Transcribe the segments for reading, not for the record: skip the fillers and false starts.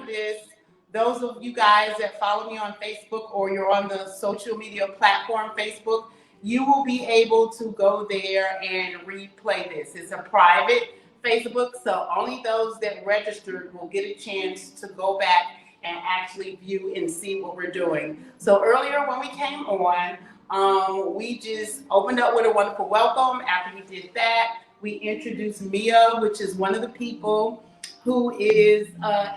this, those of you guys that follow me on Facebook or you're on the social media platform Facebook, you will be able to go there and replay this. It's a private Facebook, so only those that registered will get a chance to go back and actually view and see what we're doing. So earlier when we came on, we just opened up with a wonderful welcome. After we did that, we introduced Mia, which is one of the people who is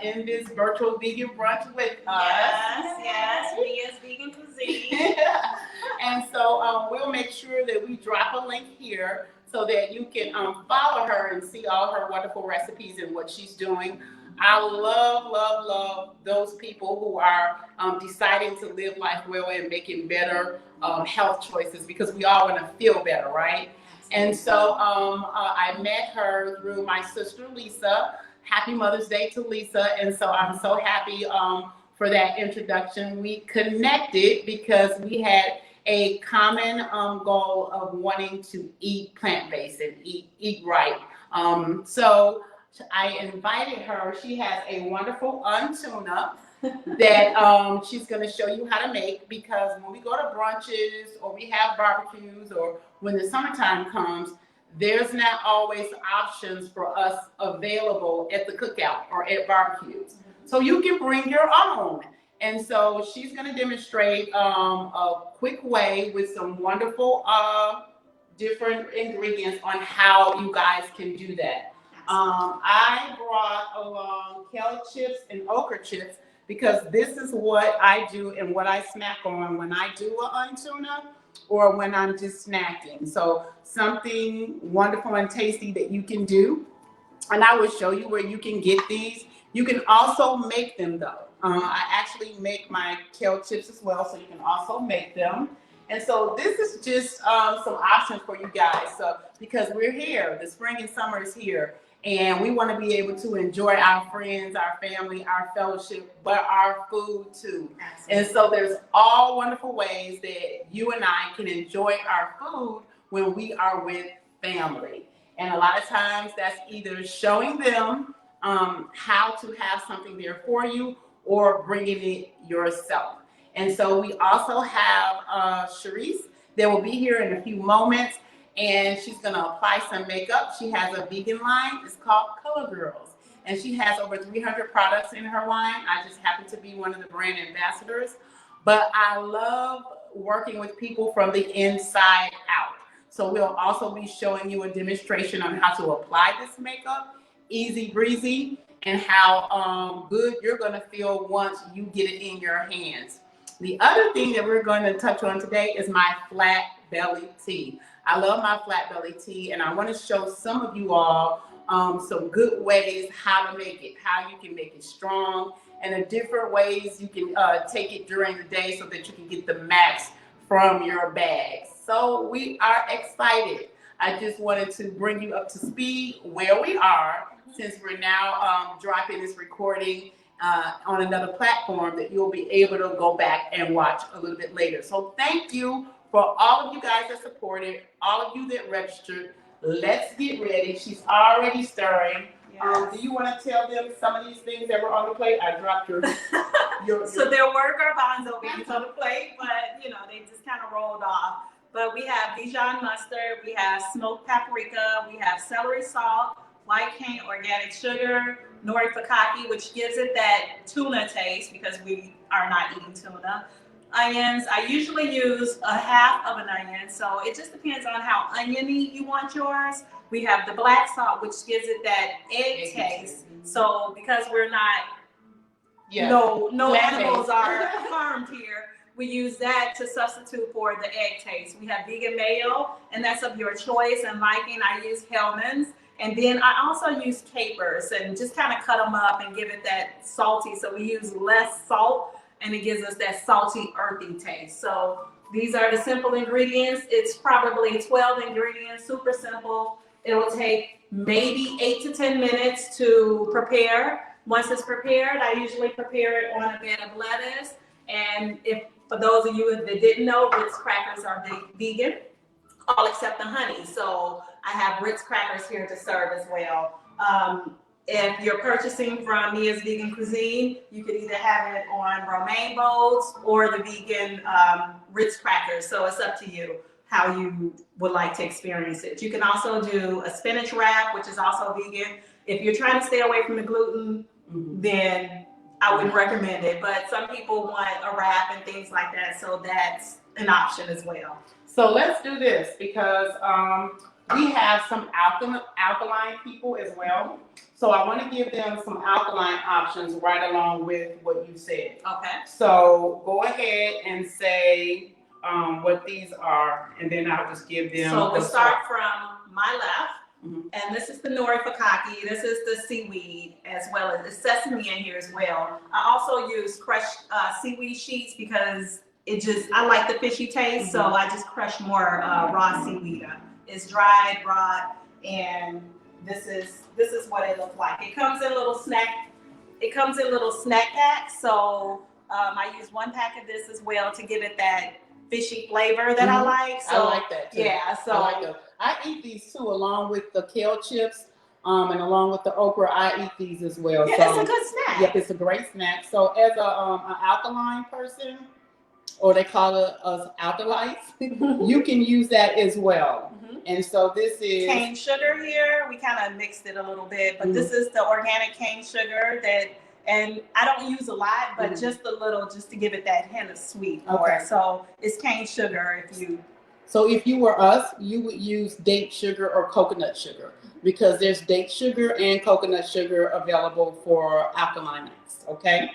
in this virtual vegan brunch with us. Yes, Mia's Vegan Cuisine. And so we'll make sure that we drop a link here so that you can follow her and see all her wonderful recipes and what she's doing. I love those people who are deciding to live life well and making better health choices, because we all want to feel better, right? And so I met her through my sister, Lisa. Happy Mother's Day to Lisa. And so I'm so happy for that introduction. We connected because we had a common goal of wanting to eat plant-based and eat right. So I invited her. She has a wonderful untuna that she's going to show you how to make, because when we go to brunches or we have barbecues or when the summertime comes, there's not always options for us available at the cookout or at barbecues. So you can bring your own. And so she's going to demonstrate a quick way with some wonderful different ingredients on how you guys can do that. I brought along kale chips and okra chips because this is what I do and what I snack on when I do a untuna or when I'm just snacking. So something wonderful and tasty that you can do. And I will show you where you can get these. You can also make them though. I actually make my kale chips as well, so you can also make them. And so this is just some options for you guys. So because we're here, the spring and summer is here, and we want to be able to enjoy our friends, our family, our fellowship, but our food too. Absolutely. And so there's all wonderful ways that you and I can enjoy our food when we are with family. And a lot of times that's either showing them how to have something there for you or bringing it yourself. And so we also have Charisse that will be here in a few moments, and she's going to apply some makeup. She has a vegan line. It's called Color Girls, and she has over 300 products in her line. I just happen to be one of the brand ambassadors, but I love working with people from the inside out. So we'll also be showing you a demonstration on how to apply this makeup, easy breezy, and how good you're going to feel once you get it in your hands. The other thing that we're going to touch on today is my flat belly tea. I love my flat belly tea, and I want to show some of you all some good ways how to make it, how you can make it strong, and the different ways you can take it during the day so that you can get the max from your bags. So we are excited. I just wanted to bring you up to speed where we are, since we're now dropping this recording on another platform that you'll be able to go back and watch a little bit later. So thank you for all of you guys that supported, all of you that registered. Let's get ready. She's already stirring. Yes. Do you want to tell them some of these things that were on the plate? I dropped your So there were garbanzo beans on the plate, but you know, they just kind of rolled off. But we have Dijon mustard, we have smoked paprika, we have celery salt, Whitening organic sugar, Nori Fukaki, which gives it that tuna taste because we are not eating tuna. Onions, I usually use a half of an onion, so it just depends on how oniony you want yours. We have the black salt, which gives it that egg taste. So because we're not, no animals are harmed here, we use that to substitute for the egg taste. We have vegan mayo, and that's of your choice and liking. I use Hellman's. And then I also use capers and just kind of cut them up and give it that salty. So we use less salt, and it gives us that salty, earthy taste. So these are the simple ingredients. It's probably 12 ingredients, super simple. It will take maybe 8 to 10 minutes to prepare. Once it's prepared, I usually prepare it on a bed of lettuce. And if, for those of you that didn't know, Ritz crackers are vegan, all except the honey. So I have Ritz crackers here to serve as well. If you're purchasing from Mia's Vegan Cuisine, you can either have it on romaine bowls or the vegan Ritz crackers. So it's up to you how you would like to experience it. You can also do a spinach wrap, which is also vegan. If you're trying to stay away from the gluten, then I wouldn't recommend it. But some people want a wrap and things like that, so that's an option as well. So let's do this because we have some alkaline people as well. So I want to give them some alkaline options right along with what you said. Okay. So go ahead and say what these are, and then I'll just give them. So we'll start from my left. And this is the Nori Fukaki. This is the seaweed, as well as the sesame in here as well. I also use crushed seaweed sheets because I like the fishy taste, so I just crush more raw seaweed up. It's dried, raw, and this is what it looks like. It comes in little snack packs, so I use 1 pack of this as well to give it that fishy flavor that I like. So I like that too. Yeah, so I eat these too, along with the kale chips, and along with the okra. I eat these as well. Yeah, so, it's a good snack. Yep, it's a great snack. So as an alkaline person, or they call us alkalites, you can use that as well. And so this is cane sugar here. We kind of mixed it a little bit, but this is the organic cane sugar and I don't use a lot, but just a little, just to give it that hint of sweet. Okay. So it's cane sugar So if you were us, you would use date sugar or coconut sugar, because there's date sugar and coconut sugar available for alkalinants, okay?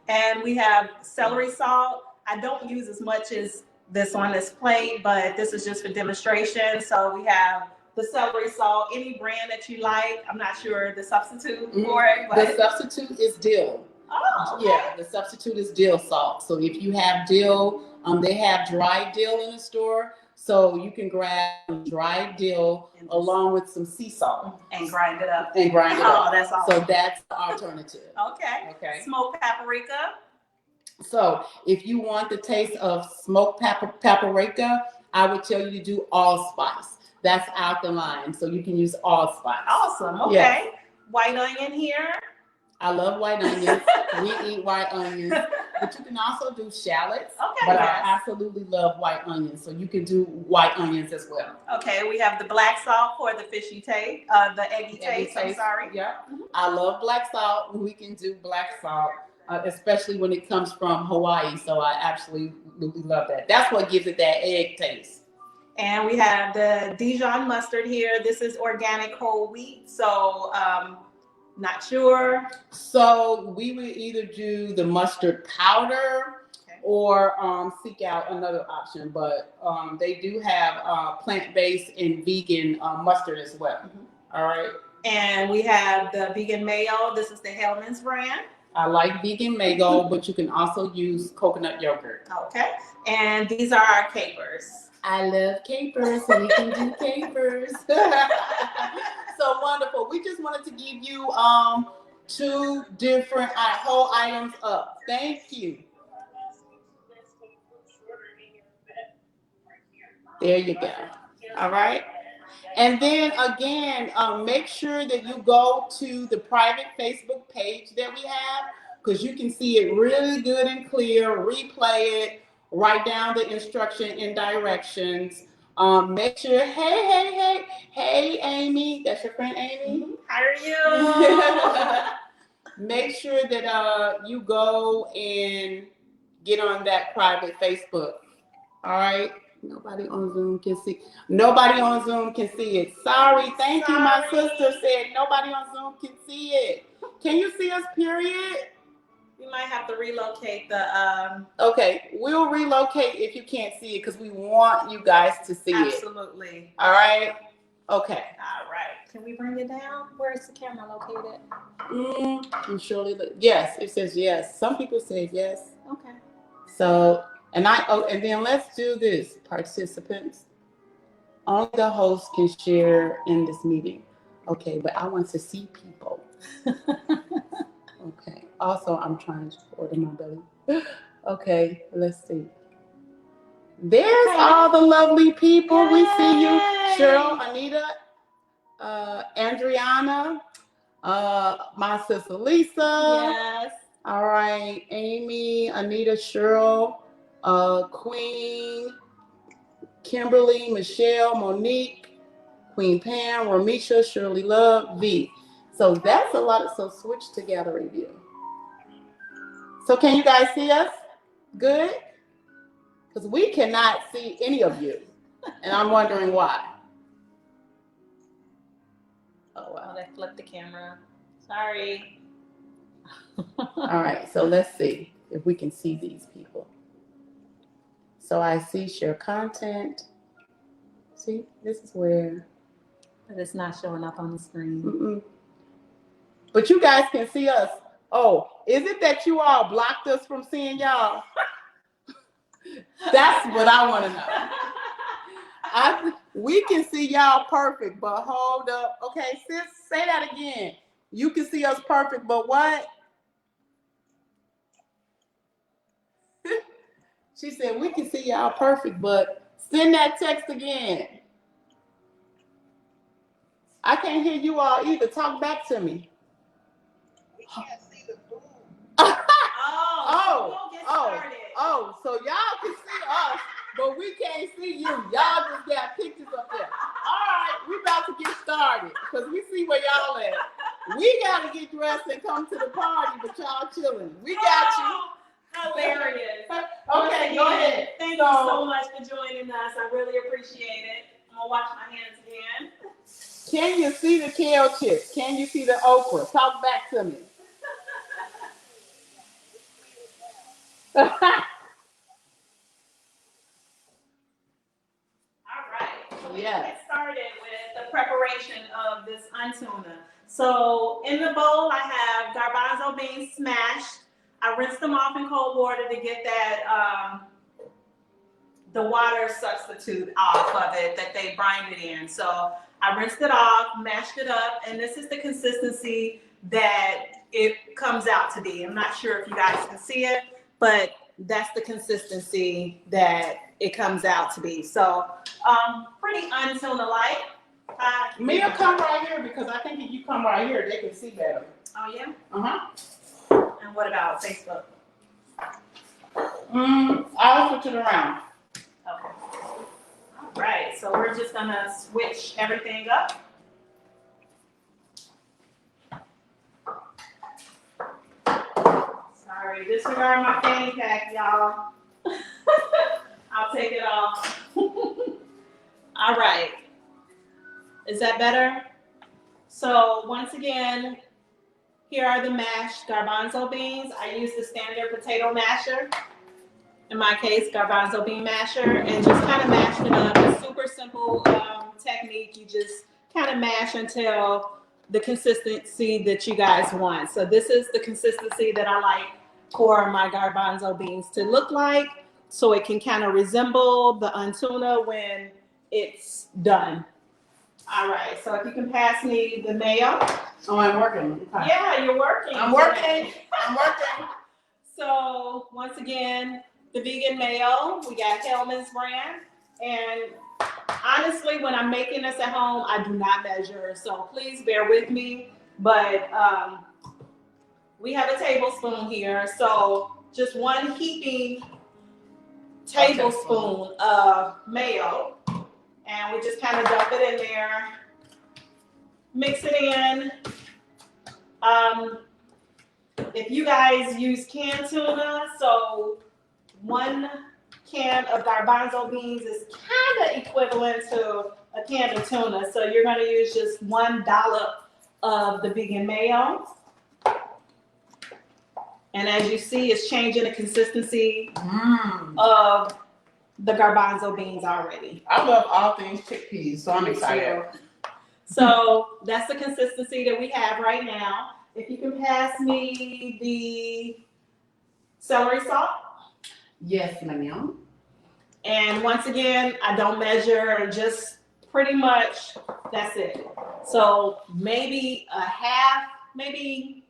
And we have celery salt. I don't use as much as this on this plate, but this is just for demonstration. So we have the celery salt, any brand that you like. I'm not sure the substitute for it. But the substitute is dill. Oh, okay. Yeah, the substitute is dill salt. So if you have dill, they have dried dill in the store. So you can grab dried dill along with some sea salt. And grind it up. Oh, that's awesome. So that's the alternative. Okay. Smoked paprika. So if you want the taste of smoked paprika, I would tell you to do allspice. That's alkaline, so you can use allspice. Awesome. Okay. Yes. White onion here. I love white onions. We eat white onions, but you can also do shallots. Okay. But I absolutely love white onions, so you can do white onions as well. Okay. We have the black salt for the fishy taste, the eggy taste. I'm sorry. Yeah. I love black salt. We can do black salt. Especially when it comes from Hawaii. So I absolutely love that. That's what gives it that egg taste. And we have the Dijon mustard here. This is organic whole wheat. So not sure. So we would either do the mustard powder or seek out another option. But they do have plant-based and vegan mustard as well. All right. And we have the vegan mayo. This is the Hellman's brand. I like vegan Mayo, but you can also use coconut yogurt. Okay. And these are our capers. I love capers, so we can do capers. So wonderful. We just wanted to give you 2 different whole items up. Thank you. There you go. All right. And then again, make sure that you go to the private Facebook page that we have, because you can see it really good and clear, replay it, write down the instruction and directions. Make sure, hey, Amy, that's your friend Amy? How are you? Make sure that you go and get on that private Facebook. All right. Nobody on Zoom can see. Nobody on Zoom can see it. Sorry. Thank you. My sister said nobody on Zoom can see it. Can you see us, period? We might have to relocate the Okay, we'll relocate if you can't see it, because we want you guys to see it. Absolutely. All right. Okay. All right. Can we bring it down? Where is the camera located? I'm surely. Yes, it says yes. Some people say yes. Okay. So. And then let's do this, participants. Only the host can share in this meeting. Okay, but I want to see people. Okay. Also, I'm trying to order my belly. Okay, let's see. There's all the lovely people. Yay! We see you. Cheryl, Anita, Andriana, My sister Lisa. Yes. All right, Amy, Anita, Cheryl, Queen, Kimberly, Michelle, Monique, Queen Pam, Ramisha, Shirley Love, V. So that's a lot. So switch to gallery view. So can you guys see us? Good? Because we cannot see any of you. And I'm wondering why. Oh, wow. Oh, they flipped the camera. Sorry. All right, so let's see if we can see these people. So I see share content. See, this is where. But it's not showing up on the screen. Mm-mm. But you guys can see us. Oh, is it that you all blocked us from seeing y'all? That's what I want to know. We can see y'all perfect, but hold up. Okay, sis, say that again. You can see us perfect, but what? She said, we can see y'all perfect, but send that text again. I can't hear you all either. Talk back to me. We can't see the food. So y'all can see us, but we can't see you. Y'all just got pictures up there. All right, we about to get started because we see where y'all at. We got to get dressed and come to the party, but y'all chilling. We got you. Hilarious. Okay, go ahead. Thank you so much for joining us. I really appreciate it. I'm going to wash my hands again. Can you see the kale chips? Can you see the okra? Talk back to me. All right. So we Yes. get started with the preparation of this untuna. So in the bowl, I have garbanzo beans smashed. I rinsed them off in cold water to get that the water substitute off of it that they brine it in. So I rinsed it off, mashed it up, and this is the consistency that it comes out to be. I'm not sure if you guys can see it, but that's the consistency that it comes out to be. So pretty untuna-like. Mia, come right here because I think if you come right here, they can see better. Oh, yeah? Uh-huh. And what about Facebook? I'll switch it around. Okay. All right, so we're just gonna switch everything up. Sorry, disregard my fanny pack, y'all. I'll take it off. All right. Is that better? So once again, here are the mashed garbanzo beans. I use the standard potato masher. In my case, garbanzo bean masher, and just kind of mashed it up. It's super simple technique. You just kind of mash until the consistency that you guys want. So this is the consistency that I like for my garbanzo beans to look like, so it can kind of resemble the untuna when it's done. All right, so if you can pass me the mayo. Oh, I'm working. Okay. Yeah, you're working. I'm working. I'm working. So once again, the vegan mayo, we got Hellman's brand. And honestly, when I'm making this at home, I do not measure. So please bear with me. But we have a tablespoon here. So just one heaping tablespoon of mayo. And we just kind of dump it in there. Mix it in. If you guys use canned tuna, so 1 can of garbanzo beans is kind of equivalent to a can of tuna. So you're going to use just 1 dollop of the vegan mayo. And as you see, it's changing the consistency of the garbanzo beans already. I love all things chickpeas, so I'm excited. So that's the consistency that we have right now. If you can pass me the celery salt. Yes, ma'am. And once again, I don't measure, just pretty much that's it. So maybe a half, maybe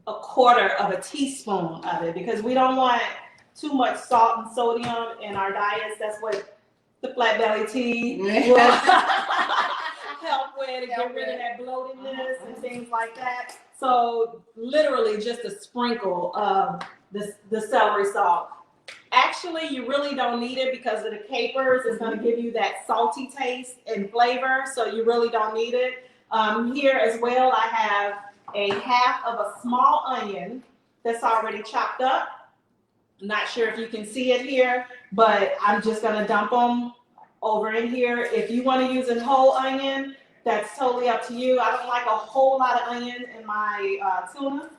a quarter of a teaspoon of it, because we don't want too much salt and sodium in our diets. That's what the flat belly tea will help with. way to get rid of that bloatedness and things like that. So literally just a sprinkle of the celery salt. Actually, you really don't need it because of the capers. It's going to give you that salty taste and flavor, so you really don't need it. Here as well, I have a half of a small onion that's already chopped up. I'm not sure if you can see it here, but I'm just going to dump them over in here. If you want to use a whole onion, that's totally up to you. I don't like a whole lot of onion in my tuna.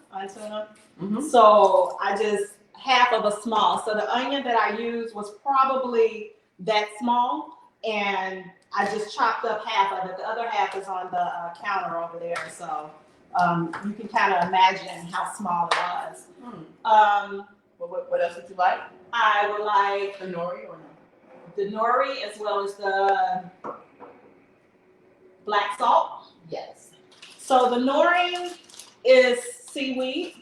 So I just half of a small. So the onion that I used was probably that small, and I just chopped up half of it. The other half is on the counter over there. So you can kind of imagine how small it was. What else would you like? I would like The nori or no? the nori as well as the black salt. Yes. So the nori is seaweed.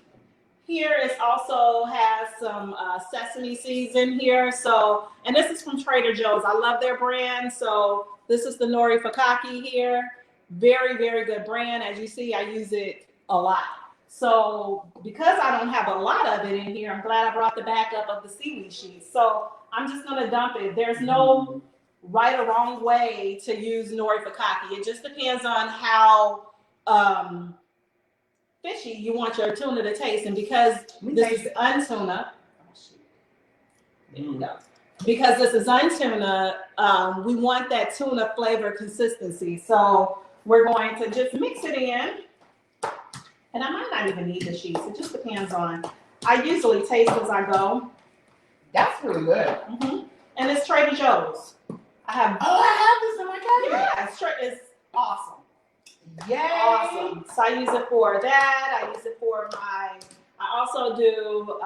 Here it also has some sesame seeds in here. So, and this is from Trader Joe's. I love their brand. So this is the Nori Fukaki here. Very, very good brand. As you see, I use it a lot. So because I don't have a lot of it in here, I'm glad I brought the backup of the seaweed sheets. So I'm just going to dump it. There's no right or wrong way to use Nori Fukaki. It just depends on how fishy you want your tuna to taste. And because this is untuna, there you go. Because this is untuna, we want that tuna flavor consistency. So we're going to just mix it in. And I might not even need the sheets. It just depends on. I usually taste as I go. That's really good. And it's Trader Joe's. I have this in my cabinet. Yeah, it's awesome. Yay. Awesome. So I use it for that. I use it for I also do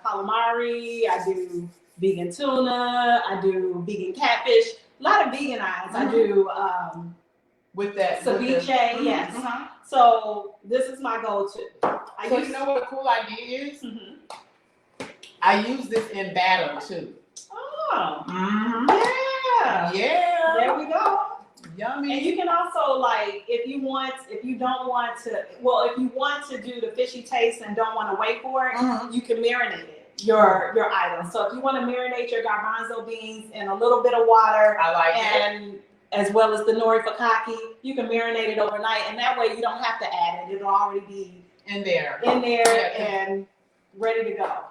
calamari. I do vegan tuna. I do vegan catfish. A lot of vegan items. I do with that ceviche. Yes. So this is my go-to. You know what a cool idea is? I use this in batter too. Oh. Yeah. There we go. Yummy. And you can also, like, if you want to do the fishy taste and don't want to wait for it, you can marinate it, your item. So if you want to marinate your garbanzo beans in a little bit of water, I like and as well as the nori fukaki, you can marinate it overnight, and that way you don't have to add it. It'll already be in there and ready to go.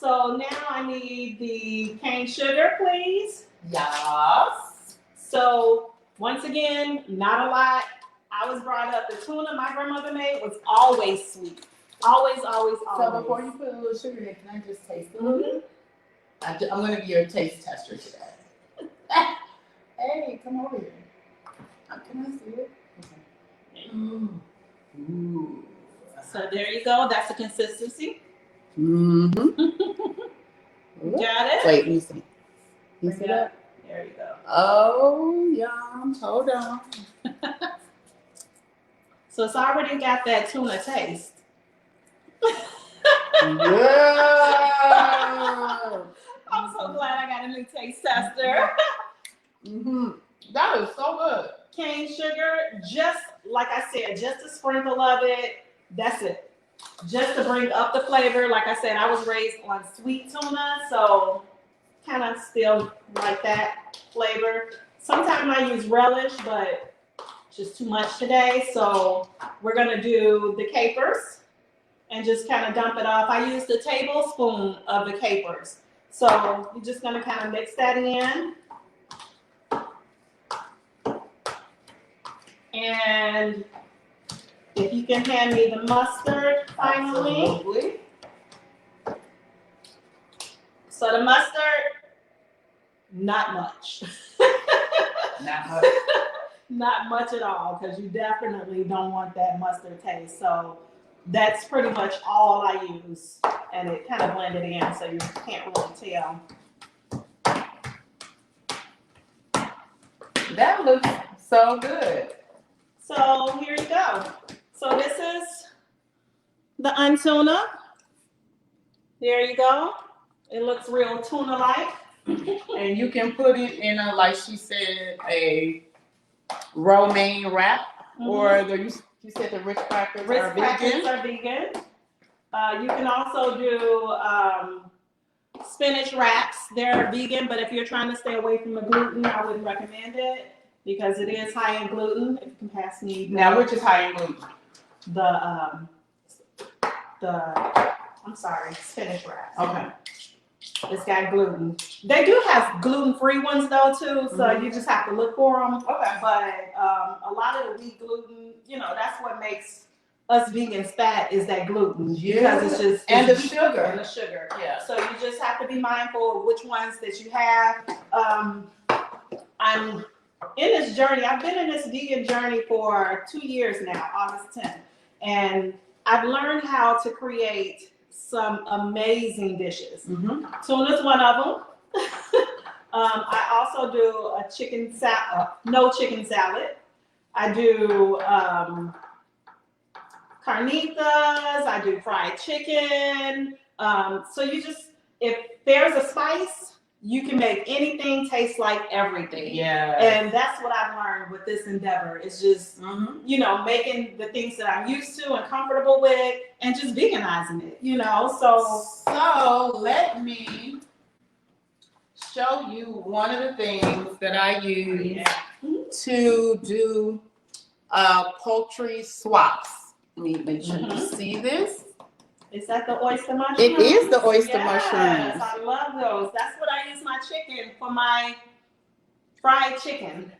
So now I need the cane sugar, please. Yes. So once again, not a lot. I was brought up, the tuna my grandmother made was always sweet. Always. So before you put a little sugar in it, can I just taste a little bit? I'm going to be your taste tester today. Hey, come over here. Can I see it? Okay. Ooh. So there you go. That's the consistency. Got Got it? Wait, let me see. You see that? There you go. Oh, yum. Hold on. So it's already got that tuna taste. Yeah. I'm so glad I got a new taste tester. That is so good. Cane sugar, just like I said, just a sprinkle of it. That's it. Just to bring up the flavor. Like I said, I was raised on sweet tuna, so kind of still like that flavor. Sometimes I use relish, but just too much today. So we're gonna do the capers and just kind of dump it off. I used a tablespoon of the capers. So you're just gonna kind of mix that in. And if you can hand me the mustard finally. Absolutely. So the mustard, not much. Not much. Not much at all, because you definitely don't want that mustard taste. So that's pretty much all I use. And it kind of blended in, so you can't really tell. That looks so good. So here you go. So this is the untuna. There you go. It looks real tuna-like. And you can put it in a, like she said, a romaine wrap. or you said the Ritz crackers Ritz are crackers vegan? are vegan. You can also do spinach wraps. They're vegan, but if you're trying to stay away from the gluten, I wouldn't recommend it because it is high in gluten. If you can pass me Now, which is high in gluten? Spinach wraps. Okay. It's got gluten. They do have gluten-free ones though too, so you just have to look for them. Okay. But a lot of the wheat gluten, that's what makes us vegans fat is that gluten. Yeah. Because it's And the wheat sugar. And the sugar. Yeah. So you just have to be mindful of which ones that you have. I'm in this journey. I've been in this vegan journey for 2 years now, August 10th. And I've learned how to create some amazing dishes. Tuna's one of them. I also do a chicken salad, no chicken salad. I do carnitas. I do fried chicken. So if there's a spice, you can make anything taste like everything. Yeah. And that's what I've learned with this endeavor. It's just, making the things that I'm used to and comfortable with and just veganizing it, So let me show you one of the things that I use to do poultry swaps. Let me make sure you see this. Is that the oyster mushrooms? It is the oyster mushrooms. Yes, I love those. That's what I use my chicken for, my fried chicken.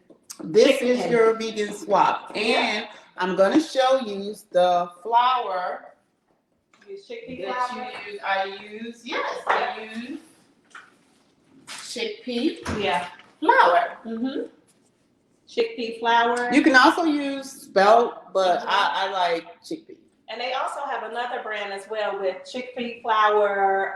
This is your vegan swap. And I'm going to show you the flour Use chickpea that flour? you use. I use chickpea flour. Chickpea flour. You can also use spelt, but I like chickpea. And they also have another brand as well with chickpea flour.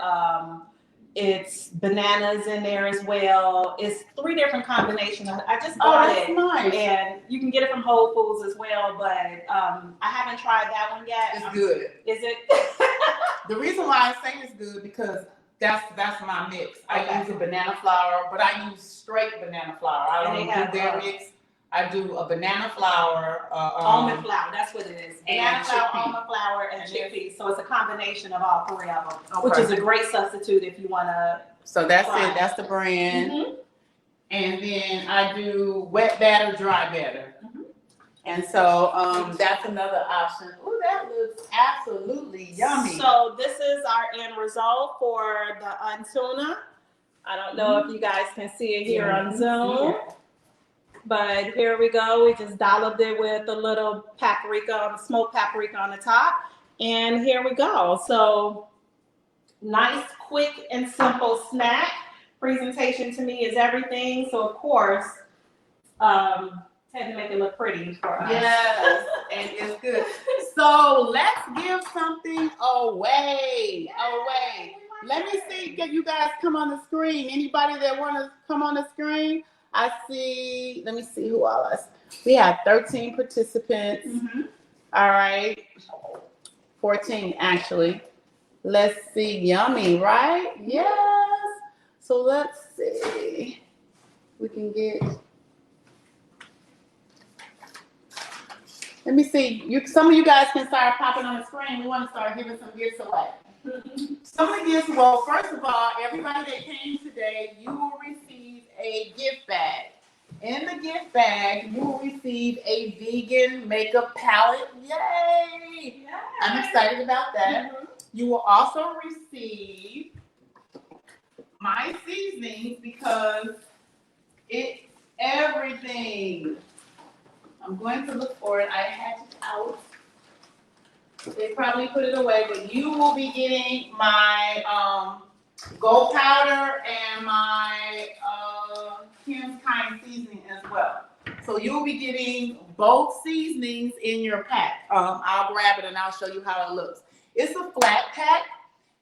It's bananas in there as well. It's 3 different combinations. I just bought it. Nice. And you can get it from Whole Foods as well, but I haven't tried that one yet. It's good. Is it? The reason why I say it's good because that's my mix. I use a banana flour, but I use straight banana flour. I don't do their mix. I do a banana flour, almond flour. That's what it is. Banana flour, chickpea. almond flour, and chickpeas. So it's a combination of all 3 of them, which is a great substitute if you want to. So that's it. That's the brand. And then I do wet batter, dry batter. And so that's another option. Ooh, that looks absolutely yummy. So this is our end result for the untuna. I don't know if you guys can see it here on Zoom. But here we go. We just dolloped it with a little paprika, smoked paprika on the top. And here we go. So nice, quick, and simple snack. Presentation to me is everything. So of course, had to make it look pretty for us. Yes, and it's good. So let's give something away. Let me see. Can you guys come on the screen? Anybody that want to come on the screen? I see. Let me see who all I see. We have 13 participants. All right. 14 actually. Let's see. Yummy, right? Yes. So let's see. We can get. Let me see. Some of you guys can start popping on the screen. We want to start giving some gifts away. Some of the gifts, well, first of all, everybody that came today, you will receive a gift bag. In the gift bag, you will receive a vegan makeup palette. Yay! Yes. I'm excited about that. You will also receive my seasonings because it's everything. I'm going to look for it. I had it out. They probably put it away, but you will be getting my gold powder and my Kim's Kind seasoning as well. So you'll be getting both seasonings in your pack. I'll grab it and I'll show you how it looks. It's a flat pack,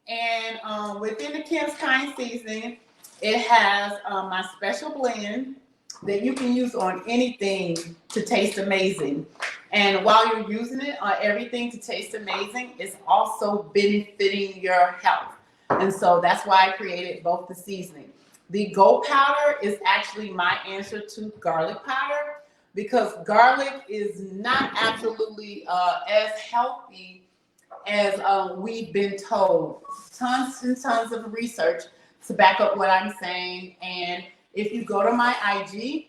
and within the Kim's Kind seasoning, it has my special blend that you can use on anything to taste amazing. And while you're using it on everything to taste amazing, it's also benefiting your health. And so that's why I created both the seasoning. The gold powder is actually my answer to garlic powder. because garlic is not absolutely as healthy as we've been told. Tons and tons of research to back up what I'm saying. And if you go to my IG,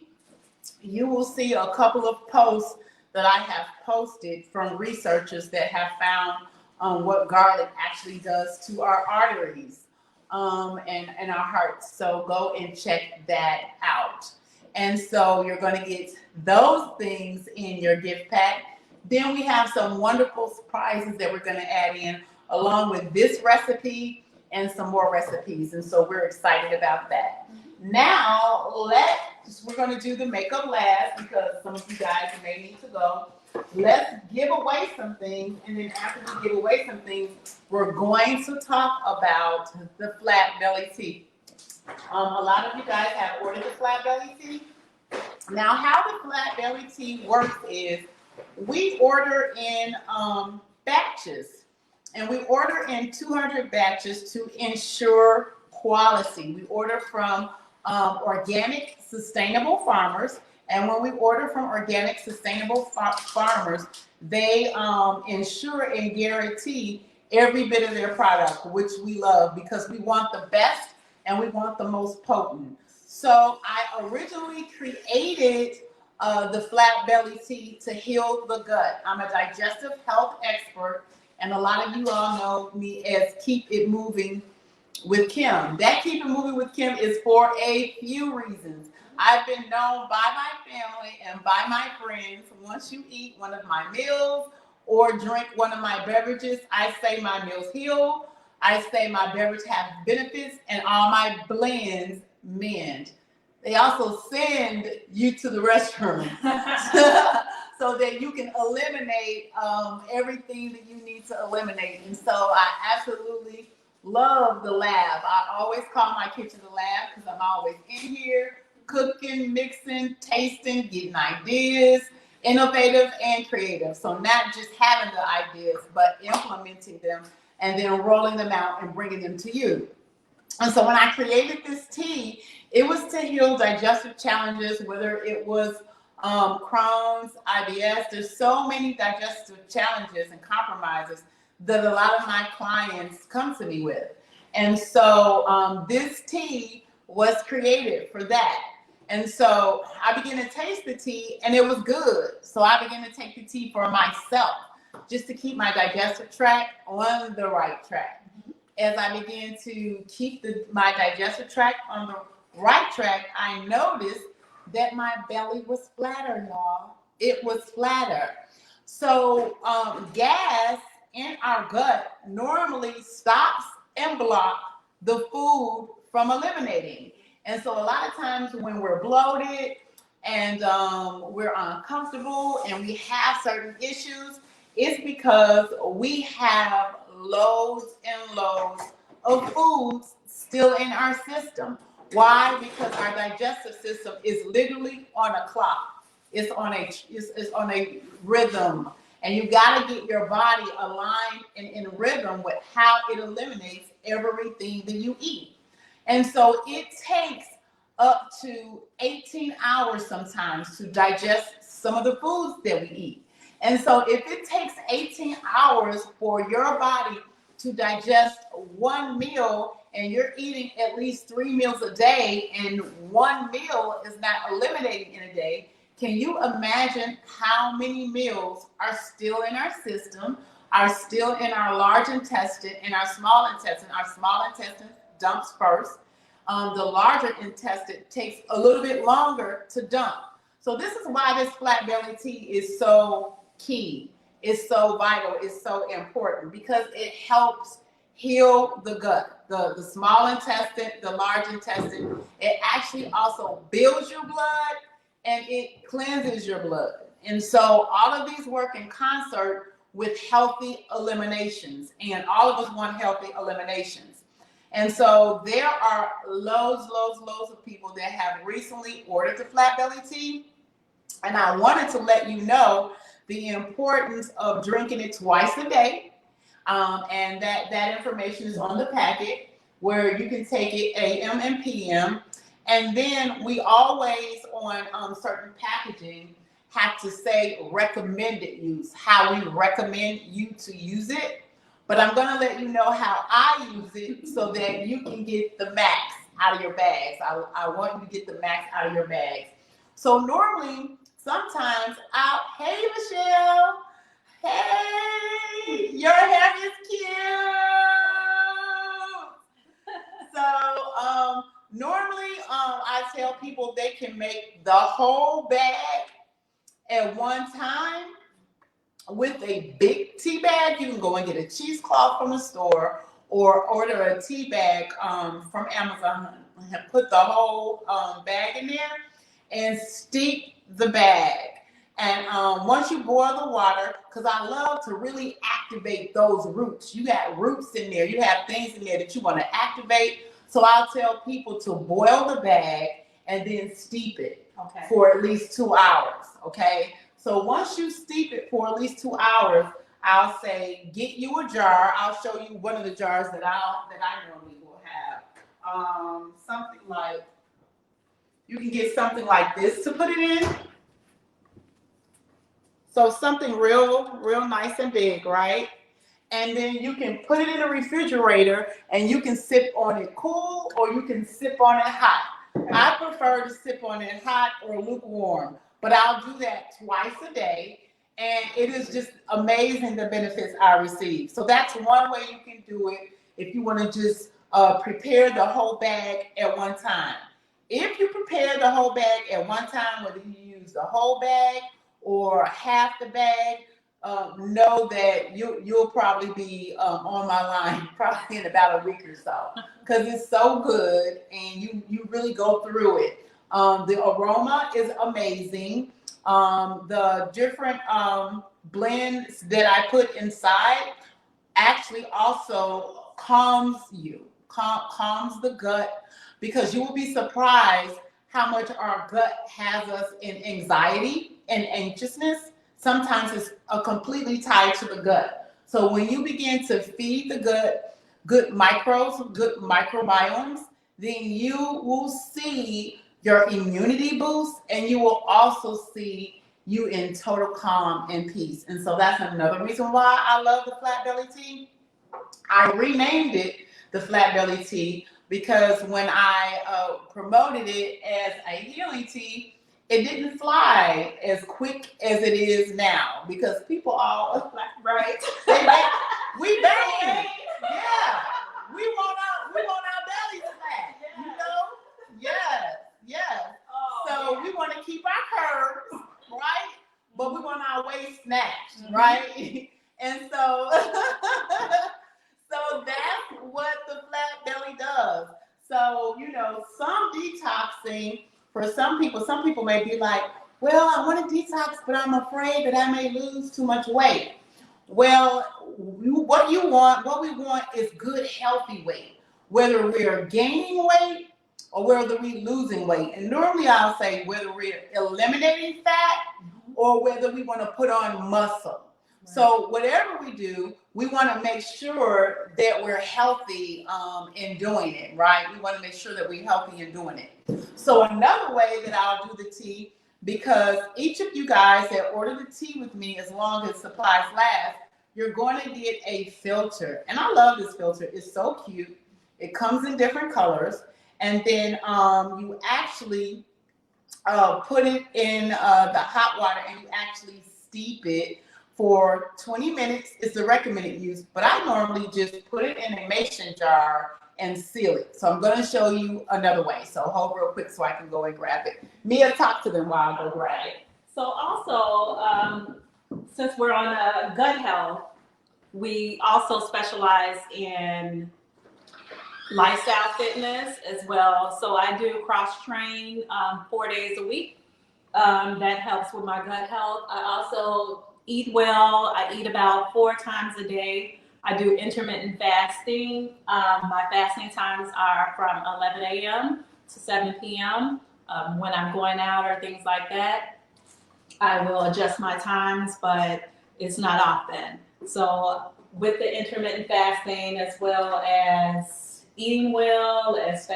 you will see a couple of posts that I have posted from researchers that have found what garlic actually does to our arteries and our hearts. So go and check that out. And so you're going to get those things in your gift pack. Then we have some wonderful surprises that we're going to add in along with this recipe and some more recipes. And so we're excited about that. Now, we're going to do the makeup last because some of you guys may need to go. Let's give away some things. And then after we give away some things, we're going to talk about the flat belly tea. A lot of you guys have ordered the flat belly tea. Now, how the flat belly tea works is we order in batches, and we order in 200 batches to ensure quality. We order from organic, sustainable farmers, and when we order from organic, sustainable farmers, they ensure and guarantee every bit of their product, which we love because we want the best and we want the most potent. So I originally created the flat belly tea to heal the gut. I'm a digestive health expert, and a lot of you all know me as Keep It Moving with Kim. That Keep It Moving with Kim is for a few reasons. I've been known by my family and by my friends, once you eat one of my meals or drink one of my beverages, I say my meals heal, I say my beverage have benefits, and all my blends mend. They also send you to the restroom so that you can eliminate everything that you need to eliminate. And so I absolutely love the lab. I always call my kitchen the lab because I'm always in here cooking, mixing, tasting, getting ideas, innovative and creative. So not just having the ideas, but implementing them and then rolling them out and bringing them to you. And so when I created this tea, it was to heal digestive challenges, whether it was Crohn's, IBS. There's so many digestive challenges and compromises that a lot of my clients come to me with. And so this tea was created for that. And so I began to taste the tea and it was good. So I began to take the tea for myself just to keep my digestive tract on the right track. As I began to keep my digestive tract on the right track, I noticed that my belly was flatter, y'all. It was flatter. So gas in our gut normally stops and blocks the food from eliminating. And so a lot of times when we're bloated and we're uncomfortable and we have certain issues, it's because we have loads and loads of foods still in our system. Why? Because our digestive system is literally on a clock. It's on a rhythm. And you got to get your body aligned and in rhythm with how it eliminates everything that you eat. And so it takes up to 18 hours sometimes to digest some of the foods that we eat. And so if it takes 18 hours for your body to digest one meal and you're eating at least 3 meals a day and one meal is not eliminating in a day, can you imagine how many meals are still in our system, are still in our large intestine and our small intestine? Our small intestine dumps first. The larger intestine takes a little bit longer to dump. So this is why this flat belly tea is so key. It's so vital. It's so important because it helps heal the gut, the small intestine, the large intestine. It actually also builds your blood and it cleanses your blood. And so all of these work in concert with healthy eliminations, and all of us want healthy eliminations. And so there are loads of people that have recently ordered the flat belly tea. And I wanted to let you know the importance of drinking it twice a day. And that information is on the packet where you can take it AM and PM. And then we always on certain packaging have to say recommended use, how we recommend you to use it. But I'm going to let you know how I use it so that you can get the max out of your bags. I want you to get the max out of your bags. So normally, sometimes hey, Michelle. Hey, your hair is cute. So normally I tell people they can make the whole bag at one time with a big tea bag. You can go and get a cheesecloth from the store or order a tea bag from Amazon and put the whole bag in there and steep the bag. And once you boil the water, because I love to really activate those roots. You got roots in there. You have things in there that you want to activate. So I'll tell people to boil the bag and then steep it for at least 2 hours, okay? So once you steep it for at least 2 hours, I'll say get you a jar. I'll show you one of the jars that I normally will have. Something like, you can get something like this to put it in. So something real nice and big, right? And then you can put it in the refrigerator and you can sip on it cool or you can sip on it hot. I prefer to sip on it hot or lukewarm, but I'll do that twice a day. And it is just amazing the benefits I receive. So that's one way you can do it if you want to just prepare the whole bag at one time. If you prepare the whole bag at one time, whether you use the whole bag or half the bag, know that you'll probably be on my line probably in about a week or so, because it's so good and you really go through it. The aroma is amazing. The different blends that I put inside actually also calms the gut, because you will be surprised how much our gut has us in anxiety and anxiousness. Sometimes it's completely tied to the gut. So when you begin to feed the gut good microbiomes, then you will see your immunity boost, and you will also see you in total calm and peace. And so that's another reason why I love the flat belly tea. I renamed it the flat belly tea because when I promoted it as a healing tea, it didn't fly as quick as it is now, because people all right. We bang. Yeah. We want our bellies flat. You know? Yes. So we want to keep our curves, right? But we want our waist snatched, right? And so so that's what the flat belly does. So, some detoxing for some people may be like, well, I want to detox, but I'm afraid that I may lose too much weight. Well, what we want is good, healthy weight, whether we're gaining weight or whether we're losing weight. And normally I'll say whether we're eliminating fat or whether we want to put on muscle. Right. So whatever we do, we want to make sure that we're healthy in doing it, right? We want to make sure that we're healthy in doing it. So another way that I'll do the tea, because each of you guys that order the tea with me, as long as supplies last, you're going to get a filter. And I love this filter. It's so cute. It comes in different colors. And then you actually put it in the hot water and you actually steep it for 20 minutes. Is the recommended use, but I normally just put it in a mason jar and seal it. So I'm going to show you another way. So hold real quick so I can go and grab it. Mia, talk to them while I go grab it. So also, since we're on gut health, we also specialize in lifestyle fitness as well. So I do cross train 4 days a week. That helps with my gut health. I also eat well. I eat about 4 times a day. I do intermittent fasting. My fasting times are from 11 a.m. to 7 p.m. When I'm going out or things like that, I will adjust my times, but it's not often. So with the intermittent fasting, as well as eating well, as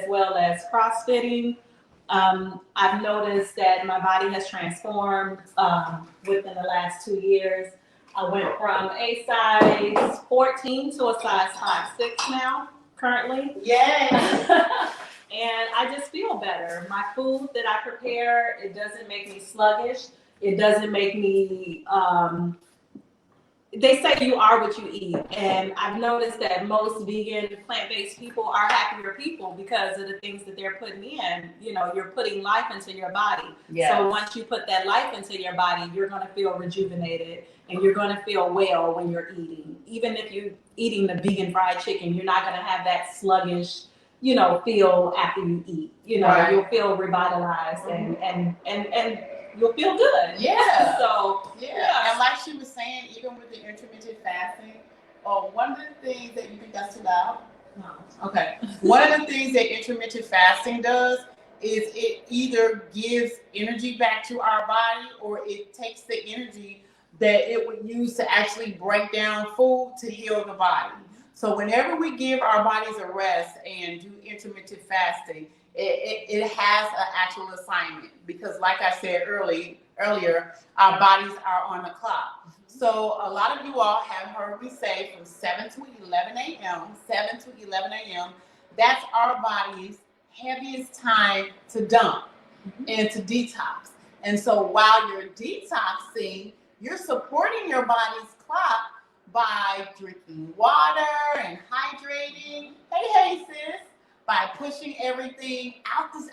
well as CrossFitting, I've noticed that my body has transformed within the last 2 years. I went from a size 14 to a size 5'6" now, currently. Yes. And I just feel better. My food that I prepare, it doesn't make me sluggish. It doesn't make me, they say you are what you eat. And I've noticed that most vegan, plant-based people are happier people because of the things that they're putting in. You know, you're putting life into your body. Yes. So once you put that life into your body, you're going to feel rejuvenated and you're going to feel well when you're eating. Even if you're eating the vegan fried chicken, you're not going to have that sluggish, you know, feel after you eat. You know, Right. You'll feel revitalized and you'll feel good. Yeah. So, yeah. And like she was saying, even with the intermittent fasting, one of the things that you think that's too loud? No. Okay. One of the things that intermittent fasting does is it either gives energy back to our body or it takes the energy that it would use to actually break down food to heal the body. So whenever we give our bodies a rest and do intermittent fasting, it has an actual assignment because like I said earlier, our bodies are on the clock. So a lot of you all have heard me say from 7 to 11 a.m., that's our body's heaviest time to dump and to detox. And so while you're detoxing, you're supporting your body's clock by drinking water and hydrating. Hey, sis. By pushing everything out your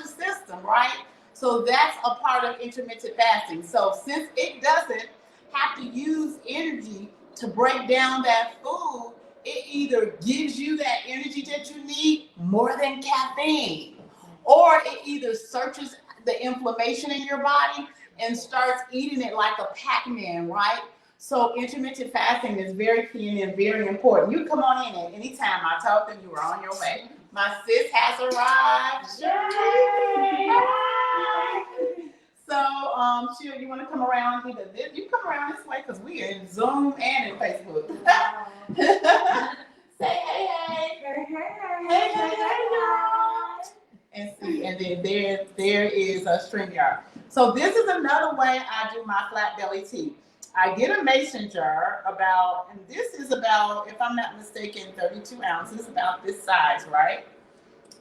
system, right? So that's a part of intermittent fasting. So since it doesn't have to use energy to break down that food, it either gives you that energy that you need more than caffeine, or it either searches the inflammation in your body and starts eating it like a Pac-Man, right? So intermittent fasting is very key and very important. You come on in at any time. I told them you were on your way. My sis has arrived. Yay! So, Sheila, you want to come around? You come around this way because we are in Zoom and in Facebook. Say hey, y'all. And see, and then there is a StreamYard. So this is another way I do my flat belly tea. I get a mason jar and this is about, if I'm not mistaken, 32 ounces, about this size, right?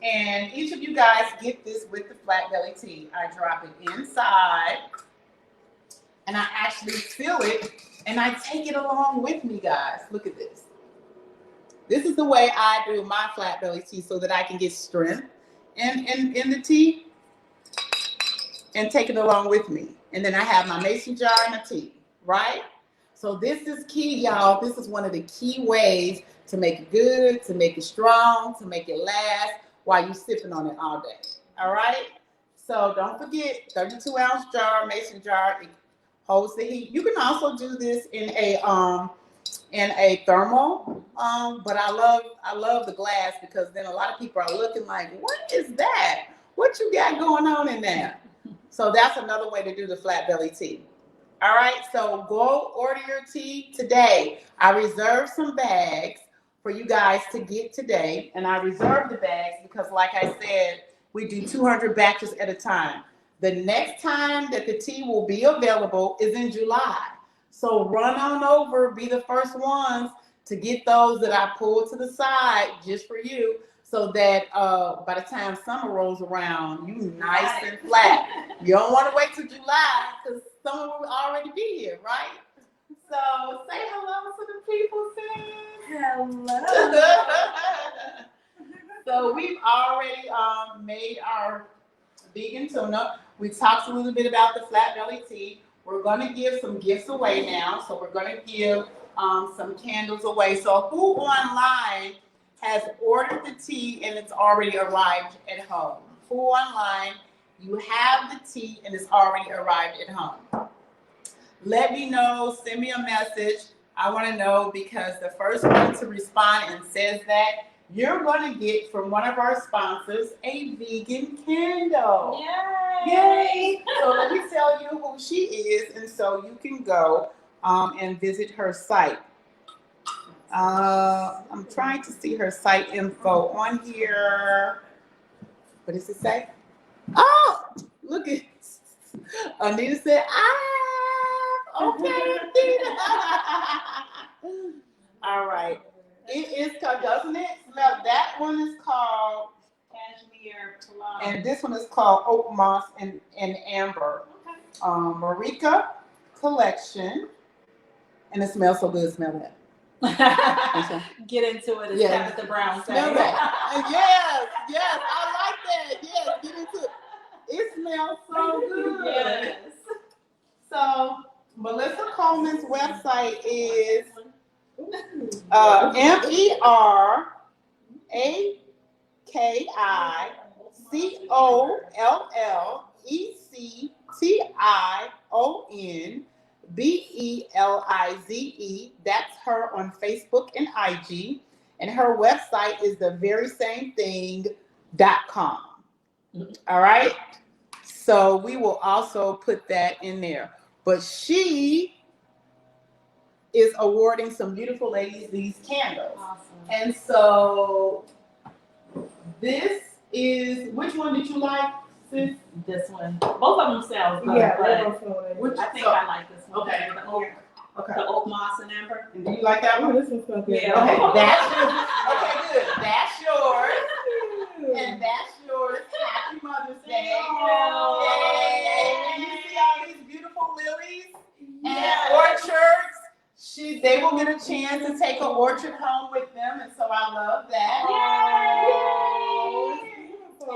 And each of you guys get this with the flat belly tea. I drop it inside, and I actually fill it, and I take it along with me, guys. Look at this. This is the way I do my flat belly tea so that I can get strength in the tea and take it along with me. And then I have my mason jar and a tea. Right? So this is key, y'all. This is one of the key ways to make it good, to make it strong, to make it last while you're sipping on it all day. All right? So don't forget, 32-ounce jar, mason jar, it holds the heat. You can also do this in a thermal, but I love the glass because then a lot of people are looking like, what is that? What you got going on in there? So that's another way to do the flat belly tea. All right, so go order your tea today. I reserved some bags for you guys to get today, and I reserved the bags because, like I said, we do 200 batches at a time. The next time that the tea will be available is in July. So run on over, be the first ones to get those that I pulled to the side just for you, so that by the time summer rolls around, you nice and flat. You don't want to wait till July because someone will already be here, right? So say hello to the people, sis. hello. So we've already made our vegan tuna. We talked a little bit about the flat belly tea. We're going to give some gifts away now. So we're going to give some candles away. So who online has ordered the tea and it's already arrived at home? Who online, you have the tea and it's already arrived at home? Let me know, send me a message. I want to know because the first one to respond and says that, you're going to get from one of our sponsors a vegan candle. Yay! Yay! So let me tell you who she is, and so you can go and visit her site. I'm trying to see her site info on here. What does it say? Oh, look at Anita said, okay, Anita. All right. It is called, doesn't it smell? That one is called Cashmere plum. and this one is called Oak Moss and Amber. Okay. Marika collection. And it smells so good. Smell that. Get into it, as Yes. Tabitha Brown said. Smell that. Yes, I like that. Yes, get into it. It smells so good. Yes. So, Melissa Coleman's website is MERAKICOLLECTIONBELIZE. That's her on Facebook and IG. And her website is the very same thing.com. All right. So we will also put that in there. But she is awarding some beautiful ladies these candles. Awesome. And so this is, which one did you like, sis? This one. Both of them sound good. Yeah, but Which, I think I like this one. Okay. The oak moss and amber. And do you like that one? Oh, this one smells good. Yeah. Okay, that's okay, good. That's yours. And that's yours. Happy Mother's Day. Yay. And you see all these beautiful lilies and orchards. They will get a chance to take an orchard home with them, and so I love that. Yay. So,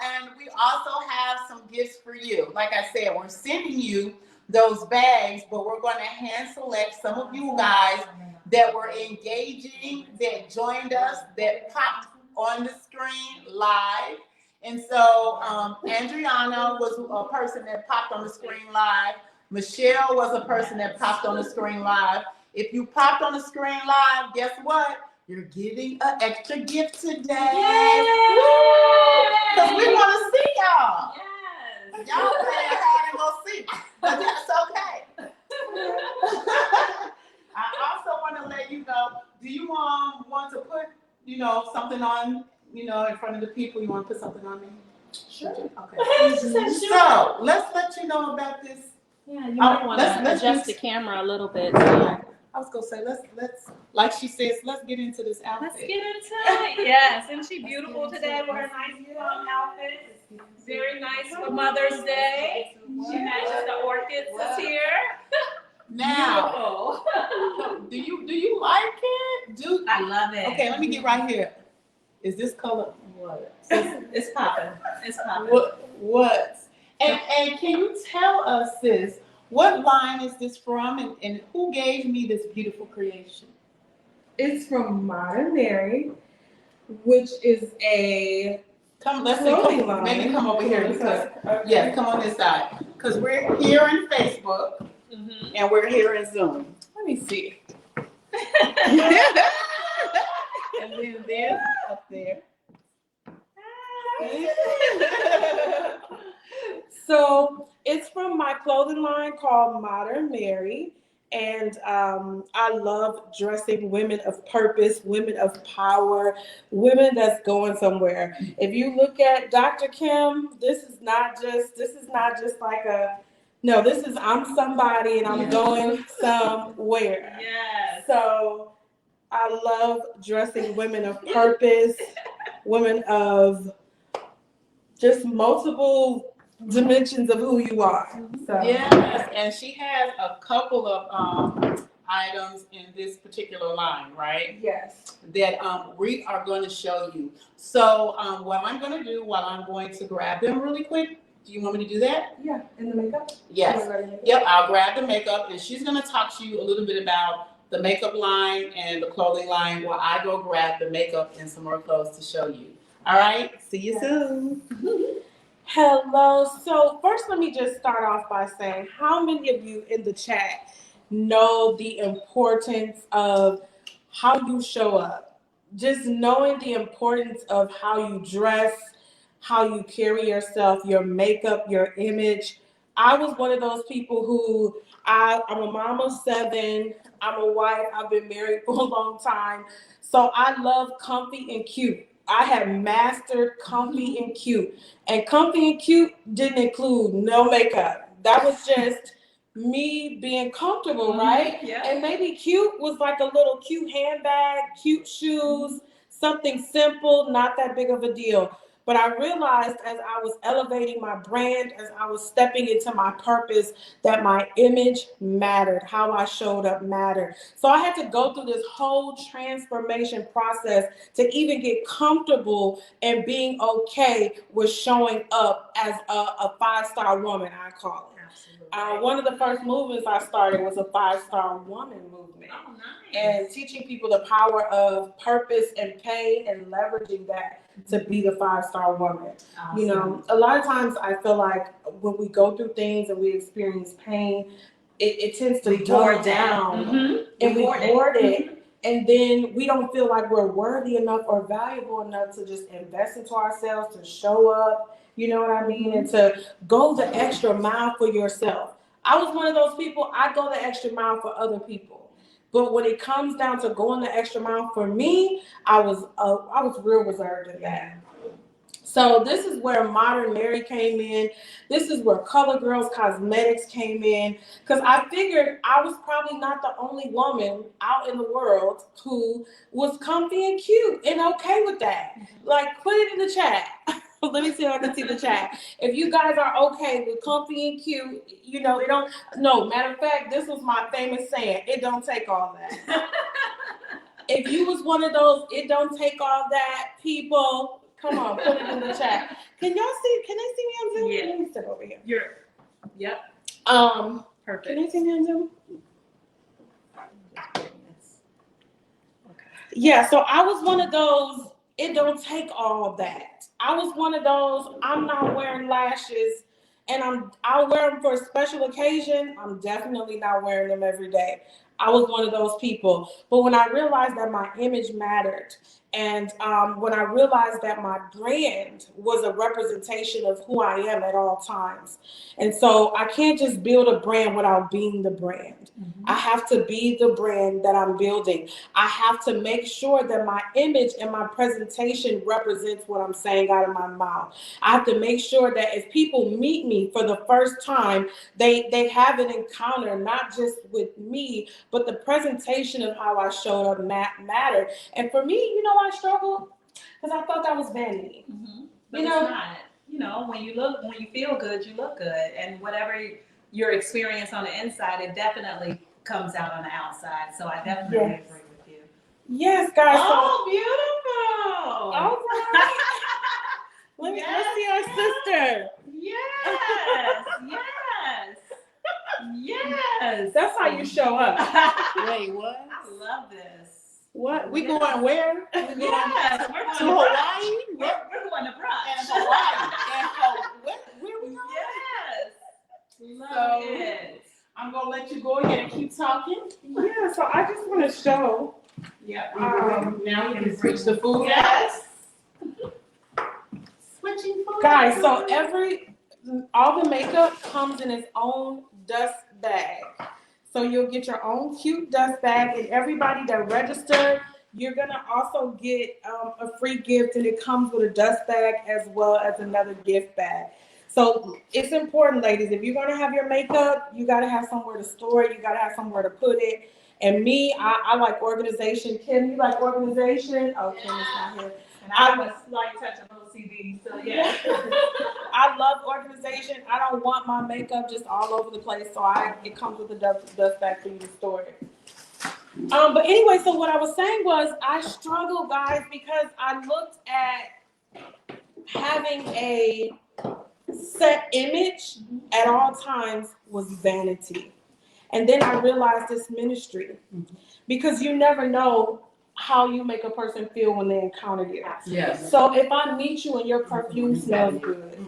and we also have some gifts for you. Like I said, we're sending you those bags, but we're going to hand select some of you guys that were engaging, that joined us, that popped on the screen live. And so Andriana was a person that popped on the screen live. Michelle was a person that popped on the screen live. If you popped on the screen live, guess what? You're getting an extra gift today. Because we want to see y'all. Yes. Y'all playing hard and go see. But that's okay. I also want to let you know, do you want to put, something on, in front of the people? You want to put something on me? Sure. Okay. So let's let you know about this. Yeah, you might want to let's adjust the camera a little bit. So I was gonna say let's like she says, let's get into this outfit. Let's get into it. Yes, isn't she beautiful today with her nice outfit? Very nice for Mother's Day. She matches the orchids that's here. Now, do you like it? I love it. Okay, let me get right here. Is this color what? It's popping. It's popping. What? And can you tell us, sis, what line is this from, and who gave me this beautiful creation? It's from Modern Mary, which is a clothing line. Maybe come over here because yes, come on this side because we're here in Facebook and we're here in Zoom. Let me see. And then this up there. So it's from my clothing line called Modern Mary. And I love dressing women of purpose, women of power, women that's going somewhere. If you look at Dr. Kim, this is not just like this is I'm somebody and I'm going somewhere. Yes. So I love dressing women of purpose, women of just multiple dimensions of who you are. So. Yes, and she has a couple of items in this particular line, right? Yes. That we are going to show you. So what I'm going to do while I'm going to grab them really quick, do you want me to do that? Yeah, in the makeup? Yes. Yep, I'll grab the makeup and she's going to talk to you a little bit about the makeup line and the clothing line while I go grab the makeup and some more clothes to show you. All right, see you soon. Hello. So first, let me just start off by saying, how many of you in the chat know the importance of how you show up? Just knowing the importance of how you dress, how you carry yourself, your makeup, your image. I was one of those people who I'm a mom of 7. I'm a wife. I've been married for a long time. So I love comfy and cute. I had mastered comfy and cute. And comfy and cute didn't include no makeup. That was just me being comfortable, right? Yeah. And maybe cute was like a little cute handbag, cute shoes, something simple, not that big of a deal. But I realized as I was elevating my brand, as I was stepping into my purpose, that my image mattered, how I showed up mattered. So I had to go through this whole transformation process to even get comfortable and being okay with showing up as a 5-star woman, I call it. Absolutely. One of the first movements I started was a 5-star woman movement. Oh, nice. And teaching people the power of purpose and pain and leveraging that to be the 5-star woman. Awesome. You know, a lot of times I feel like when we go through things and we experience pain, it tends to dull down and we hoard it. And then we don't feel like we're worthy enough or valuable enough to just invest into ourselves, to show up, you know what I mean? And to go the extra mile for yourself. I was one of those people, I go the extra mile for other people. But when it comes down to going the extra mile for me, I was real reserved in that. So this is where Modern Mary came in. This is where Color Girls Cosmetics came in. Because I figured I was probably not the only woman out in the world who was comfy and cute and okay with that. Like, put it in the chat. Let me see if I can see the chat. If you guys are okay with comfy and cute, you know, it don't, no, matter of fact, this was my famous saying, it don't take all that. If you was one of those, it don't take all that people, come on, put it in the chat. Can they see me on Zoom? Yeah. Let me sit over here. Yep. Perfect. Can they see me on Zoom? Yeah, so I was one of those, it don't take all that. I was one of those, I'm not wearing lashes and I'll wear them for a special occasion. I'm definitely not wearing them every day. I was one of those people. But when I realized that my image mattered, and when I realized that my brand was a representation of who I am at all times. And so I can't just build a brand without being the brand. I have to be the brand that I'm building. I have to make sure that my image and my presentation represents what I'm saying out of my mouth. I have to make sure that if people meet me for the first time, they have an encounter, not just with me, but the presentation of how I showed up mattered. And for me, you know, I struggled because I thought that was vanity. But it's not. You know, when you feel good, you look good. And whatever your experience on the inside, it definitely comes out on the outside. So I definitely agree with you. Yes, guys. Oh, beautiful. All right. Let's see our sister. Yes. That's how you show up. Wait, what? I love this. What? We going where? Yes, we're To going to Hawaii? brunch. We're going to brunch. And Hawaii. Where we going? Yes. Love So- it. I'm gonna let you go ahead and keep talking. Yeah, so I just want to show. Yeah. Now we can switch the food. Yes. Switching food. Guys, so all the makeup comes in its own dust bag. So you'll get your own cute dust bag, and everybody that registered, you're gonna also get a free gift, and it comes with a dust bag as well as another gift bag. So it's important, ladies, if you're gonna have your makeup, you gotta have somewhere to store it, you gotta have somewhere to put it. And me, I like organization. Kim, you like organization? Oh, Kim is not here. And I have a slight touch of OCD, so yeah. I love organization. I don't want my makeup just all over the place, so it comes with a dust bag for you to store it. But anyway, so what I was saying was I struggle, guys, because I looked at having a set image at all times was vanity. And then I realized this ministry, because you never know how you make a person feel when they encounter you. Yes. So if I meet you and your perfume smells good,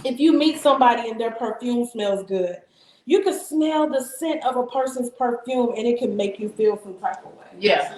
if you meet somebody and their perfume smells good, you can smell the scent of a person's perfume and it can make you feel some type of way. Yes.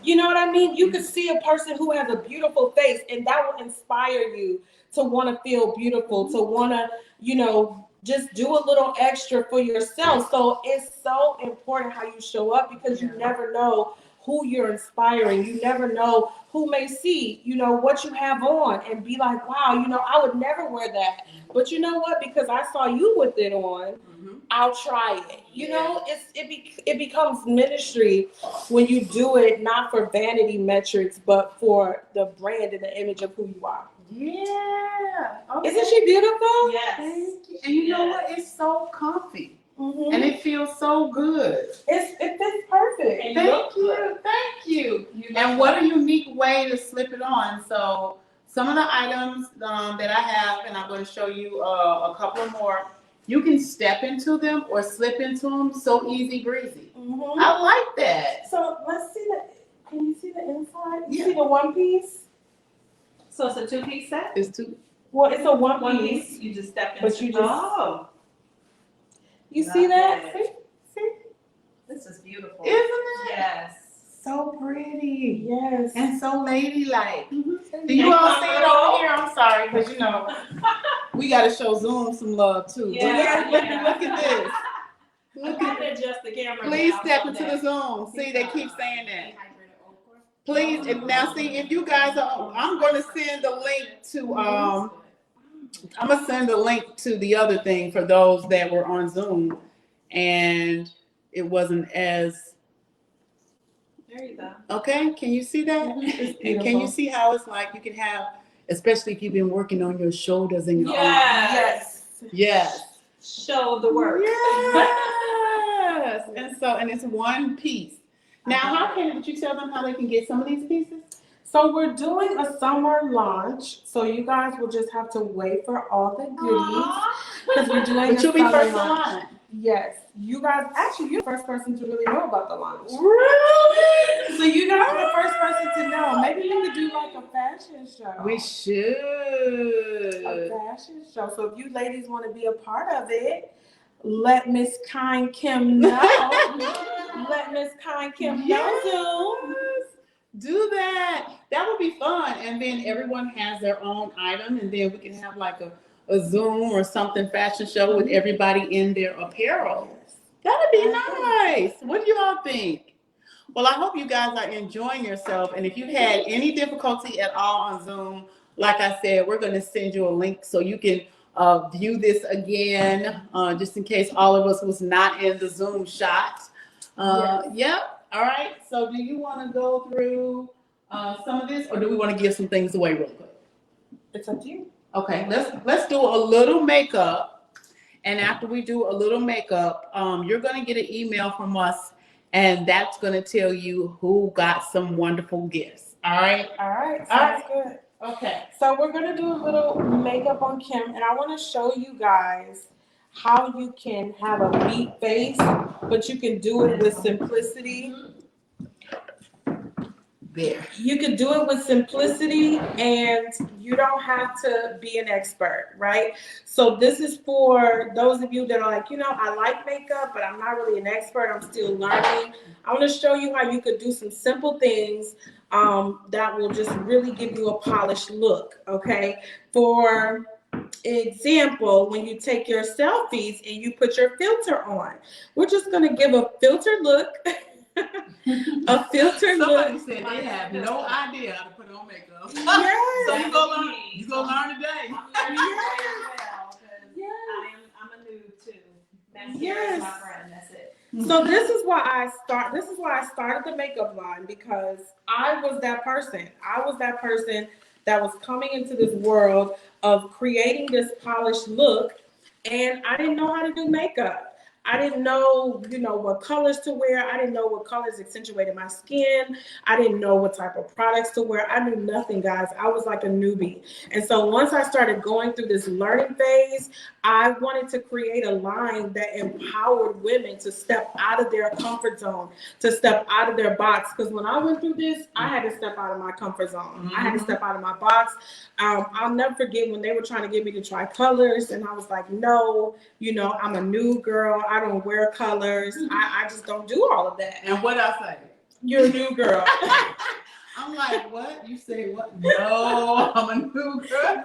You know what I mean? You could see a person who has a beautiful face and that will inspire you to want to feel beautiful, to want to, you know, just do a little extra for yourself. So it's so important how you show up, because you never know who you're inspiring. You never know who may see, what you have on and be like, wow, I would never wear that. But you know what? Because I saw you with it on, I'll try it. It becomes ministry when you do it not for vanity metrics, but for the brand and the image of who you are. Yeah. Okay. Isn't she beautiful? Yes. Thank you. And you know what? It's so comfy. And it feels so good. It fits perfect. And Thank you. Thank you. And what a unique way to slip it on. So some of the items that I have, and I'm going to show you a couple more, you can step into them or slip into them so easy breezy. I like that. So let's see can you see the inside? You Yeah. see the one piece? So it's a 2-piece set? It's too. Well, it's a one One piece. piece, you just step into. But you just- Oh, You see that? Love See? See? this is beautiful. Isn't it? Yes. So pretty. Yes. And so ladylike. Do And you all see it comfortable. over here? I'm sorry, because we got to show Zoom some love too. Yeah, Look, yeah. look at this. I got to adjust the camera. Please now step so into that- the Zoom. See, they keep saying that. Please, and now see, if you guys are, I'm going to send the link to, I'm going to send the link to the other thing for those that were on Zoom and it wasn't as, There you go. okay, can you see that? It's And can you beautiful. see how it's like you can have, especially if you've been working on your shoulders and your arms. Yes. Yes. Show the work. Yes. And it's one piece. Now, would you tell them how they can get some of these pieces? So we're doing a summer launch. So you guys will just have to wait for all the goodies. Because we're doing But a you'll be summer first in launch. line. Yes. You guys, actually, you're the first person to really know about the launch. Really? So you guys are the first person to know. Maybe we could do like a fashion show. We A should. fashion show. So if you ladies want to be a part of it, let Miss Kind Kim know. Let Miss Kind Kim know. Yes. Do that. That would be fun. And then everyone has their own item, and then we can have like a Zoom or something fashion show with everybody in their apparel. That'd be nice. What do you all think? Well, I hope you guys are enjoying yourself. And if you had any difficulty at all on Zoom, like I said, we're going to send you a link so you can view this again, just in case all of us was not in the Zoom shot. Yep. All right. So do you want to go through some of this, or do we want to give some things away real quick? It's up to you. Okay. Let's do a little makeup, and after we do a little makeup, you're going to get an email from us, and that's going to tell you who got some wonderful gifts. All right. All right. All Sounds good. Okay. So we're going to do a little makeup on Kim, and I want to show you guys how you can have a beat face, but you can do it with simplicity. There. You can do it with simplicity, and you don't have to be an expert, right? So this is for those of you that are like, I like makeup, but I'm not really an expert. I'm still learning. I want to show you how you could do some simple things that will just really give you a polished look, okay? For example, when you take your selfies and you put your filter on, we're just going to give a filtered look. A filtered look. Somebody said they have no idea how to put on makeup. Yes. So you gonna learn. You gonna learn today. I'm a noob too. Mascara Yes. is my friend. That's it. So this is why I started the makeup line, because I was that person. I was that person that was coming into this world of creating this polished look, and I didn't know how to do makeup. I didn't know, what colors to wear. I didn't know what colors accentuated my skin. I didn't know what type of products to wear. I knew nothing, guys. I was like a newbie. And so once I started going through this learning phase, I wanted to create a line that empowered women to step out of their comfort zone, to step out of their box. Because when I went through this, I had to step out of my comfort zone. I had to step out of my box. I'll never forget when they were trying to get me to try colors, and I was like, no, I'm a new girl. I don't wear colors. I just don't do all of that. And what I say? You're a new girl. I'm like, what? You say what? No, I'm a new girl.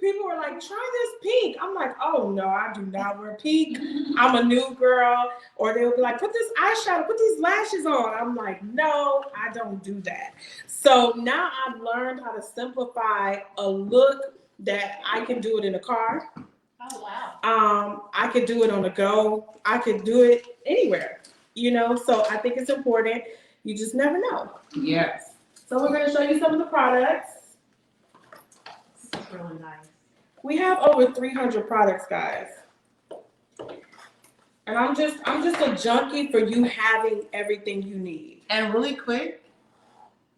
people were like, try this pink. I'm like, oh no, I do not wear pink. I'm a new girl. Or they would be like, put this eyeshadow, put these lashes on. I'm like, no, I don't do that. So now I've learned how to simplify a look that I can do it in a car. Oh, wow. I could do it on the go. I could do it anywhere, you know? So I think it's important. You just never know. Yes. So we're going to show you some of the products. This is really nice. We have over 300 products, guys. And I'm just a junkie for you having everything you need. And really quick,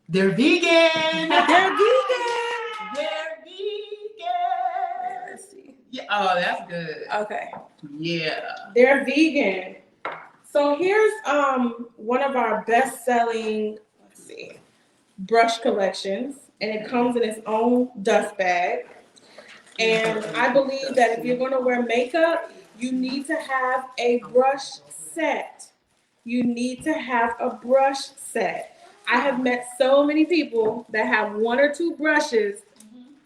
they're vegan. They're vegan. They're vegan. Let's see. Yeah. Oh, that's good. Okay. Yeah. They're vegan. So here's one of our best-selling, let's see, brush collections, and it comes in its own dust bag. And I believe that if you're going to wear makeup, you need to have a brush set. You need to have a brush set. I have met so many people that have one or two brushes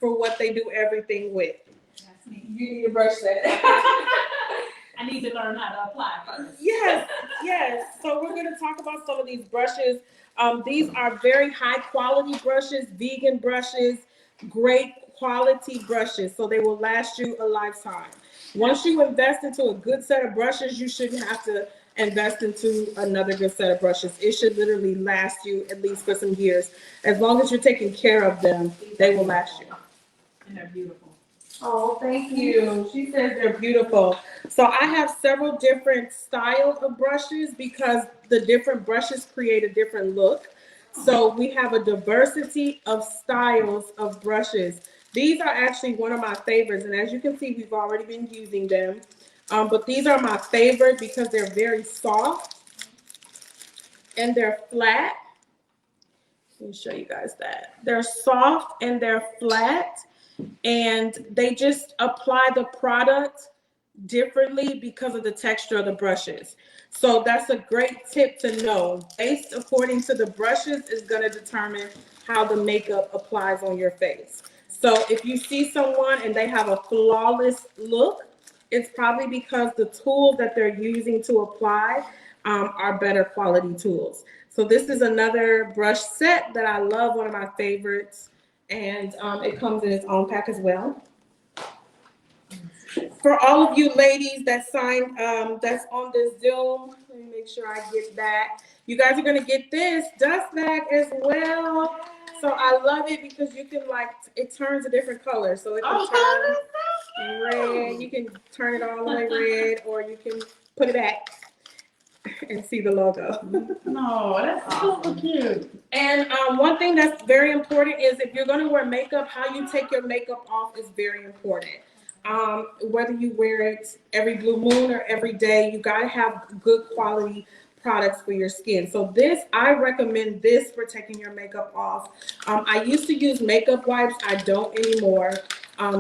for what they do everything with. That's me. You need a brush set. I need to learn how to apply first. Yes, yes. So we're going to talk about some of these brushes. These are very high quality brushes, vegan brushes, great quality brushes. So they will last you a lifetime. Once you invest into a good set of brushes, you shouldn't have to invest into another good set of brushes. It should literally last you at least for some years. As long as you're taking care of them, they will last you. And they're beautiful. Oh, thank you. She says they're beautiful. So I have several different styles of brushes because the different brushes create a different look. So we have a diversity of styles of brushes. These are actually one of my favorites. And as you can see, we've already been using them. But these are my favorite because they're very soft and they're flat. Let me show you guys that. They're soft and they're flat. And they just apply the product differently because of the texture of the brushes. So that's a great tip to know. Based according to the brushes is going to determine how the makeup applies on your face. So if you see someone and they have a flawless look, it's probably because the tools that they're using to apply are better quality tools. So this is another brush set that I love, one of my favorites. And it comes in its own pack as well. For all of you ladies that signed, that's on this Zoom, let me make sure I get that. You guys are gonna get this dust bag as well. So I love it because you can it turns a different color. So it can turn red, you can turn it all the way red, or you can put it back and see the logo. No, that's so cute. And one thing that's very important is if you're going to wear makeup, how you take your makeup off is very important. Whether you wear it every blue moon or every day, you got to have good quality products for your skin. So I recommend this for taking your makeup off. I used to use makeup wipes. I don't anymore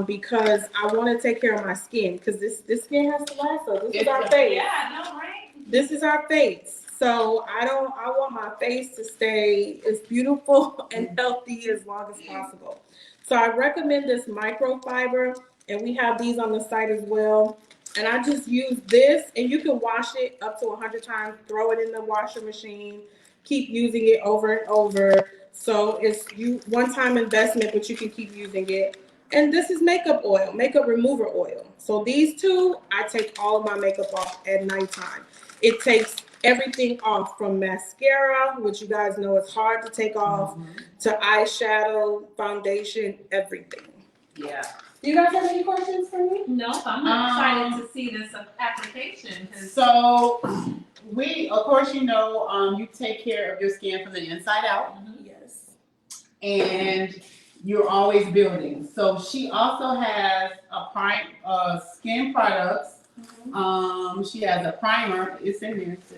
because I want to take care of my skin because this skin has to last. So this is our face. Yeah, no, right? This is our face. So I want my face to stay as beautiful and healthy as long as possible. So I recommend this microfiber, and we have these on the site as well. And I just use this, and you can wash it up to 100 times, throw it in the washer machine, keep using it over and over. So it's one-time investment, but you can keep using it. And this is makeup oil, makeup remover oil. So these two, I take all of my makeup off at nighttime. It takes everything off from mascara, which you guys know is hard to take off, to eyeshadow, foundation, everything. Yeah. Do you guys have any questions for me? No, I'm excited to see this application. So of course, you take care of your skin from the inside out. Yes. And you're always building. So she also has skin products. She has a primer. It's in there. Is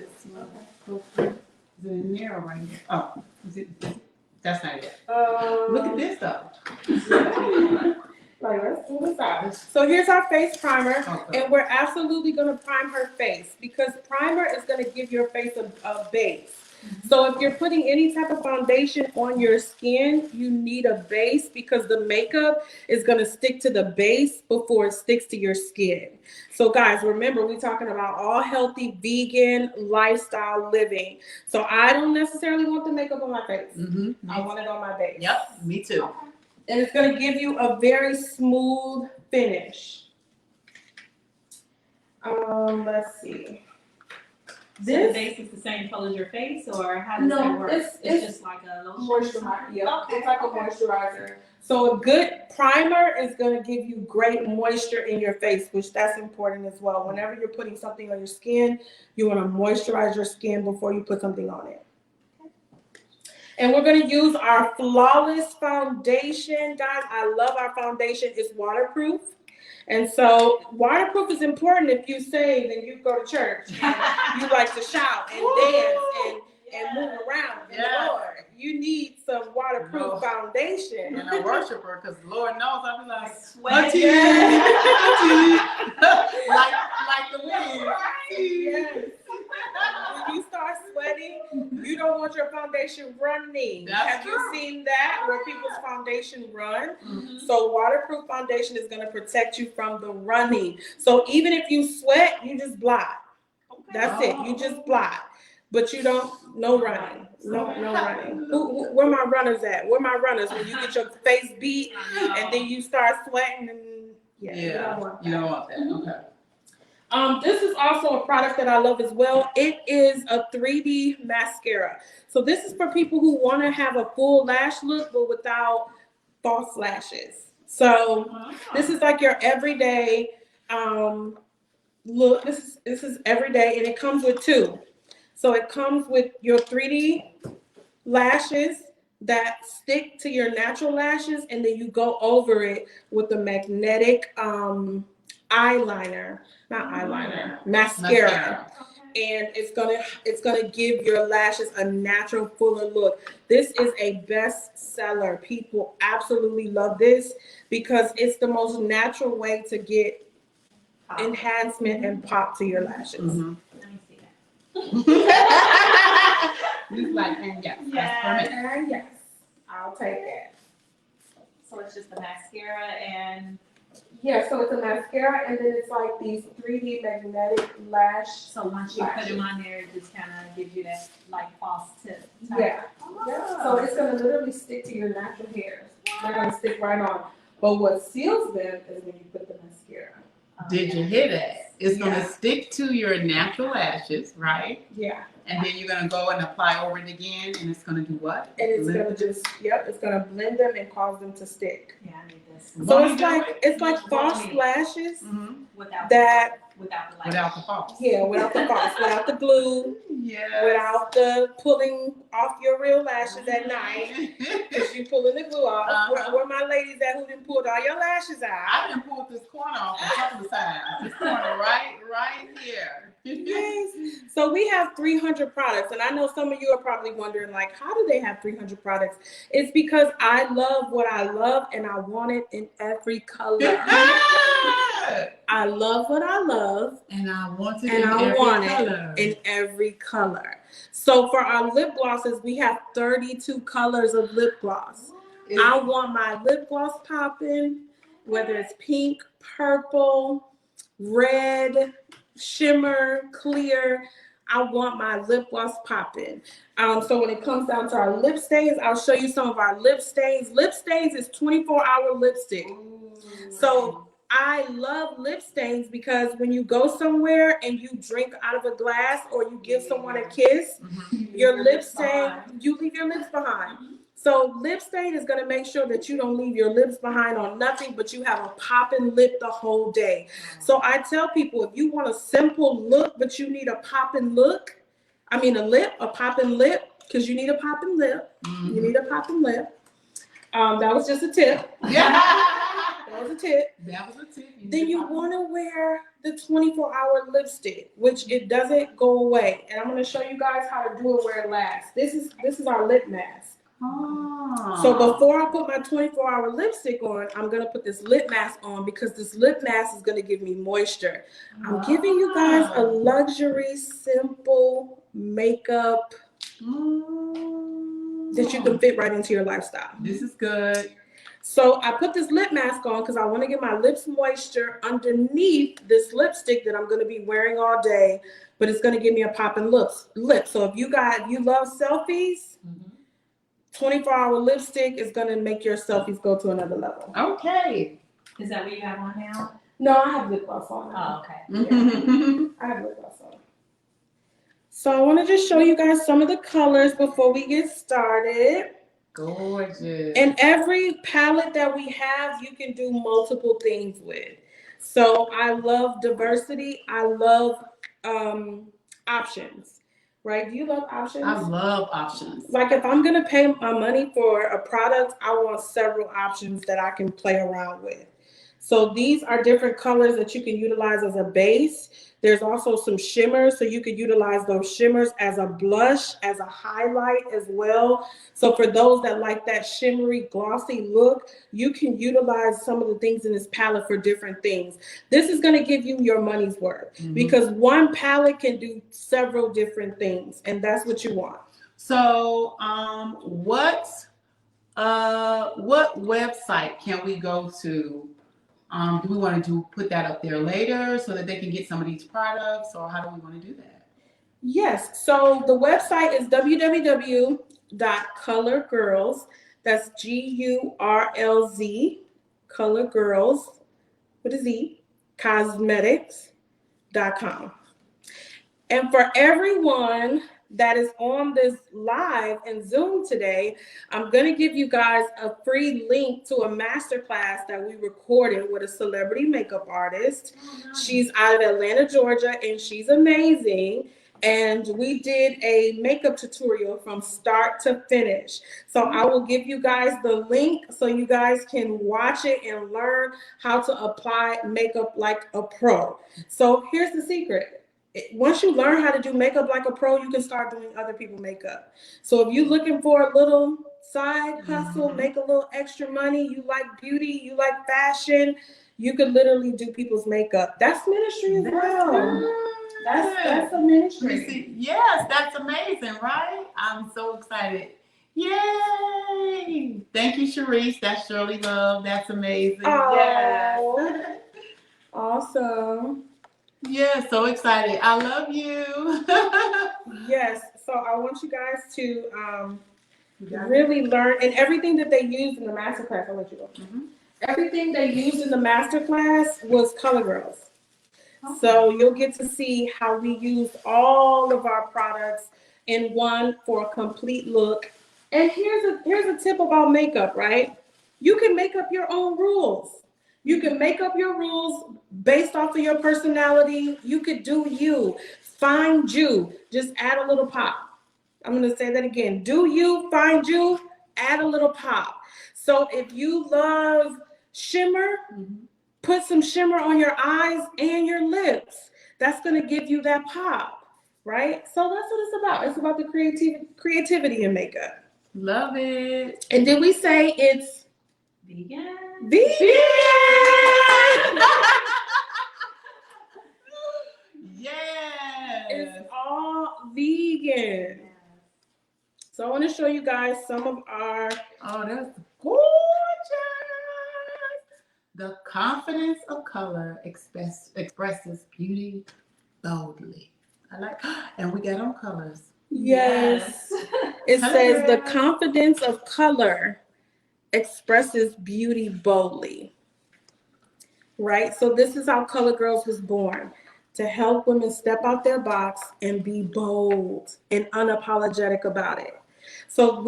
it in there or right here? Oh, that's not it. Look at this though. Let's do this out. So here's our face primer, Okay. and we're absolutely going to prime her face because primer is going to give your face a base. So if you're putting any type of foundation on your skin, you need a base because the makeup is going to stick to the base before it sticks to your skin. So guys, remember, we're talking about all healthy vegan lifestyle living. So I don't necessarily want the makeup on my face. I want it on my base. Yep, me too. And it's going to give you a very smooth finish. Let's see. So the base is the same color as your face, or how does that work? It's just like a lotion. Moisturizer. Yeah, it's like a moisturizer. So a good primer is going to give you great moisture in your face, which that's important as well. Whenever you're putting something on your skin, you want to moisturize your skin before you put something on it. And we're going to use our Flawless Foundation. Guys, I love our foundation. It's waterproof. And so waterproof is important if you save and you go to church and you like to shout and dance and move around in the Lord. You need some waterproof foundation. And a worshiper, because Lord knows I'll be like, Sweat. like the wind. Yes. When you start sweating, you don't want your foundation running. Have you seen that where people's foundation run? So waterproof foundation is going to protect you from the running. So even if you sweat, you just blot. That's it. You just blot. But you don't, no running. No running. Where my runners at? Where my runners? When you get your face beat and then you start sweating and you don't want that. Okay. This is also a product that I love as well. It is a 3D mascara. So this is for people who want to have a full lash look but without false lashes. So this is like your everyday look. This is everyday, and it comes with two. So it comes with your 3D lashes that stick to your natural lashes, and then you go over it with the magnetic mascara. And it's gonna give your lashes a natural, fuller look. This is a bestseller. People absolutely love this because it's the most natural way to get enhancement and pop to your lashes. Let me see that. He's like, and Yes, I'll take that. So it's just the mascara and Yeah, so it's a mascara, and then it's like these 3D magnetic lash. so once you put them on there, it just kind of gives you that like false tip. Yeah. So it's gonna literally stick to your natural hairs. They're gonna stick right on. But what seals them is when you put the mascara. Did you hear that? It's gonna stick to your natural lashes, right? Yeah. And then you're gonna go and apply over it again, and it's gonna do what? And it's gonna just it's gonna blend them and cause them to stick. Yeah, I need this. So it's like false lashes Without that without the light. Without the false. without the false, without the glue, Yeah. without the pulling off your real lashes at night. Because you pulling the glue off. Where my ladies at who didn't pull all your lashes out? I didn't pull this corner off a couple of times. This corner right here. Yes. So we have 300 products, and I know some of you are probably wondering, like, how do they have 300 products? It's because I love what I love, and I want it in every color. I love what I love, And I want it in every color. So for our lip glosses, we have 32 colors of lip gloss. I want my lip gloss popping, whether it's pink, purple, red, shimmer, clear. I want my lip gloss popping. So when it comes down to our lip stains, I'll show you some of our lip stains. Lip stains is 24-hour lipstick. So I love lip stains because when you go somewhere and you drink out of a glass or you give someone a kiss, your lip stain, you leave your lips behind. So lip stain is going to make sure that you don't leave your lips behind on nothing, but you have a popping lip the whole day. So I tell people, if you want a simple look, but you need a popping look, a popping lip, because you need a popping lip. You need a popping lip. That was just a tip. That was a tip. Then you want to wear the 24-hour lipstick, which it doesn't go away. And I'm going to show you guys how to do it where it lasts. This is our lip mask. So before I put my 24-hour lipstick on, I'm going to put this lip mask on because this lip mask is going to give me moisture. I'm giving you guys a luxury, simple makeup that you can fit right into your lifestyle. This is good. So I put this lip mask on because I want to get my lips moisture underneath this lipstick that I'm going to be wearing all day, but it's going to give me a popping lip. So if you love selfies, 24-hour lipstick is going to make your selfies go to another level. Okay. Is that what you have on now? No, I have lip gloss on. Oh, okay. I have lip gloss on. So I want to just show you guys some of the colors before we get started. Gorgeous. And every palette that we have, you can do multiple things with. So I love diversity. I love options, right? Do you love options? I love options. Like if I'm going to pay my money for a product, I want several options that I can play around with. So these are different colors that you can utilize as a base. There's also some shimmers, so you could utilize those shimmers as a blush, as a highlight as well. So for those that like that shimmery, glossy look, you can utilize some of the things in this palette for different things. This is going to give you your money's worth because one palette can do several different things, and that's what you want. So, what website can we go to? Do we want to put that up there later so that they can get some of these products, or how do we want to do that? Yes. So the website is www.colorgirls. That's GURLZ, colorgirls with a Z, cosmetics.com. And for everyone that is on this live and Zoom today, I'm going to give you guys a free link to a masterclass that we recorded with a celebrity makeup artist. She's out of Atlanta, Georgia, and she's amazing. And we did a makeup tutorial from start to finish. So I will give you guys the link so you guys can watch it and learn how to apply makeup like a pro. So here's the secret. Once you learn how to do makeup like a pro, you can start doing other people's makeup. So if you're looking for a little side hustle, make a little extra money, you like beauty, you like fashion, you could literally do people's makeup. That's ministry as well. That's a ministry. Yes, that's amazing, right? I'm so excited. Yay! Thank you, Sharice. That's Shirley Love. That's amazing. Yes. Awesome. Yeah, so excited. I love you. Yes. So I want you guys to really learn, and everything that they used in the masterclass, I'll let you go. Everything they used in the masterclass was CoverGirls. Okay. So you'll get to see how we used all of our products in one for a complete look. And here's a tip about makeup, right? You can make up your own rules. You can make up your rules based off of your personality. You could do you. Find you. Just add a little pop. I'm going to say that again. Do you, find you, add a little pop. So if you love shimmer, put some shimmer on your eyes and your lips. That's going to give you that pop, right? So that's what it's about. It's about the creativity in makeup. Love it. And did we say it's vegan? Vegan! Yes. It's all vegan. So I want to show you guys some of our... Oh, that's gorgeous. The confidence of color expresses beauty boldly. I like, and we got on colors. Yes. It says the confidence of color expresses beauty boldly. Right? So this is how CoverGirls was born. To help women step out their box and be bold and unapologetic about it. So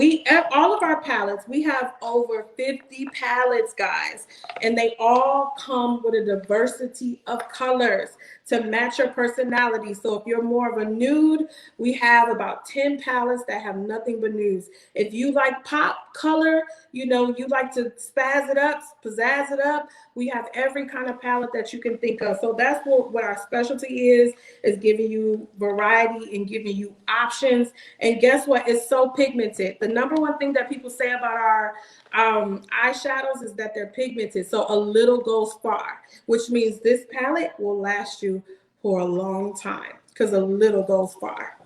all of our palettes, we have over 50 palettes, guys, and they all come with a diversity of colors to match your personality. So if you're more of a nude, we have about 10 palettes that have nothing but nudes. If you like pop color, you like to spazz it up, pizzazz it up, we have every kind of palette that you can think of. So that's what our specialty is giving you variety and giving you options. And guess what? It's so pigmented. The number one thing that people say about our eyeshadows is that they're pigmented. So a little goes far, which means this palette will last you for a long time because a little goes far.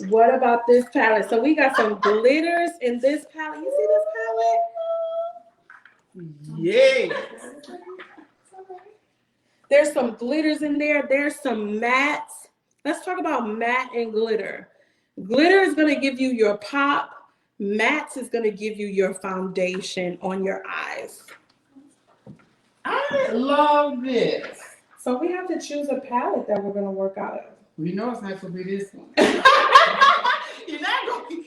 What about this palette? So we got some glitters in this palette. You see this palette? Yes. There's some glitters in there. There's some mattes. Let's talk about matte and glitter. Glitter is going to give you your pop. Mattes is going to give you your foundation on your eyes. I love this. So we have to choose a palette that we're going to work out of. We know it's not going to be this one. You're not going to.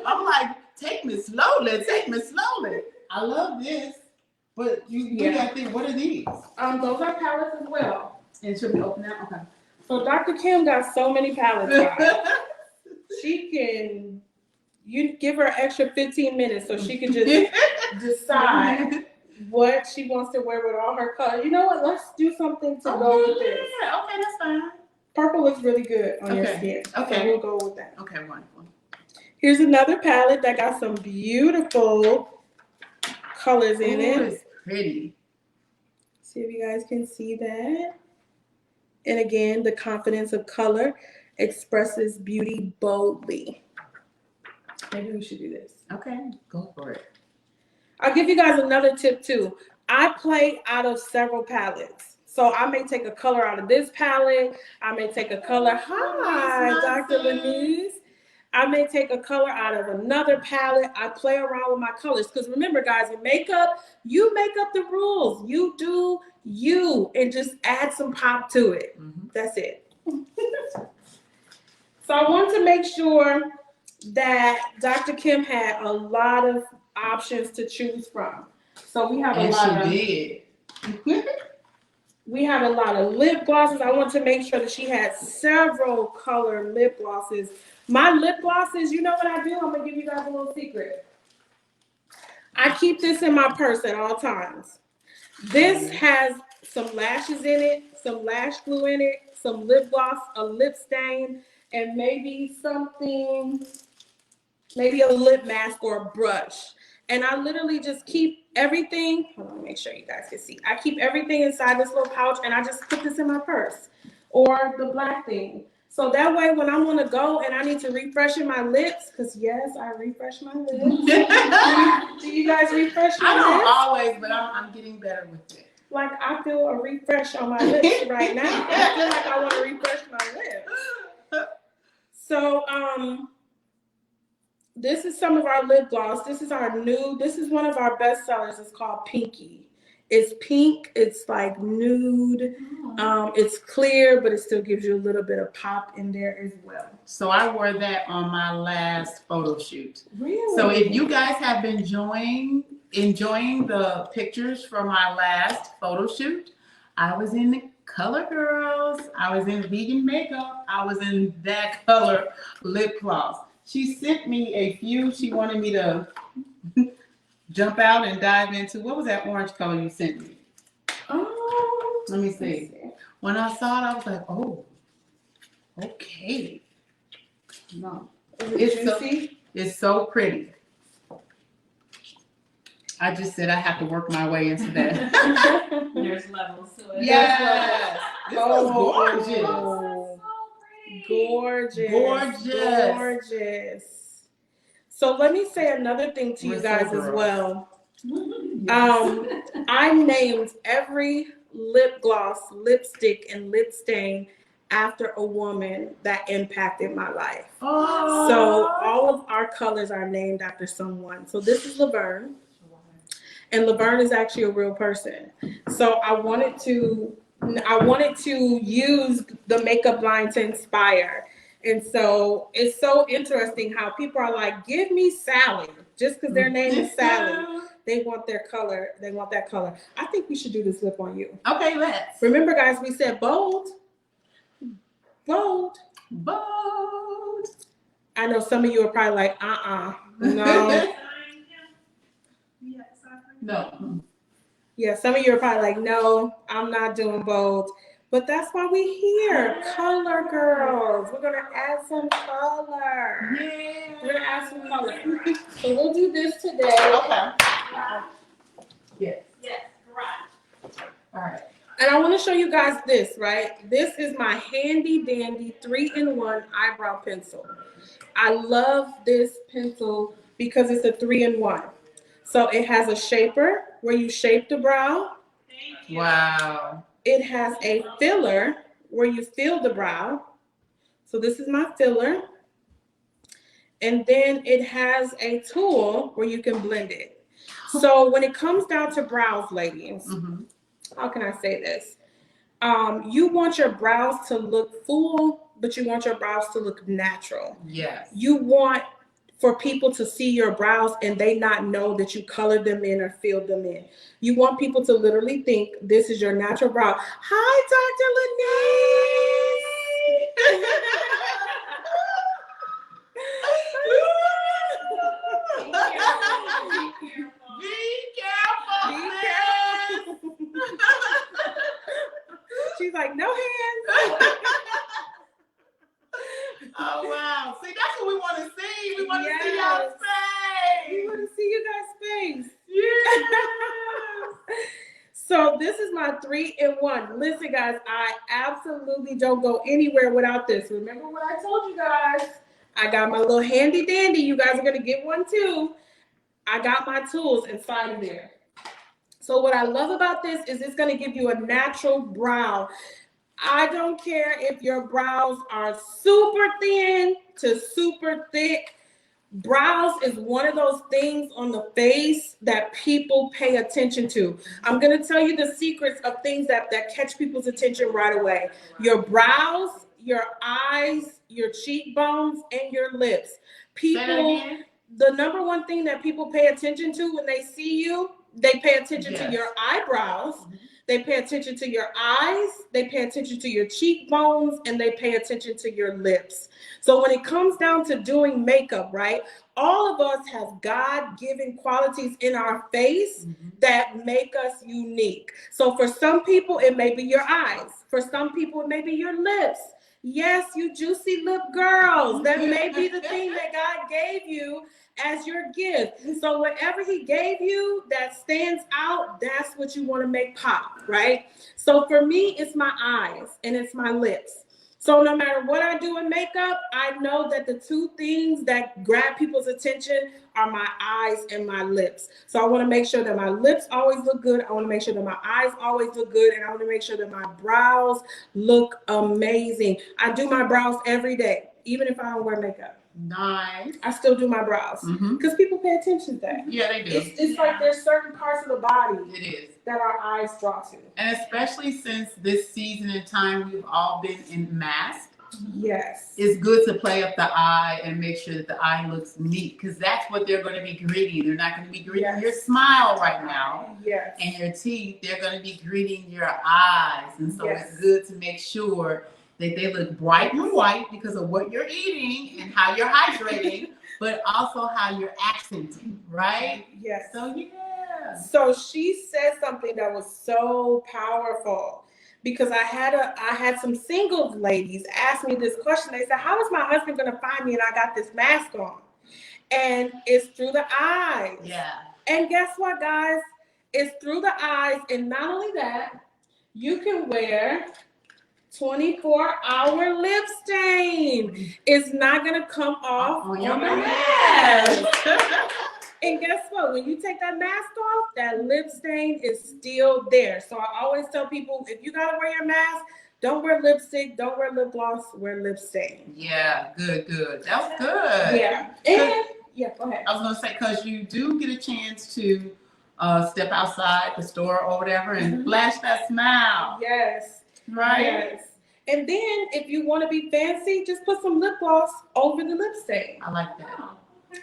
I'm like, take me slowly. Take me slowly. I love this. But you got to think, what are these? Those are palettes as well. And should we open that? Okay. So Dr. Kim got so many palettes. Guys. You give her an extra 15 minutes so she can just decide what she wants to wear with all her colors. You know what? Let's do something to go with this. Yeah, okay, that's fine. Purple looks really good on your skin. Okay. So we'll go with that. Okay, wonderful. Here's another palette that got some beautiful colors in it. It's pretty. See if you guys can see that. And again, the confidence of color expresses beauty boldly. Maybe we should do this. Okay, go for it. I'll give you guys another tip too. I play out of several palettes. So I may take a color out of this palette. I may take a color. Hi, Dr. Lenise. I may take a color out of another palette. I play around with my colors. Because remember, guys, in makeup, you make up the rules. You do you and just add some pop to it. Mm-hmm. That's it. So I want to make sure that Dr. Kim had a lot of options to choose from. So we have we have a lot of lip glosses. I want to make sure that she had several color lip glosses. My lip glosses, you know what I do? I'm going to give you guys a little secret. I keep this in my purse at all times. This has some lashes in it, some lash glue in it, some lip gloss, a lip stain, and maybe a lip mask or a brush. And I literally just keep everything. Hold on, make sure you guys can see. I keep everything inside this little pouch and I just put this in my purse or the black thing. So that way when I want to go and I need to refresh my lips, because yes, I refresh my lips. Do you guys refresh your lips? I don't always, but I'm getting better with it. Like I feel a refresh on my lips right now. I feel like I want to refresh my lips. So this is some of our lip gloss. This is our nude. This is one of our best sellers. It's called Pinky. It's pink. It's like nude. It's clear, but it still gives you a little bit of pop in there as well. So I wore that on my last photo shoot. Really? So if you guys have been enjoying the pictures from my last photo shoot, I was in the Color Girls. I was in vegan makeup. I was in that color lip gloss. She sent me a few. She wanted me to jump out and dive into. What was that orange color you sent me? Oh, let me see. When I saw it, I was like, oh, okay. No, it's so pretty. I just said I have to work my way into that. There's levels to it. Yes. This was gorgeous. Gorgeous. So let me say another thing to you guys as well. I named every lip gloss, lipstick, and lip stain after a woman that impacted my life. Oh. So all of our colors are named after someone. So this is Laverne. And Laverne is actually a real person. So I wanted to use the makeup line to inspire. And so it's so interesting how people are like, give me Sally. Just because their name is Sally, they want their color. They want that color. I think we should do this lip on you. Okay, let's. Remember, guys, we said bold. Bold. Bold. I know some of you are probably like, no. No. Yeah, some of you are probably like, no, I'm not doing bold. But that's why we're here. Color girls. We're going to add some color. Yeah. We're going to add some color. So we'll do this today. Okay. Yes. Yes, right. All right. And I want want to show you guys this, right? This is my handy dandy 3-in-1 eyebrow pencil. I love this pencil because it's a 3-in-1. So it has a shaper where you shape the brow. Wow. It has a filler where you fill the brow. So this is my filler. And then it has a tool where you can blend it. So when it comes down to brows, ladies, how can I say this? You want your brows to look full, but you want your brows to look natural. Yes. You want for people to see your brows and they not know that you colored them in or filled them in. You want people to literally think this is your natural brow. Hi, Dr. Lenise. She's like, no hands. Oh, wow. See, that's what we want to see. We want to see Yes. y'all's face. We want to see you guys' face. Yes. So this is my 3-in-1. Listen, guys, I absolutely don't go anywhere without this. Remember what I told you guys? I got my little handy dandy. You guys are going to get one too. I got my tools inside of there. So what I love about this is it's going to give you a natural brow. I don't care if your brows are super thin to super thick. Brows is one of those things on the face that people pay attention to. I'm going to tell you the secrets of things that catch people's attention right away. Your brows, your eyes, your cheekbones, and your lips. People, the number one thing that people pay attention to when they see you, they pay attention to your eyebrows. They pay attention to your eyes, they pay attention to your cheekbones, and they pay attention to your lips. So when it comes down to doing makeup, right, all of us have God-given qualities in our face that make us unique. So for some people, it may be your eyes. For some people, it may be your lips. Yes, you juicy lip girls. That may be the thing that God gave you as your gift. So whatever he gave you that stands out, that's what you want to make pop, right? So for me, it's my eyes and it's my lips. So no matter what I do in makeup, I know that the two things that grab people's attention are my eyes and my lips. So I want to make sure that my lips always look good. I want to make sure that my eyes always look good. And I want to make sure that my brows look amazing. I do my brows every day, even if I don't wear makeup. Nice. I still do my brows because people pay attention to that. Yeah, they do. It's like there's certain parts of the body It is. that our eyes draw to. And especially since this season and time we've all been in masks. Yes. It's good to play up the eye and make sure that the eye looks neat because that's what they're going to be greeting. They're not going to be greeting your smile right now. Yes. And your teeth. They're going to be greeting your eyes. And so it's good to make sure that they look bright and white because of what you're eating and how you're hydrating, but also how you're accenting, right? Yes. So, yeah. So she said something that was so powerful because I had some singles ladies ask me this question. They said, how is my husband going to find me and I got this mask on? And it's through the eyes. Yeah. And guess what, guys? It's through the eyes. And not only that, you can wear 24-hour lip stain. It's not going to come off on your mask. And guess what? When you take that mask off, that lip stain is still there. So I always tell people, if you got to wear your mask, don't wear lipstick, don't wear lip gloss, wear lip stain. Yeah, good. That was good. Yeah. And, yeah, go ahead. I was going to say, because you do get a chance to step outside the store or whatever and flash that smile. Yes. Right? Yes. And then if you want to be fancy, just put some lip gloss over the lip stain. I like that.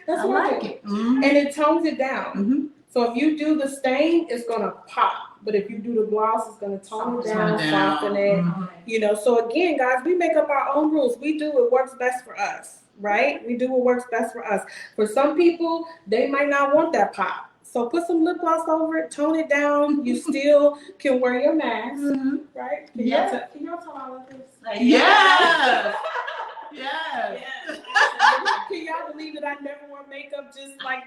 That's I what I like do. it. Mm-hmm. And it tones it down. Mm-hmm. So if you do the stain, it's going to pop. But if you do the gloss, it's going to tone it down, soften it. Mm-hmm. You know, so again, guys, we make up our own rules. We do what works best for us, right? We do what works best for us. For some people, they might not want that pop. So put some lip gloss over it, tone it down. You still can wear your mask, right? Can y'all tell all of this? Yes. Yes. Can y'all believe that I never wore makeup just like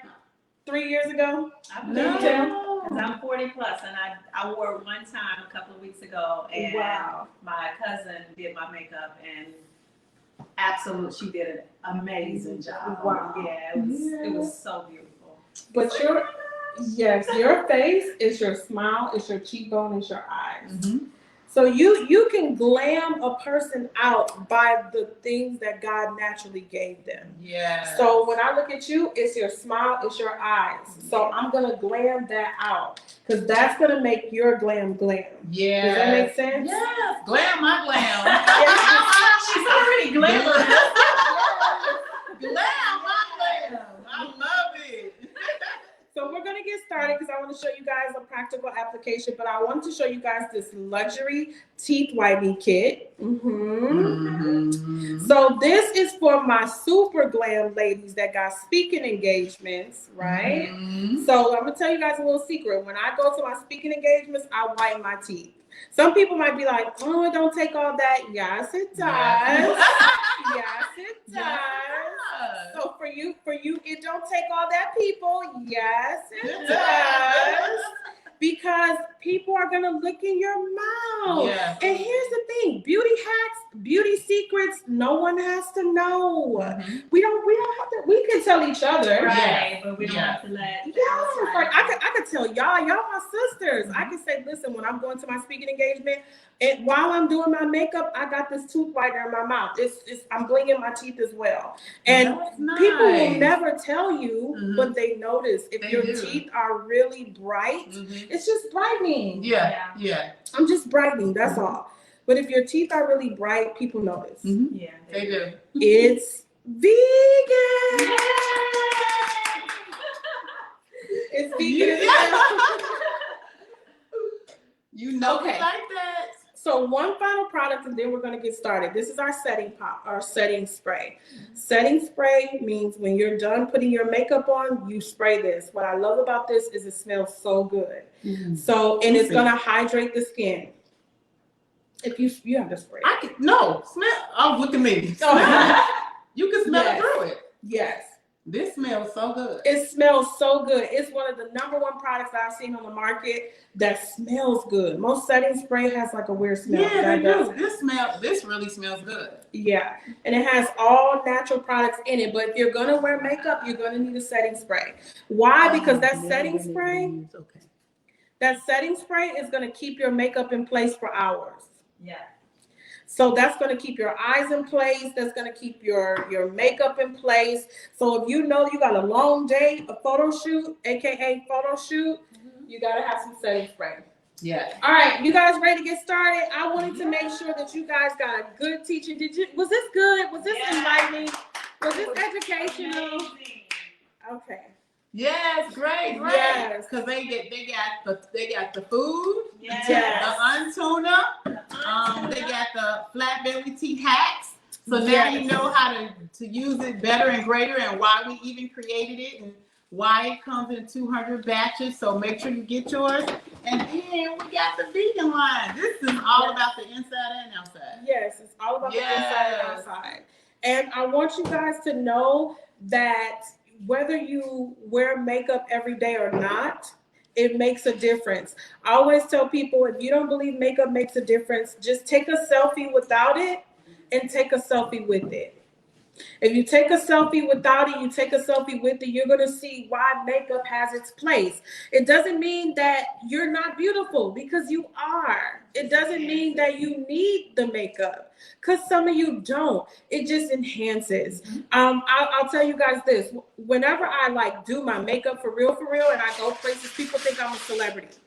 3 years ago? No. Because I'm 40 plus, and I wore it one time a couple of weeks ago, and my cousin did my makeup, and she did an amazing job. Wow. Yeah, it was so beautiful. But your face is your smile, it's your cheekbone, it's your eyes. Mm-hmm. So you can glam a person out by the things that God naturally gave them. Yeah. So when I look at you, it's your smile, it's your eyes. So I'm gonna glam that out because that's gonna make your glam glam. Yeah. Does that make sense? Yes. Glam my glam. She's already glamorous. Glam my glam. I love it. So we're gonna get started because I want to show you guys a practical application, but I want to show you guys this luxury teeth whitening kit. So this is for my super glam ladies that got speaking engagements, right? So I'm gonna tell you guys a little secret. When I go to my speaking engagements, I whiten my teeth. Some people might be like, "Oh, it don't take all that." Yes, it does. Yes, it does. So for you, it don't take all that, people. Yes, it does. Because people are gonna look in your mouth. Yeah. And here's the thing: beauty hacks, beauty secrets, no one has to know. We don't have to. We can tell each other, right? But we don't have to let. Yeah, like I could tell y'all my sisters. I can say, listen, when I'm going to my speaking engagement, and while I'm doing my makeup, I got this tooth whitener in my mouth. I'm blinging my teeth as well. And people will never tell you, but they notice if your teeth are really bright. It's just brightening. Yeah. I'm just brightening. That's all. But if your teeth are really bright, people notice. Yeah, They do. It's vegan. It's vegan. You know Okay. it like that. So one final product, and then we're going to get started. This is our setting spray. Setting spray means when you're done putting your makeup on, you spray this. What I love about this is it smells so good. So, and it's going to hydrate the skin. If you have to spray. Smell. Oh, look at me. You can smell it through it. Yes. This smells so good. It smells so good. It's one of the #1 products that I've seen on the market that smells good. Most setting spray has like a weird smell. Yeah, they do. This really smells good. Yeah, and it has all natural products in it. But if you're gonna wear makeup, you're gonna need a setting spray. Why? Because that setting spray is gonna keep your makeup in place for hours. Yeah. So that's going to keep your eyes in place. That's going to keep your makeup in place. So if you know you got a long day, a photo shoot, aka photo shoot, you got to have some setting spray. Yeah. All right, you guys ready to get started? I wanted to make sure that you guys got a good teaching. Was this good? Was this enlightening? Was this educational? Okay. Yes, great. Yes. Because they got the food. Yes. The untuna. They got the flat belly tea hacks. So now you know how to use it better and greater, and why we even created it, and why it comes in 200 batches. So make sure you get yours. And then we got the vegan line. This is all about the inside and outside. Yes, it's all about the inside and outside. And I want you guys to know that whether you wear makeup every day or not, it makes a difference. I always tell people, if you don't believe makeup makes a difference, just take a selfie without it and take a selfie with it. If you take a selfie without it, you take a selfie with it, you're going to see why makeup has its place. It doesn't mean that you're not beautiful, because you are. It doesn't mean that you need the makeup, because some of you don't. It just enhances. I'll tell you guys this. Whenever I do my makeup for real, and I go places, people think I'm a celebrity.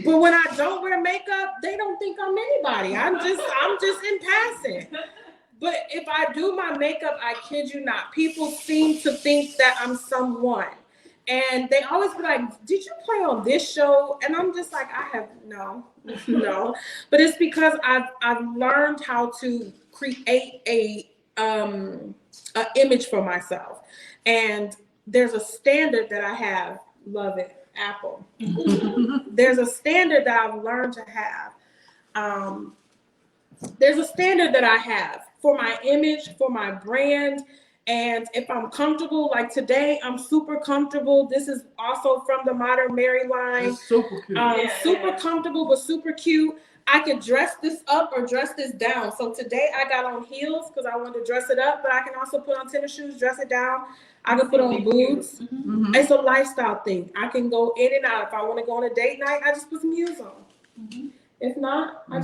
But when I don't wear makeup, they don't think I'm anybody. I'm just in passing. But if I do my makeup, I kid you not, people seem to think that I'm someone. And they always be like, did you play on this show? And I'm just like, I have no. But it's because I've learned how to create a image for myself. And there's a standard that I have. Love it, Apple. There's a standard that I've learned to have. There's a standard that I have for my image, for my brand, And if I'm comfortable, like today, I'm super comfortable. This is also from the Modern Mary line. It's super cute. Super comfortable, but super cute. I could dress this up or dress this down. So today I got on heels because I wanted to dress it up, but I can also put on tennis shoes, dress it down. I can put on boots. Mhm. It's a lifestyle thing. I can go in and out. If I want to go on a date night, I just put some heels on. If not, I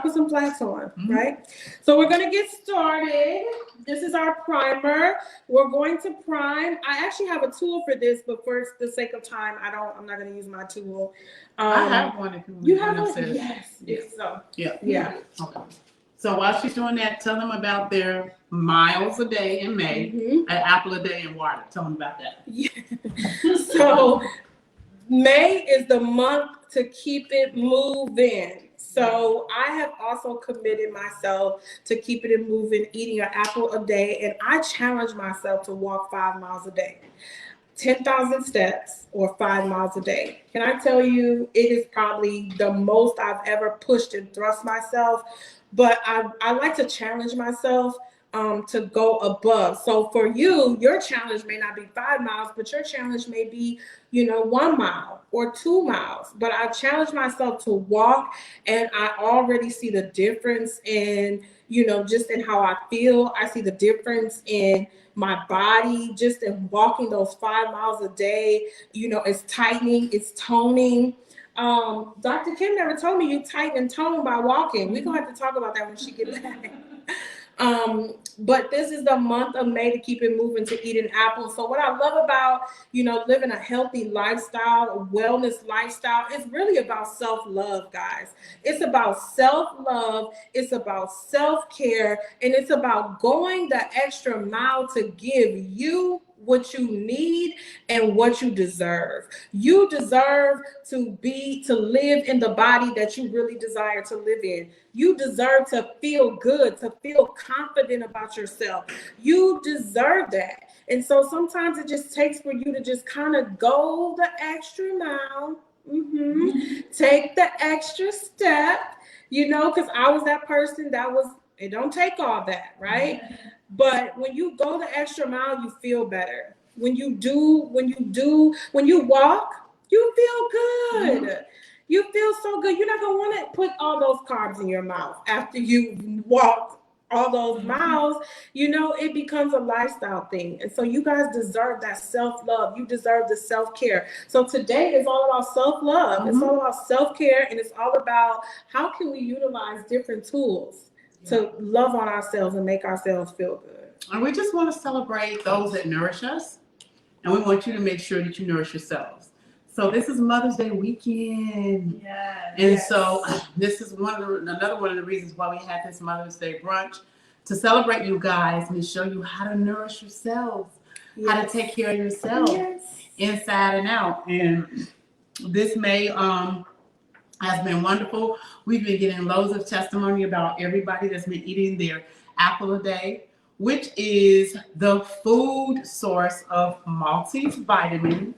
put some flats on, right? So we're gonna get started. This is our primer. We're going to prime. I actually have a tool for this, but for the sake of time, I'm not gonna use my tool. I have one. If You have one? one? Yes. So Yeah. Okay. So while she's doing that, tell them about their miles a day in May, an apple a day in water. Tell them about that. Yeah. So May is the month to keep it moving. So I have also committed myself to keeping it moving, eating an apple a day, and I challenge myself to walk 5 miles a day. 10,000 steps or 5 miles a day. Can I tell you, it is probably the most I've ever pushed and thrust myself, but I like to challenge myself to go above. So for you, your challenge may not be 5 miles, but your challenge may be, 1 mile or 2 miles. But I challenge myself to walk, and I already see the difference in, just in how I feel. I see the difference in my body just in walking those 5 miles a day. It's tightening, it's toning. Dr. Kim never told me you tighten and tone by walking. We're gonna have to talk about that when she gets back. But this is the month of May to keep it moving, to eat an apple. So what I love about, living a healthy lifestyle, a wellness lifestyle, it's really about self-love, guys. It's about self-love. It's about self-care. And it's about going the extra mile to give you what you need and what you deserve. You deserve to live in the body that you really desire to live in. You deserve to feel good, to feel confident about yourself. You deserve that. And so sometimes it just takes for you to just kind of go the extra mile, take the extra step, because I was that person it don't take all that, right? But when you go the extra mile, you feel better. When you walk, you feel good. You feel so good. You're not going to want to put all those carbs in your mouth after you walk all those miles. It becomes a lifestyle thing. And so you guys deserve that self-love. You deserve the self-care. So today is all about self-love. It's all about self-care, and it's all about how can we utilize different tools to love on ourselves and make ourselves feel good. And we just want to celebrate those that nourish us, and we want you to make sure that you nourish yourselves. So this is Mother's Day weekend. And so this is another one of the reasons why we had this Mother's Day brunch, to celebrate you guys and to show you how to nourish yourselves, how to take care of yourself inside and out. And this May has been wonderful. We've been getting loads of testimony about everybody that's been eating their apple a day, which is the food source of multivitamin,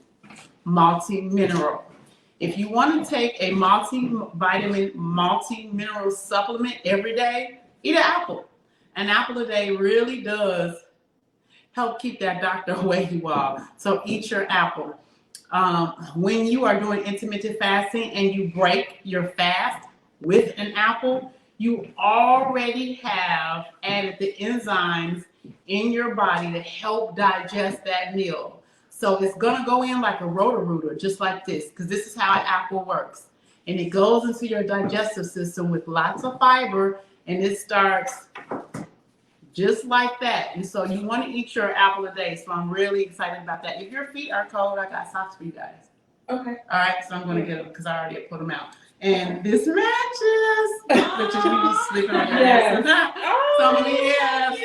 multi-mineral. If you want to take a multivitamin, multi-mineral supplement every day, eat an apple. An apple a day really does help keep that doctor away, you all. So eat your apple. When you are doing intermittent fasting and you break your fast with an apple, you already have added the enzymes in your body to help digest that meal. So it's going to go in like a rotor-rooter, just like this, because this is how an apple works. And it goes into your digestive system with lots of fiber, and it starts just like that. And so you want to eat your apple a day. So I'm really excited about that. If your feet are cold, I got socks for you guys. Okay. All right, so I'm going to get them because I already put them out. And this matches. Which is you be sleeping on your ass. So yes.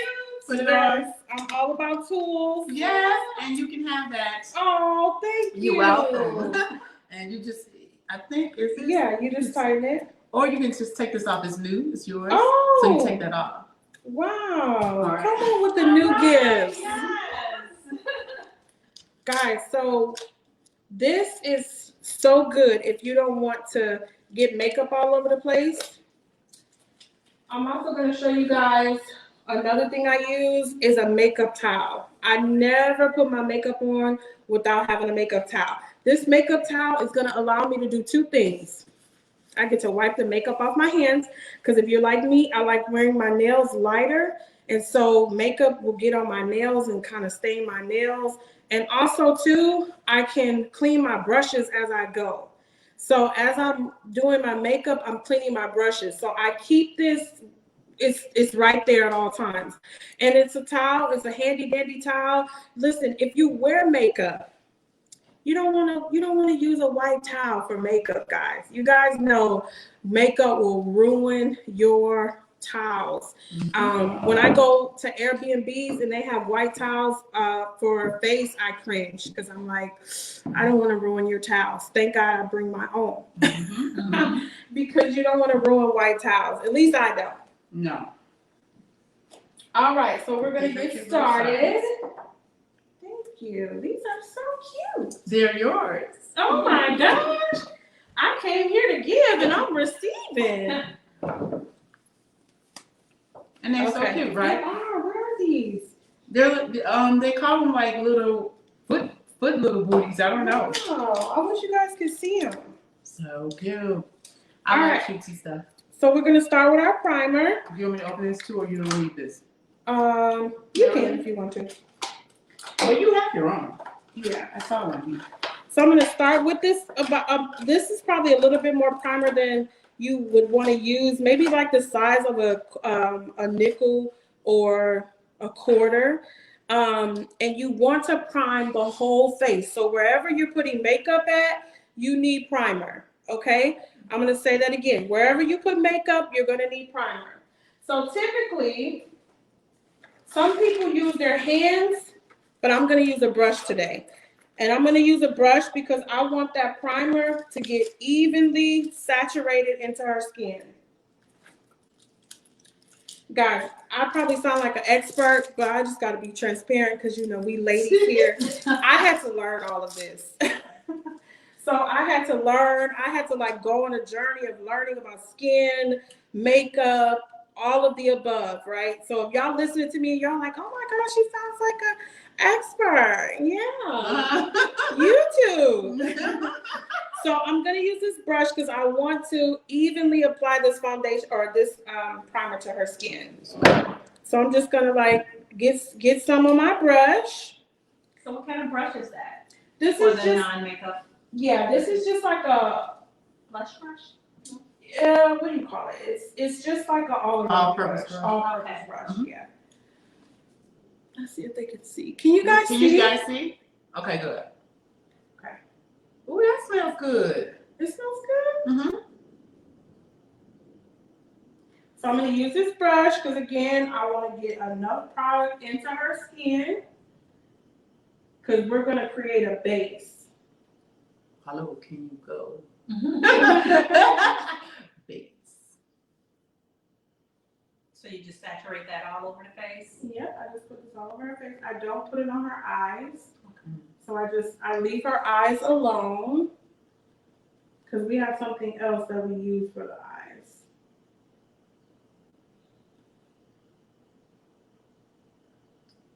Put it on. I'm all about tools. Yes, and you can have that. Oh, thank you. You're welcome. And you just, I think it's. Yeah, you just tighten it. Or you can just take this off. It's new. It's yours. Oh. So you take that off. Wow. Right. Come on with the new gifts. Yes. Guys, so this is so good if you don't want to get makeup all over the place. I'm also going to show you guys Another thing I use is a makeup towel. I never put my makeup on without having a makeup towel. This makeup towel is going to allow me to do two things. I get to wipe the makeup off my hands because if you're like me, I like wearing my nails lighter. And so makeup will get on my nails and kind of stain my nails. And also, too, I can clean my brushes as I go. So as I'm doing my makeup, I'm cleaning my brushes. So I keep this, it's right there at all times. And it's a towel, it's a handy dandy towel. Listen, if you wear makeup, you don't want to use a white towel for makeup, guys. You guys know makeup will ruin your towels. When I go to Airbnbs and they have white towels for face, I cringe because I'm like, I don't want to ruin your towels. Thank God I bring my own because you don't want to ruin white towels. At least I don't. No. All right, so we're gonna get started. Thank you. These are so cute. They're yours. Oh my gosh. I came here to give and I'm receiving. And they're so cute, right? They are. Where are these? They're they call them like little foot little booties. I don't know. Oh, I wish you guys could see them. So cute. I like cutesy stuff. So we're gonna start with our primer. Do you want me to open this too, or you don't read this? You can if you want to. Well, you have your own. Yeah. I saw one here. So I'm gonna start with this. This is probably a little bit more primer than you would want to use. Maybe like the size of a nickel or a quarter. And you want to prime the whole face. So wherever you're putting makeup at, you need primer. Okay. I'm gonna say that again. Wherever you put makeup, you're gonna need primer. So typically, some people use their hands, but I'm gonna use a brush today. And I'm gonna use a brush because I want that primer to get evenly saturated into her skin. Guys, I probably sound like an expert, but I just gotta be transparent because you know we ladies here. I had to learn all of this. So I had to learn, I had to like go on a journey of learning about skin, makeup, all of the above, right? So if y'all listening to me, y'all like, oh my gosh, she sounds like an expert. Yeah, you too. So I'm gonna use this brush because I want to evenly apply this foundation or this primer to her skin. So I'm just gonna like get some on my brush. So what kind of brush is that? This For is the just non-makeup yeah. This is just like a blush brush? what do you call it? It's just like an all-purpose brush. All-purpose brush. Mm-hmm. Yeah. Let's see if they can see. Can you guys see? Can you guys see? Okay, good. Okay. Ooh, that smells good. It smells good. Mm-hmm. So I'm going to use this brush because, again, I want to get enough product into her skin because we're going to create a base. Hello, can you go? Base. So you just saturate that all over the face? Yep, I just put this all over her face. I don't put it on her eyes. Okay. So I leave her eyes alone because we have something else that we use for the eyes.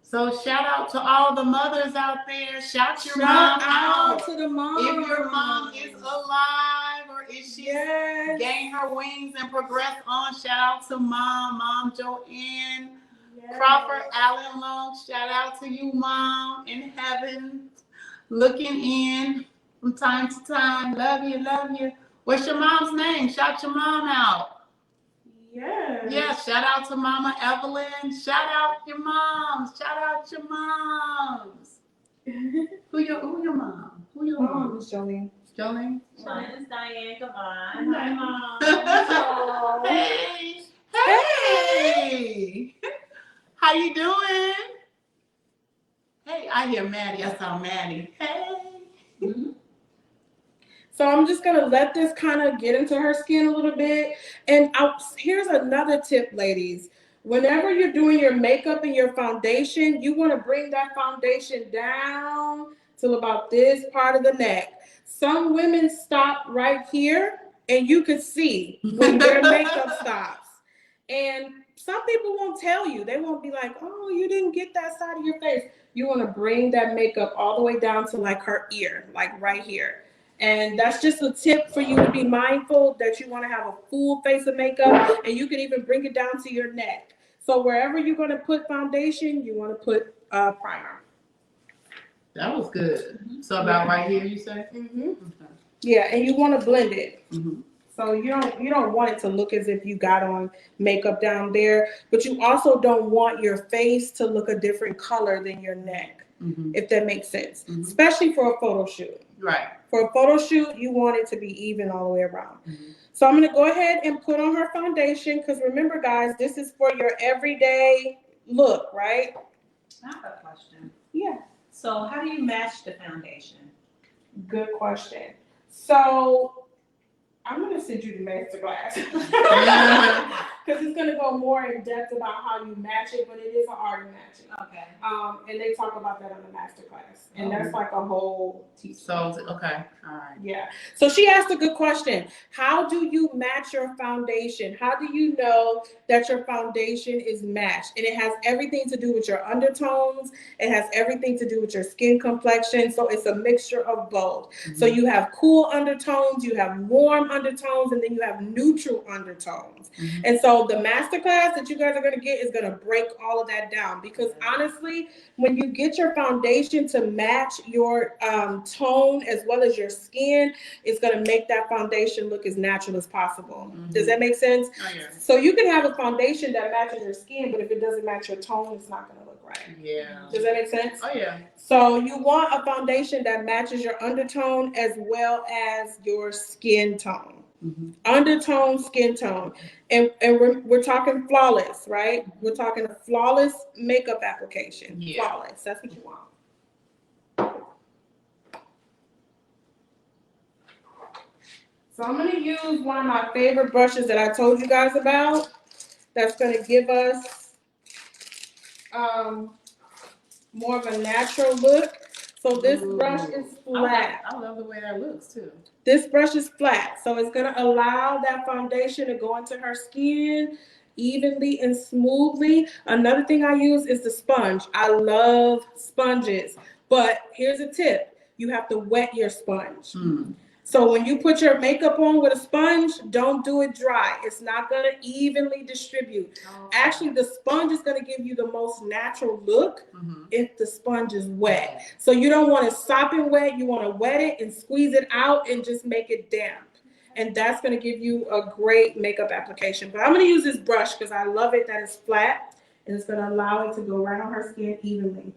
So shout out to all the mothers out there. Shout your mom out. To the mom. If your mom is alive or if she gained her wings and progressed on, shout out to Mom Joanne Crawford Allen Long. Shout out to you, Mom, in heaven, looking in from time to time. Love you, love you. What's your mom's name? Shout your mom out. Yes. Yeah, shout out to Mama Evelyn. Shout out your moms. Shout out your moms. Who your mom? Who your mom? Is Jolene. Jolene? Mine is Diane Gavon. Hi, Mom. Hey. Hey. How you doing? Hey, I hear Maddie. I saw Maddie. Hey. Mm-hmm. So I'm just going to let this kind of get into her skin a little bit. And here's another tip, ladies. Whenever you're doing your makeup and your foundation, you want to bring that foundation down till about this part of the neck. Some women stop right here, and you could see when their makeup stops. And some people won't tell you. They won't be like, oh, you didn't get that side of your face. You want to bring that makeup all the way down to like her ear, like right here. And that's just a tip for you to be mindful that you want to have a full face of makeup, and you can even bring it down to your neck. So wherever you're going to put foundation, you want to put primer. That was good. So about right here, you say? Mm-hmm. Okay. Yeah, and you want to blend it. Mm-hmm. So you don't want it to look as if you got on makeup down there, but you also don't want your face to look a different color than your neck, if that makes sense, especially for a photo shoot. Right. For a photo shoot, you want it to be even all the way around. So I'm going to go ahead and put on her foundation because remember, guys, this is for your everyday look, right? I have a question. Yeah. So how do you match the foundation? Good question. So I'm going to send you the master class because it's going to go more in depth about how you match it, but it is an art of matching. Okay. And they talk about that on the master class, and that's like a whole teaching. So, okay, all right. Yeah. So she asked a good question. How do you match your foundation? How do you know that your foundation is matched? And it has everything to do with your undertones. It has everything to do with your skin complexion. So it's a mixture of both. So you have cool undertones, you have warm undertones, and then you have neutral undertones. And so the masterclass that you guys are going to get is going to break all of that down, because honestly, when you get your foundation to match your tone as well as your skin, it's going to make that foundation look as natural as possible. Does that make sense? Oh, yeah. So you can have a foundation that matches your skin, but if it doesn't match your tone, it's not going to look right. Yeah. Does that make sense? Oh, yeah. So you want a foundation that matches your undertone as well as your skin tone. Undertone, skin tone. And we're talking flawless, right? We're talking a flawless makeup application. Yeah. Flawless. That's what you want. So I'm going to use one of my favorite brushes that I told you guys about. That's going to give us more of a natural look. So this brush is flat. I love the way that looks too. This brush is flat, so it's going to allow that foundation to go into her skin evenly and smoothly. Another thing I use is the sponge. I love sponges, but here's a tip. You have to wet your sponge. So when you put your makeup on with a sponge, don't do it dry. It's not going to evenly distribute. Actually, the sponge is going to give you the most natural look if the sponge is wet. So you don't want it sopping wet. You want to wet it and squeeze it out and just make it damp. And that's going to give you a great makeup application. But I'm going to use this brush because I love it that it's flat, and it's going to allow it to go right on her skin evenly.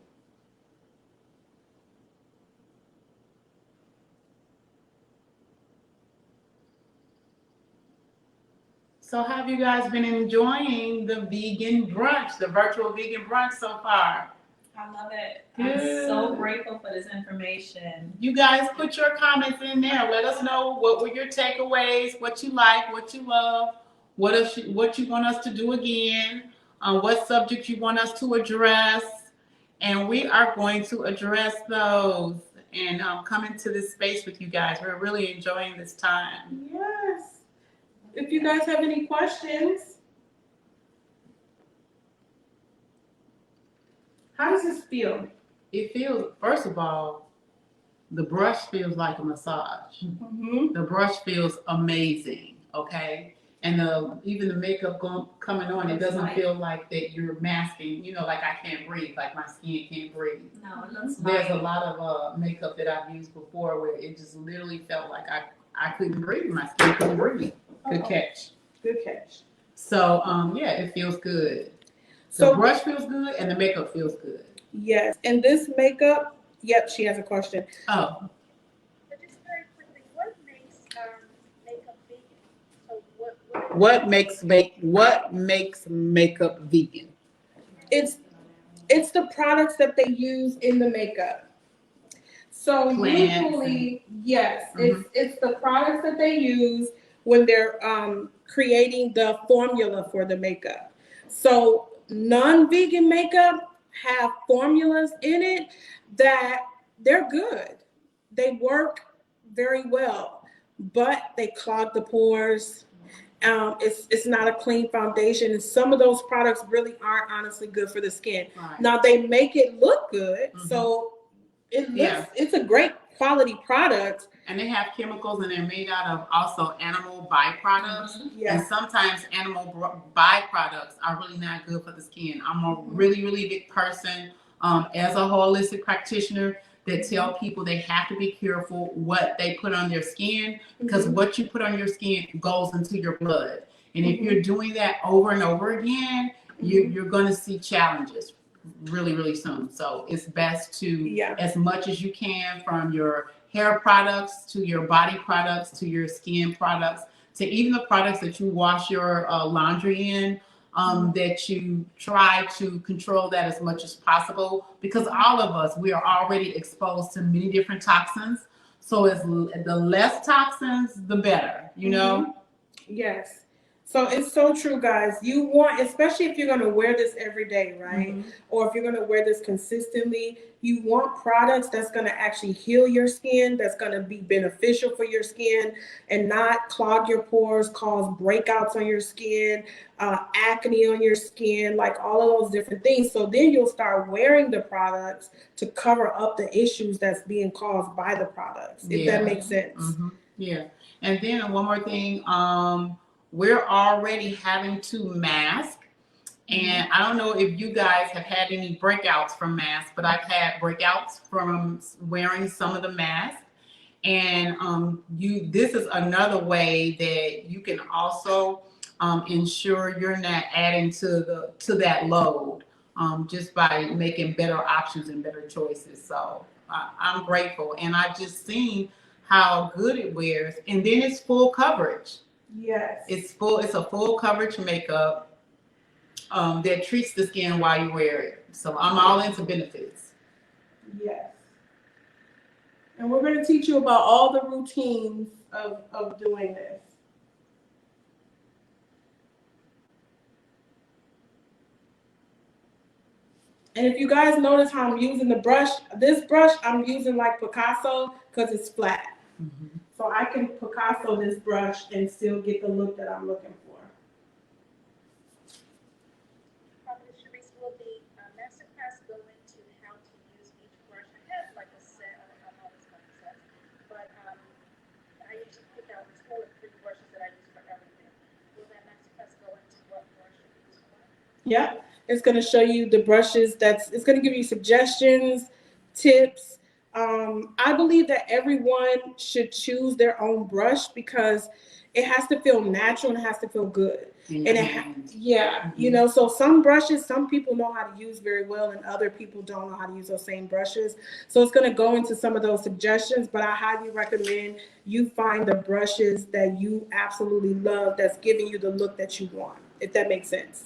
So have you guys been enjoying the vegan brunch, the virtual vegan brunch so far? I love it. Good. I'm so grateful for this information. You guys put your comments in there. Let us know what were your takeaways, what you like, what you love, what you want us to do again, what subject you want us to address, and we are going to address those and come into this space with you guys. We're really enjoying this time. Yes. If you guys have any questions, how does this feel? It feels, first of all, the brush feels like a massage. The brush feels amazing, okay? And even the makeup coming on, it doesn't feel like that you're masking, like I can't breathe, like my skin can't breathe. No, it looks There's a lot of makeup that I've used before where it just literally felt like I couldn't breathe, my skin couldn't breathe. Good catch. Good catch. So, yeah, it feels good. So The brush feels good and the makeup feels good. yes, and this makeup, yep, she has a question. Oh, But just very quickly, what makes makeup vegan? So what makes makeup vegan? It's the products that they use in the makeup. So Plants usually, yes, it's the products that they use when they're creating the formula for the makeup. So non-vegan makeup have formulas in it that they're good. They work very well, but they clog the pores It's not a clean foundation, and some of those products really aren't honestly good for the skin. Right. Now they make it look good, Mhm. so it looks Yeah. it's a great quality product. And they have chemicals, and they're made out of also animal byproducts. Yeah. And sometimes byproducts are really not good for the skin. I'm a really, really big person as a holistic practitioner that tell people they have to be careful what they put on their skin, because what you put on your skin goes into your blood. And if you're doing that over and over again, you're going to see challenges really, really soon. So it's best to, as much as you can, from your hair products to your body products to your skin products to even the products that you wash your laundry in, that you try to control that as much as possible, because all of us, we are already exposed to many different toxins. So as the less toxins, the better, you know? Yes. So it's so true, guys. You want, especially if you're going to wear this every day, right? Or if you're going to wear this consistently, you want products that's going to actually heal your skin, that's going to be beneficial for your skin and not clog your pores, cause breakouts on your skin, acne on your skin, like all of those different things. So then you'll start wearing the products to cover up the issues that's being caused by the products, if that makes sense. Yeah. And then one more thing, we're already having to mask. And I don't know if you guys have had any breakouts from masks, but I've had breakouts from wearing some of the masks. And this is another way that you can also ensure you're not adding to that load, just by making better options and better choices. So I'm grateful, and I've just seen how good it wears, and then it's full coverage. Yes. It's a full coverage makeup that treats the skin while you wear it. So I'm all into benefits. Yes. And we're going to teach you about all the routines of doing this. And if you guys notice how I'm using the brush, this brush I'm using like Picasso because it's flat. So I can Picasso this brush and still get the look that I'm looking for. Probably Sharice, will the masterclass go into how to use each brush? I have like a set, I don't know this kind of set, but I usually pick out 2 or 3 brushes that I use for everything. Will that masterclass go into what brush you use for what? Yeah, it's going to show you the brushes. It's going to give you suggestions, tips. I believe that everyone should choose their own brush because it has to feel natural and it has to feel good. You know, so some brushes, some people know how to use very well and other people don't know how to use those same brushes. So it's going to go into some of those suggestions, but I highly recommend you find the brushes that you absolutely love that's giving you the look that you want, if that makes sense.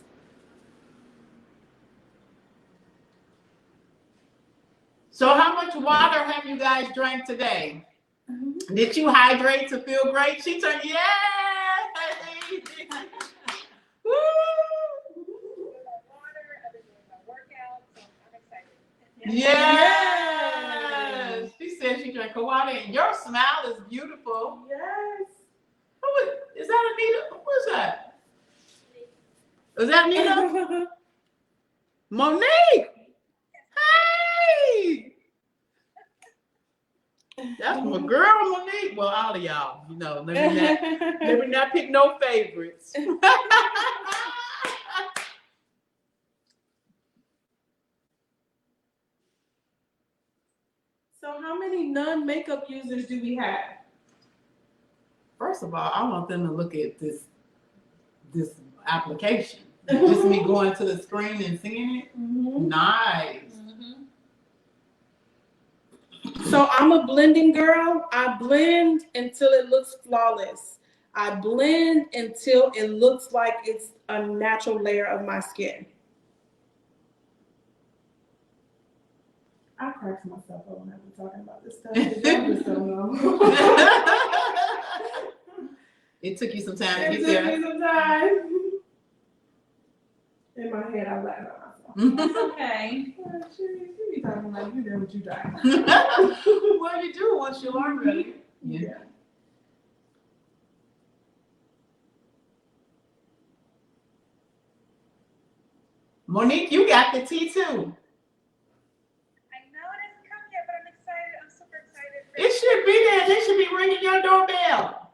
So how much water have you guys drank today? Did you hydrate to feel great? She turned, yeah! Woo! Water, I've been doing my workout, so I'm excited. Yes! She said she drank her water, and your smile is beautiful. Yes. Is that Anita? Who is that? Is that Anita? Monique! Hey! That's my girl, Monique. Well, all of y'all, you know, let me not pick no favorites. So how many non-makeup users do we have? First of all, I want them to look at this application. Just me going to the screen and seeing it. Nice. So I'm a blending girl. I blend until it looks flawless. I blend until it looks like it's a natural layer of my skin. I crack myself up when I'm talking about this stuff. I just don't know. It took you some time to It get took there. me some time. In my head, I laugh at myself. It's okay. You be talking like you know what you got. Well, you do once you learn, really. Yeah. Monique, you got the tea too. I know it hasn't come yet, but I'm excited. I'm super excited. It should be there. They should be ringing your doorbell.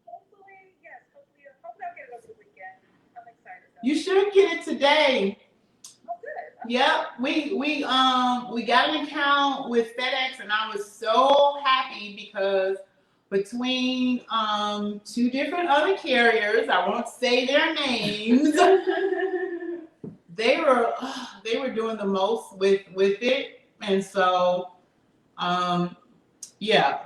Hopefully, yes. Hopefully I'll get it over the weekend. I'm excited though. You should get it today. Oh, good. Okay. Yep, we got an account with FedEx, and I was so happy because between two different other carriers, I won't say their names, they were doing the most with it, and so yeah,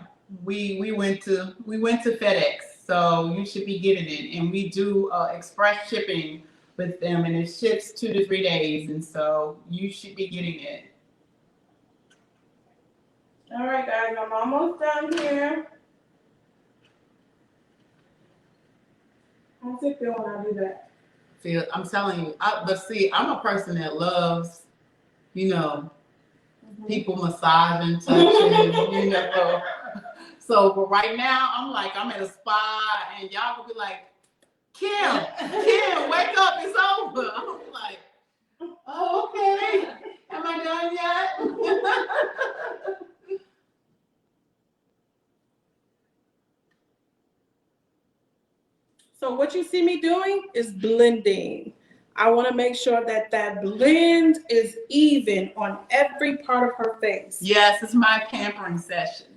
we went to FedEx, so you should be getting it, and we do express shipping with them, and it ships 2 to 3 days, and so you should be getting it. All right, guys, I'm almost done here. How's it feel when I do that? See, I'm telling you, I'm a person that loves, people massaging, touching, So, but right now, I'm at a spa, and y'all will be like, Kim, wake up, it's over. I'm like, oh, okay. Am I done yet? So what you see me doing is blending. I want to make sure that blend is even on every part of her face. Yes, it's my pampering session.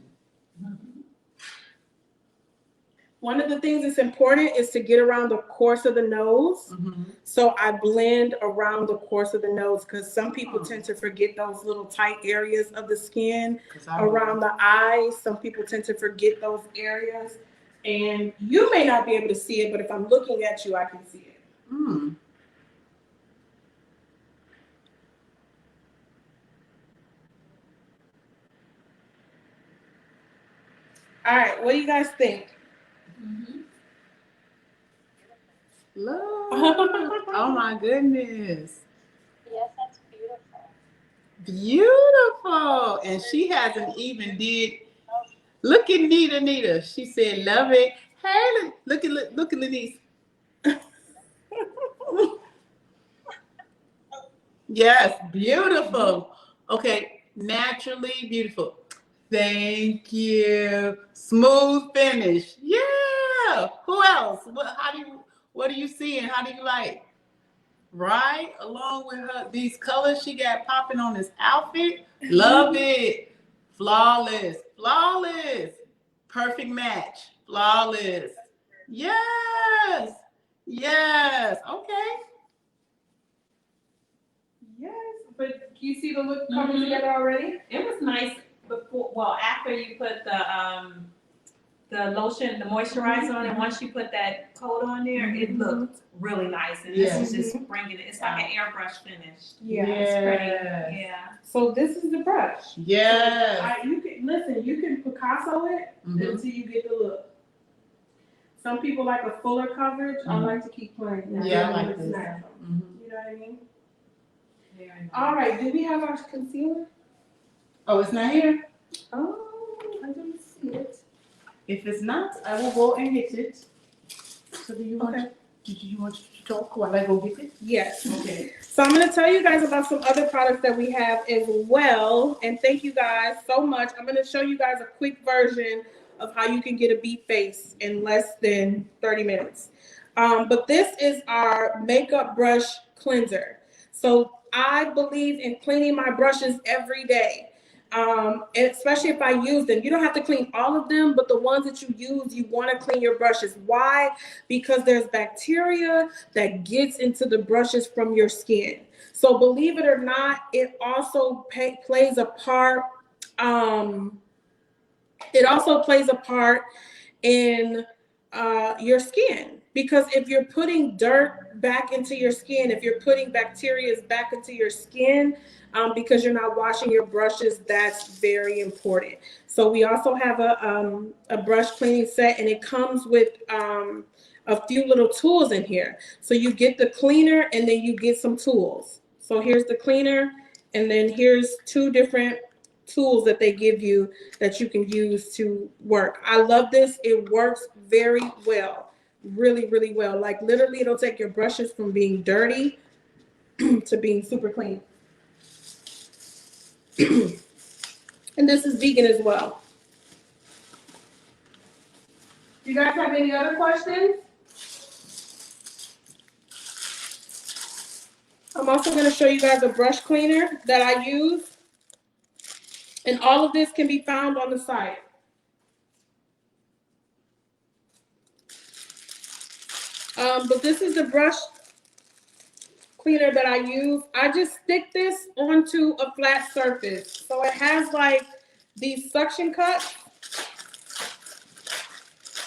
One of the things that's important is to get around the course of the nose. Mm-hmm. So I blend around the course of the nose because some people tend to forget those little tight areas of the skin around the eyes. Some people tend to forget those areas. And you may not be able to see it, but if I'm looking at you, I can see it. Mm. All right, what do you guys think? Look. Oh my goodness. Yes, that's beautiful. Beautiful. And she hasn't even did. Look at Nita. She said, love it. Hey, look at Lenise. Yes, beautiful. Okay, naturally beautiful. Thank you. Smooth finish. Yeah. Who else? What do you see and how do you like? Right? Along with these colors she got popping on this outfit. Love it. Flawless. Perfect match. Flawless. Yes. Okay. Yes, but you see the look coming together already? It was nice before. Well, after you put the lotion, the moisturizer on, and once you put that coat on there, it looked really nice. And this is just bringing it. It's like an airbrush finish. Yeah. It's pretty. Yeah. So this is the brush. Yes. You can Picasso it until you get the look. Some people like a fuller coverage. I like to keep playing. Yeah, I like this. You know what I mean? All right, do we have our concealer? Oh, it's not here? Oh, I didn't see it. If it's not, I will go and get it. So do you want to talk while I go get it? Yes. Okay. So I'm going to tell you guys about some other products that we have as well. And thank you guys so much. I'm going to show you guys a quick version of how you can get a beat face in less than 30 minutes. But this is our makeup brush cleanser. So I believe in cleaning my brushes every day. Especially if I use them. You don't have to clean all of them, but the ones that you use, you want to clean your brushes. Why? Because there's bacteria that gets into the brushes from your skin. So believe it or not, it also plays a part. It also plays a part in your skin. Because if you're putting dirt back into your skin, if you're putting bacteria back into your skin, because you're not washing your brushes, that's very important. So we also have a brush cleaning set, and it comes with a few little tools in here. So you get the cleaner, and then you get some tools. So here's the cleaner, and then here's 2 different tools that they give you that you can use to work. I love this. It works very well. Really, really well. Like literally, it'll take your brushes from being dirty to being super clean. And this is vegan as well. Do you guys have any other questions? I'm also going to show you guys a brush cleaner that I use. And all of this can be found on the site. But this is the brush cleaner that I use. I just stick this onto a flat surface. So it has like these suction cups.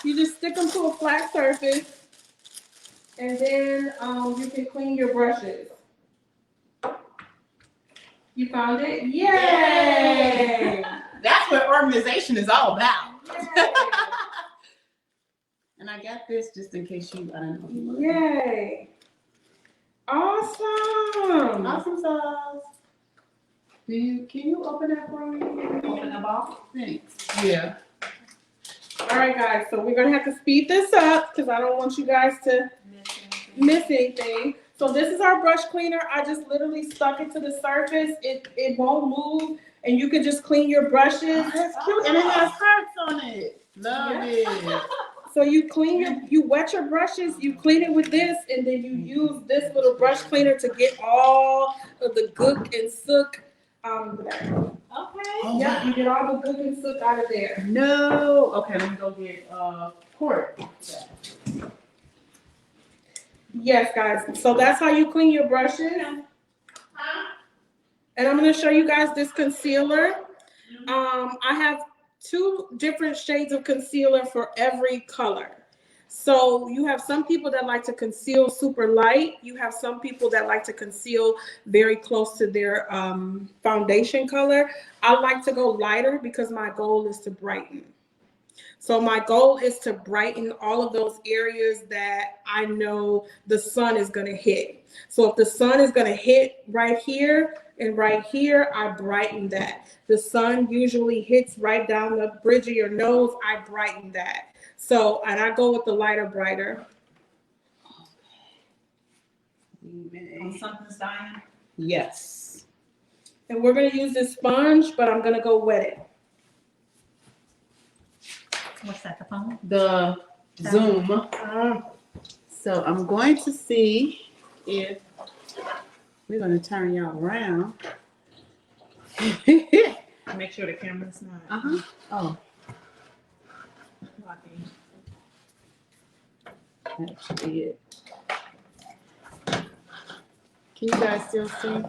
You just stick them to a flat surface, and then you can clean your brushes. You found it? Yay! That's what organization is all about. Yay! And I got this just in case you, I don't know. Yay! Awesome! Awesome sauce. Can you open that for me? Open the ball. Thanks. Yeah. All right, guys, so we're gonna have to speed this up because I don't want you guys to miss anything. So this is our brush cleaner. I just literally stuck it to the surface. It won't move, and you can just clean your brushes. Oh, that's cute, and it has hearts on it. Love it. So you wet your brushes, you clean it with this, and then you use this little brush cleaner to get all of the gook and sook out of there. Okay. Oh, Yep, wow. you get all the gook and sook out of there. No. Okay, let me go get port. Yes, guys. So that's how you clean your brushes. And I'm going to show you guys this concealer. I have 2 different shades of concealer for every color. So you have some people that like to conceal super light. You have some people that like to conceal very close to their foundation color. I like to go lighter because my goal is to brighten. So my goal is to brighten all of those areas that I know the sun is going to hit. So if the sun is going to hit right here and right here, I brighten that. The sun usually hits right down the bridge of your nose, I brighten that. So, and I go with the lighter, brighter. When something's dying. Yes. And we're going to use this sponge, but I'm going to go wet it. What's that, the phone? The Zoom. So I'm going to see if we're going to turn y'all around. Make sure the camera's not Oh, blocking. actually it. Can you guys still see?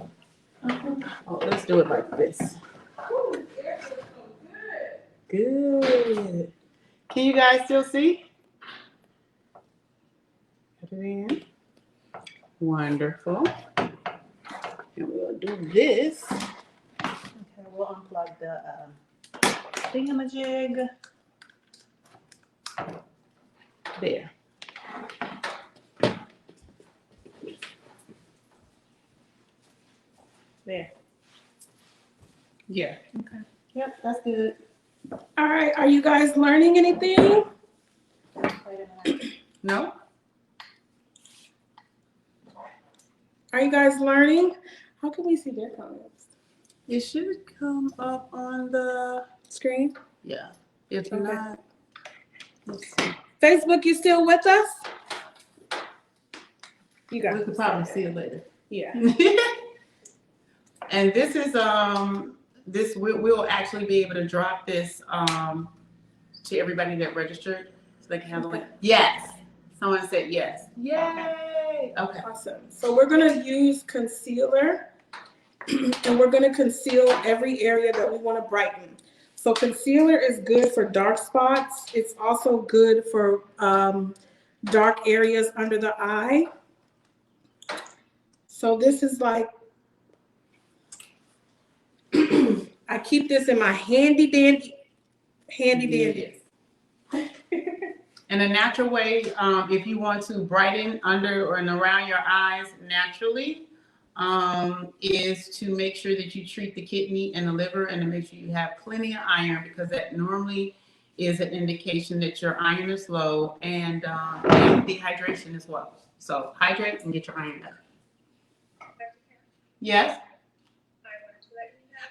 Oh, let's do it like this. Good. Can you guys still see? Put it in. Wonderful. And we'll do this. Okay, we'll unplug the thingamajig. There. There. Yeah. Okay. Yep, that's good. All right, are you guys learning anything? Wait a minute. No? Are you guys learning? How can we see their comments? It should come up on the Screen? yeah. If Okay. not, let's see. Facebook, you still with us? You got We it. could probably see it later. Yeah. And this is this we'll actually be able to drop this to everybody that registered so they can have the link. Yes. Someone said yes. Yay. Okay. Awesome. So we're gonna use concealer and we're gonna conceal every area that we want to brighten. So concealer is good for dark spots. It's also good for dark areas under the eye. So this is like, I keep this in my handy dandy. And a natural way, if you want to brighten under and around your eyes naturally, is to make sure that you treat the kidney and the liver and to make sure you have plenty of iron, because that normally is an indication that your iron is low, and dehydration as well. So hydrate and get your iron up. Yes. I wanted to let you know.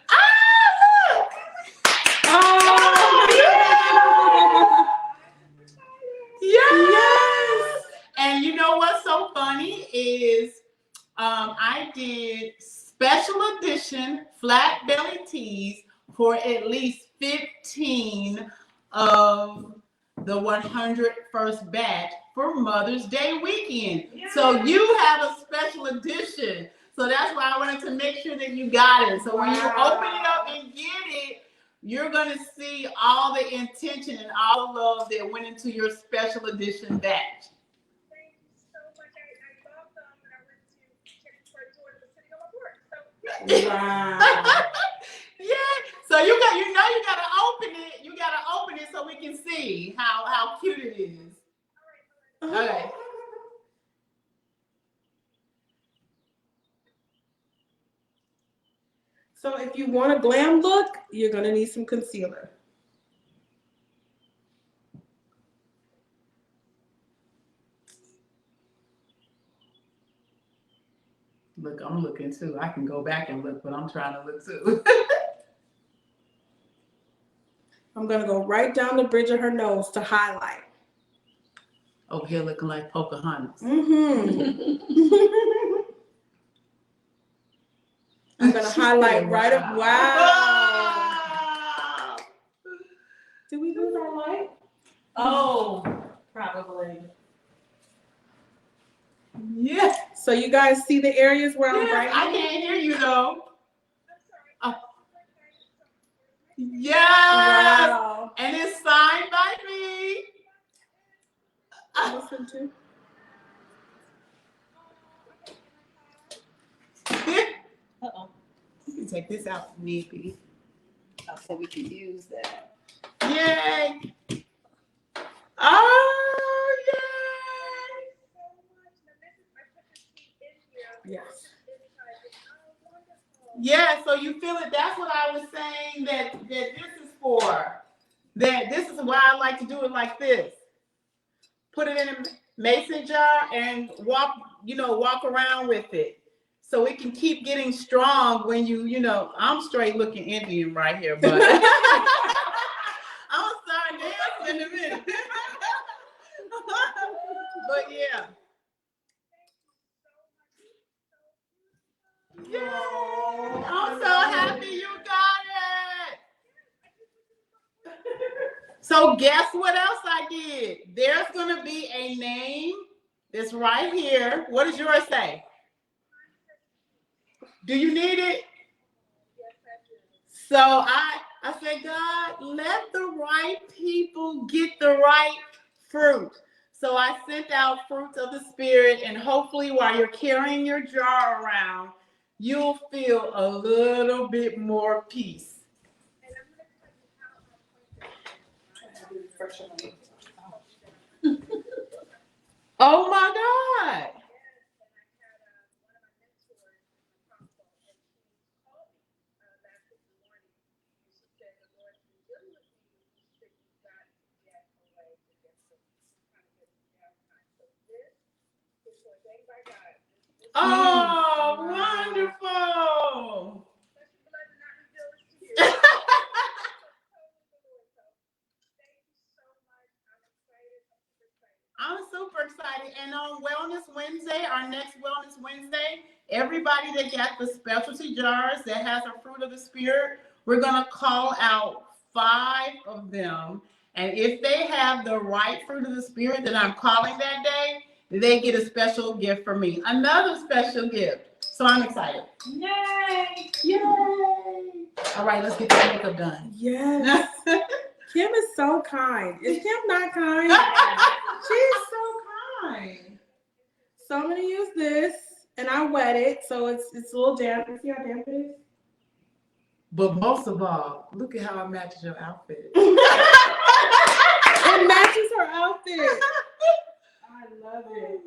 Yes. And you know what's so funny is I did special edition flat belly tees for at least 15 of the 101st batch for Mother's Day weekend. Yes. So you have a special edition. So that's why I wanted to make sure that you got it. So when you open it up and get it, you're going to see all the intention and all the love that went into your special edition batch. Thank you so much. I love them, and I went to check for a tour that was sitting on my board. So Wow. Yeah. So you gotta open it. You gotta open it so we can see how cute it is. All right. So if you want a glam look, you're gonna need some concealer. Look, I'm looking too. I can go back and look, but I'm trying to look too. I'm gonna go right down the bridge of her nose to highlight. Over here looking like Pocahontas. I'm gonna highlight right up. Wow. Did we lose our light? Oh, probably. Yeah. So you guys see the areas where I'm Yes, writing? I can't hear you though. I'm sorry. Yes. Wow. And it's signed by me. Listen to. Uh-oh. You can take this out if need be. Oh, so we can use that. Yay. Oh, yay. So much. Now this is, I put this tea in here. Yes. Oh, wonderful. Yeah, so you feel it. That's what I was saying that this is for. That this is why I like to do it like this. Put it in a mason jar and walk around with it. So it can keep getting strong when I'm straight looking Indian right here, but I'm gonna start dancing in a minute. But yeah. Yay! I'm so happy you got it. So guess what else I did? There's gonna be a name that's right here. What does yours say? Do you need it? Yes, I do. So I said, God, let the right people get the right fruit. So I sent out fruits of the spirit, and hopefully while you're carrying your jar around, you'll feel a little bit more peace. And I'm going to tell you how I'm going to. Oh my God. Oh, wonderful. I'm super excited. And on Wellness Wednesday, our next Wellness Wednesday, everybody that got the specialty jars that has a fruit of the spirit, we're going to call out 5 of them. And if they have the right fruit of the spirit that I'm calling that day, they get a special gift from me. Another special gift. So I'm excited. Yay! Yay! All right, let's get the makeup done. Yes. Kim is so kind. Is Kim not kind? She's so kind. So I'm gonna use this, and I wet it, so it's a little damp. You see how damp it is? But most of all, look at how it matches your outfit. It matches her outfit. I love it.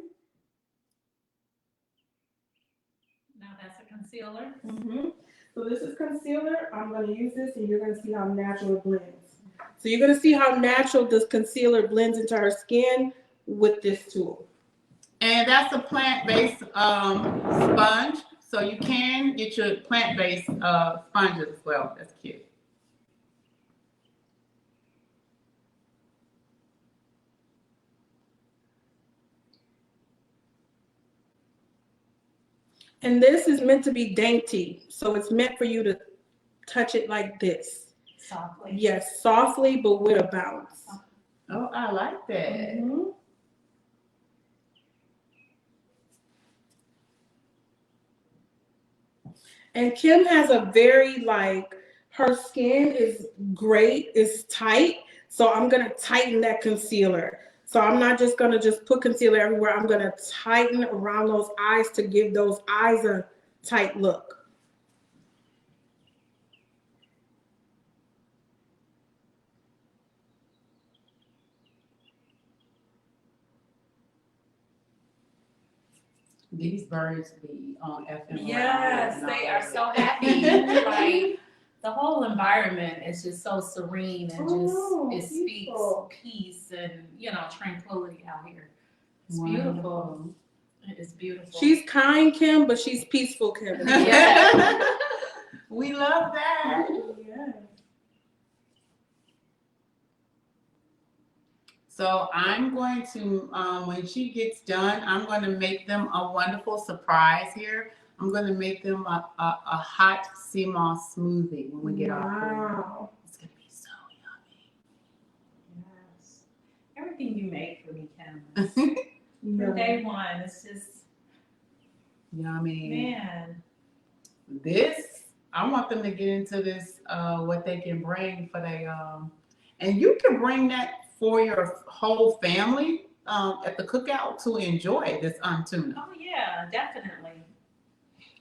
Now that's a concealer. Mm-hmm. So this is concealer. I'm going to use this, and you're going to see how natural it blends. So you're going to see how natural this concealer blends into her skin with this tool. And that's a plant-based sponge. So you can get your plant-based sponges as well. That's cute. And this is meant to be dainty. So it's meant for you to touch it like this. Softly. Yes, softly, but with a bounce. Oh, I like that. Mhm. And Kim has a very, like, her skin is great, it's tight. So I'm gonna tighten that concealer. So I'm not just gonna just put concealer everywhere. I'm gonna tighten around those eyes to give those eyes a tight look. These birds be on FM. Yes, they are so happy. Like the whole environment is just so serene and it speaks peaceful. peace and tranquility out here. It's Wonderful. beautiful. It is beautiful. She's kind, Kim, but she's peaceful, Kim. Yeah. We love that. Yeah. So I'm going to, when she gets done, I'm going to make them a wonderful surprise here. I'm going to make them a hot sea moss smoothie when we get off. Wow. It's going to be so Yes. Everything you make for me, Kim. Yeah. From day one, it's just yummy. man. This, I want them to get into this, what they can bring for and you can bring that for your whole family at the cookout to enjoy this tuna. Oh yeah, definitely.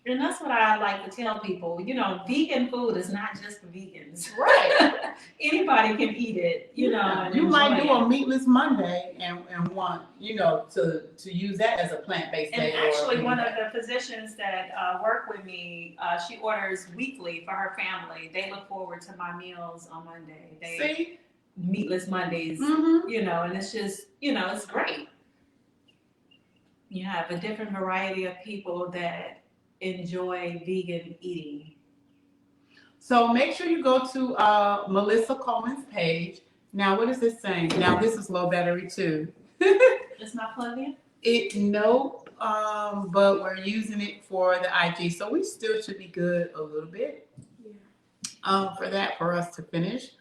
And that's what I like to tell people. Vegan food is not just for vegans. Right. Anybody can eat it, and You might do enjoy a meatless Monday and want, to use that as a plant-based And day. actually, one of the physicians that work with me, she orders weekly for her family. They look forward to my meals on Monday. See? Meatless Mondays, Mm-hmm. and it's just, it's great. You have a different variety of people that enjoy vegan eating. So make sure you go to Melissa Coleman's page. Now, what is this saying? Now, this is low battery too. It's not plugged in? Nope. But we're using it for the IG, so we still should be good a little bit. For us to finish.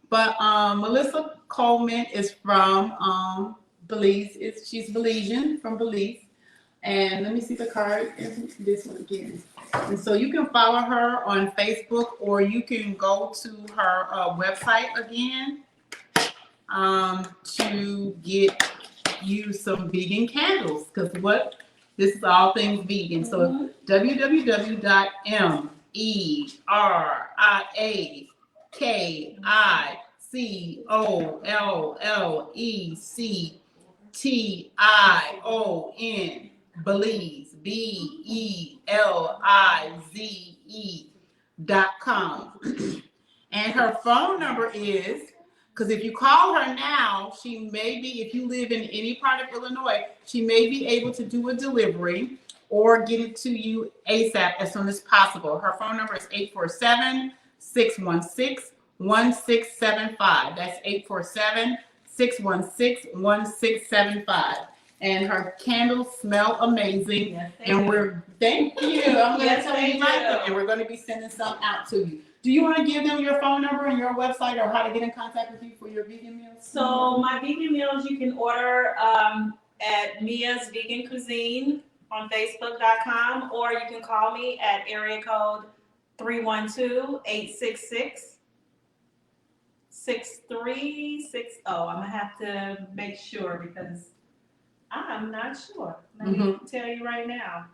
But Melissa Coleman is from Belize. She's Belizean, from Belize. And let me see the card. This one again. And so you can follow her on Facebook, or you can go to her website again to get you some vegan candles. Because this is all things vegan. So www.MERIACOLLECTION Belize BELIZE.com. And her phone number is, because if you call her now, she may be, if you live in any part of Illinois, she may be able to do a delivery or get it to you ASAP as soon as possible. Her phone number is 847-616-1675. That's 847-616-1675. And her candles smell amazing. Yes, Thank you. I'm going Yes, to tell you thank like you. them, and we're going to be sending some out to you. Do you want to give them your phone number and your website, or how to get in contact with you for your vegan meals? So my vegan meals you can order at Mia's Vegan Cuisine on Facebook.com, or you can call me at area code 312-866-6360. I'm gonna have to make sure because I'm not sure. Let me tell you right now.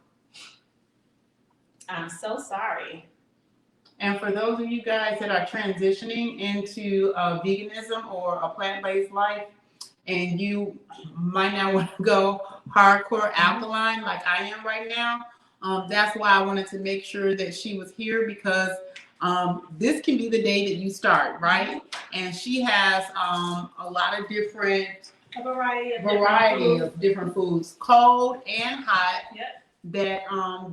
I'm so sorry. And for those of you guys that are transitioning into veganism or a plant-based life, and you might not want to go hardcore alkaline like I am right now, that's why I wanted to make sure that she was here, because this can be the day that you start, right? And she has a lot of different A variety of different foods, cold and hot, Yep. that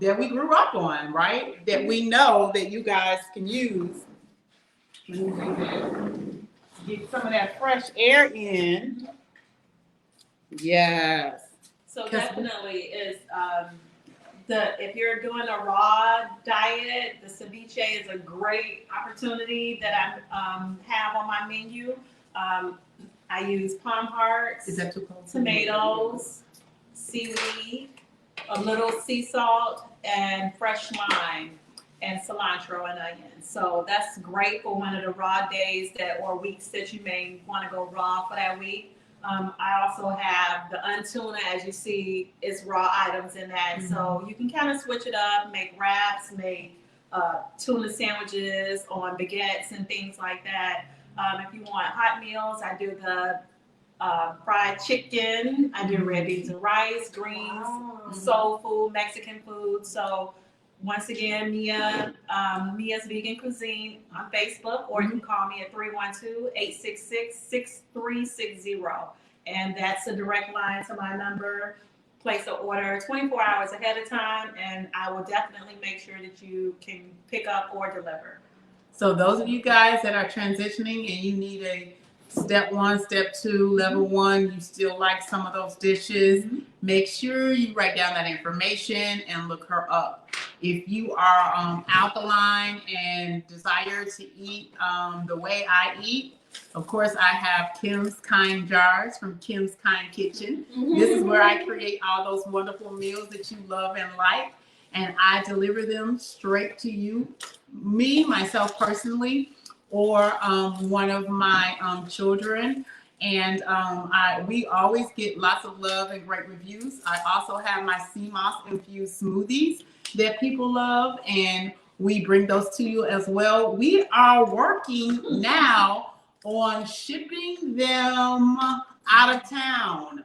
that we grew up on, right? That we know that you guys can use. Let me bring that. Get some of that fresh air in. Yes. So definitely is if you're doing a raw diet, the ceviche is a great opportunity that I have on my menu. I use palm hearts, Is that too cold? tomatoes, seaweed, a little sea salt, and fresh lime, and cilantro and onion. So that's great for one of the raw days or weeks that you may want to go raw for that week. I also have the untuna, as you see, is raw items in that. Mm-hmm. So you can kind of switch it up, make wraps, make tuna sandwiches on baguettes and things like that. If you want hot meals, I do the fried chicken. I do red beans and rice, greens, soul food, Mexican food. So once again, Mia's Vegan Cuisine on Facebook, or you can call me at 312-866-6360. And that's a direct line to my number. Place an order 24 hours ahead of time, and I will definitely make sure that you can pick up or deliver. So those of you guys that are transitioning and you need a step 1, step 2, level 1, you still like some of those dishes, make sure you write down that information and look her up. If you are alkaline and desire to eat the way I eat, of course, I have Kim's Kind Jars from Kim's Kind Kitchen. This is where I create all those wonderful meals that you love and like, and I deliver them straight to you, myself personally, or one of my children. And we always get lots of love and great reviews. I also have my sea moss infused smoothies that people love, and we bring those to you as well. We are working now on shipping them out of town.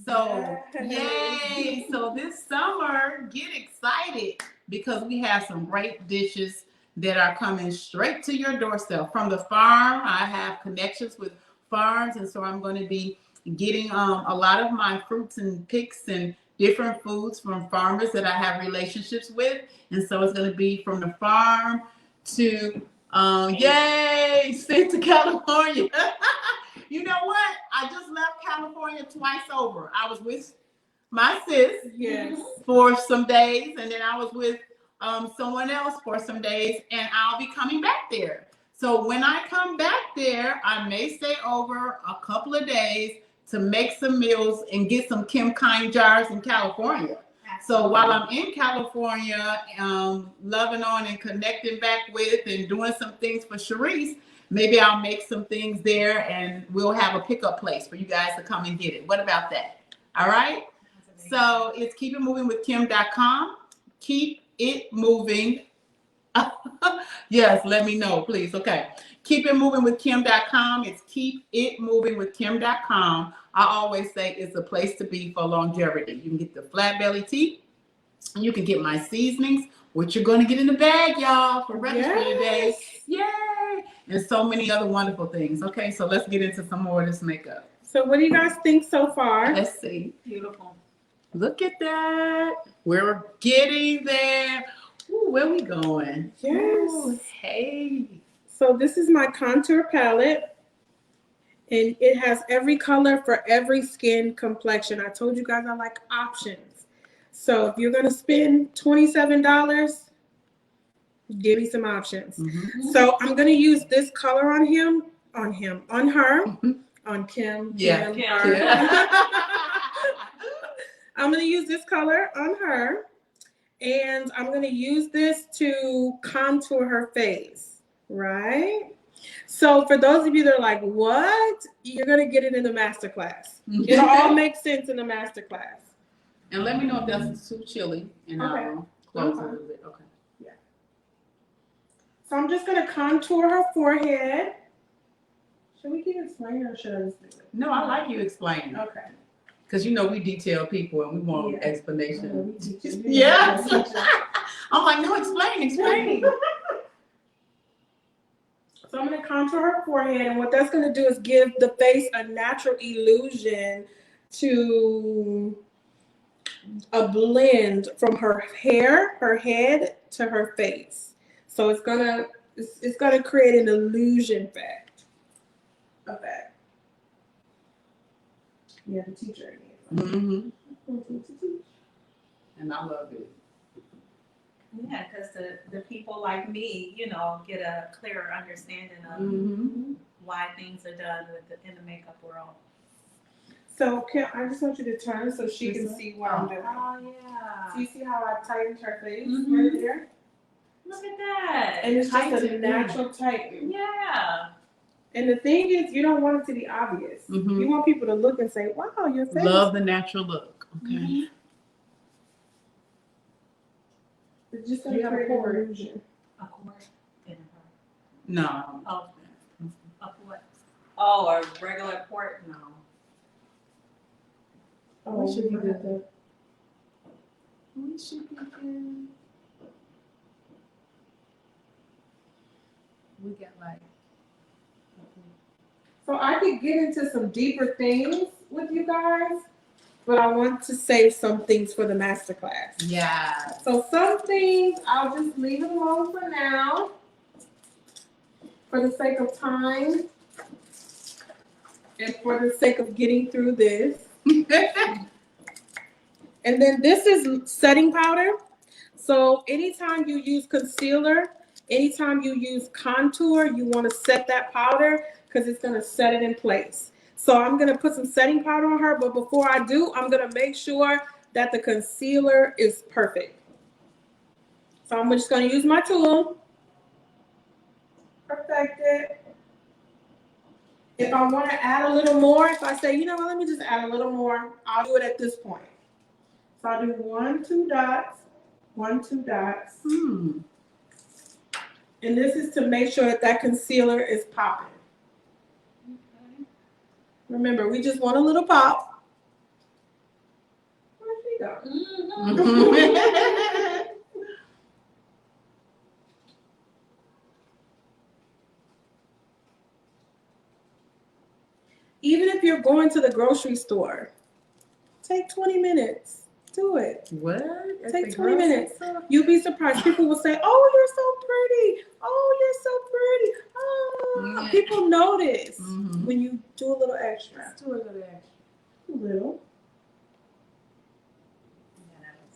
So yay! So this summer, get excited because we have some great dishes that are coming straight to your doorstep from the farm. I have connections with farms, and so I'm going to be getting a lot of my fruits and picks and different foods from farmers that I have relationships with. And so it's going to be from the farm to sent to California. You know what? I just left California twice over. I was with my sis for some days, and then I was with someone else for some days, and I'll be coming back there. So when I come back there, I may stay over a couple of days to make some meals and get some Kim Kind Jars in California. So while I'm in California, loving on and connecting back with and doing some things for Sharice, maybe I'll make some things there and we'll have a pickup place for you guys to come and get it. What about that? All right. So it's keepitmovingwithkim.com. Keep it moving. Yes, let me know, please. Okay. Keepitmovingwithkim.com. It's keepitmovingwithkim.com. I always say it's a place to be for longevity. You can get the flat belly tea. You can get my seasonings, which you're going to get in the bag, y'all, for registry today. Yay! And so many other wonderful things. Okay, so let's get into some more of this makeup. So what do you guys think so far? Let's see. Beautiful. Look at that. We're getting there. Ooh, where we going? Yes. Ooh, hey. So this is my contour palette, and it has every color for every skin complexion. I told you guys I like options. So if you're going to spend $27, give me some options. So I'm going to use this color on her, on Kim. Yeah. I'm going to use this color on her, and I'm going to use this to contour her face, right? So for those of you that are like, what? You're going to get it in the masterclass. It'll all make sense in the masterclass. And let me know if that's too chilly, and I'll close a little bit. Okay. Yeah. So I'm just going to contour her forehead. Should we keep explaining or should I just do it? No, I like you explaining. Okay. Because you know we detail people and we want explanation. Yeah. I'm like, no, explain. So I'm going to contour her forehead, and what that's going to do is give the face a natural illusion to a blend from her hair, her head to her face. So it's gonna create an illusion effect. Yeah, the teacher. Mm-hmm. And I love it. Yeah, because the people like me, you know, get a clearer understanding of why things are done in the makeup world. So Kim, I just want you to turn so she can see what I'm doing. Oh yeah. So you see how I tightened her face right there? Look at that. And it's just a natural tightening. Yeah. And the thing is, you don't want it to be obvious. You want people to look and say, wow, your face. Love the natural look. Okay. It's just going to create an illusion. A cord in her. No. Oh, a what? Oh, a regular port? No. Oh, we should be good though. We should be good. We got like. So I could get into some deeper things with you guys, but I want to save some things for the masterclass. Yeah. So some things I'll just leave it alone for now, for the sake of time, and for the sake of getting through this. And then this is setting powder. So anytime you use concealer, anytime you use contour, you want to set that powder because it's going to set it in place. So I'm going to put some setting powder on her, but before I do, I'm going to make sure that the concealer is perfect. So I'm just going to use my tool. Perfect it. If I want to add a little more, if I say, you know what, let me just add a little more, I'll do it at this point. So I'll do 1, 2 dots, 1, 2 dots. And this is to make sure that that concealer is popping. Okay. Remember, we just want a little pop. Where'd she go? Even if you're going to the grocery store, take 20 minutes. Do it. What? Take 20 minutes. You'll be surprised. People will say, oh, you're so pretty. Oh, you're so pretty. Oh, people notice when you do a little extra. Let's do a little extra. A little.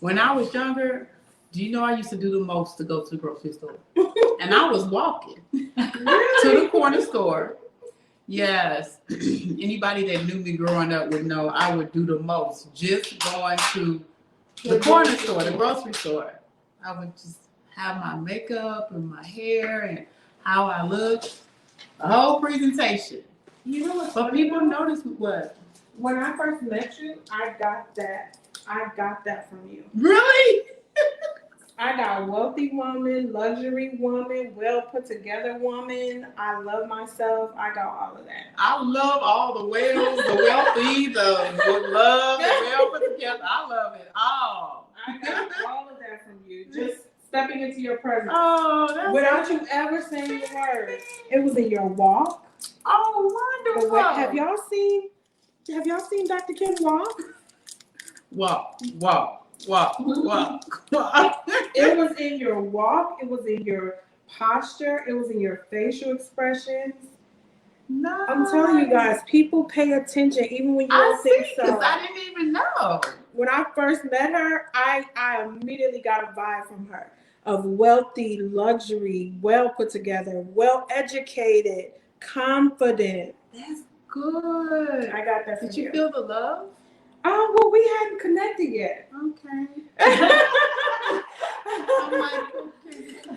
When I was younger, do you know I used to do the most to go to the grocery store? And I was walking to the corner store. Yes. Anybody that knew me growing up would know I would do the most. Just going to the corner store, the grocery store. I would just have my makeup and my hair and how I looked. The whole presentation. You know what? But people notice what? When I first met you, I got that. I got that from you. Really? I got a wealthy woman, luxury woman, well put together woman. I love myself. I got all of that. I love all the wells, the wealthy, the love, the well put together. I love it all. I got all of that from you. Just stepping into your presence. Oh, that's without you ever saying a word. It was in your walk. Oh, wonderful. Have y'all seen Dr. Kim walk? Walk. It was in your walk. It was in your posture. It was in your facial expressions. No. I'm telling you guys, people pay attention even when you don't think so. I didn't even know. When I first met her, I immediately got a vibe from her of wealthy, luxury, well put together, well educated, confident. That's good. I got that from Did you feel the love? Oh, well, we hadn't connected yet. Okay.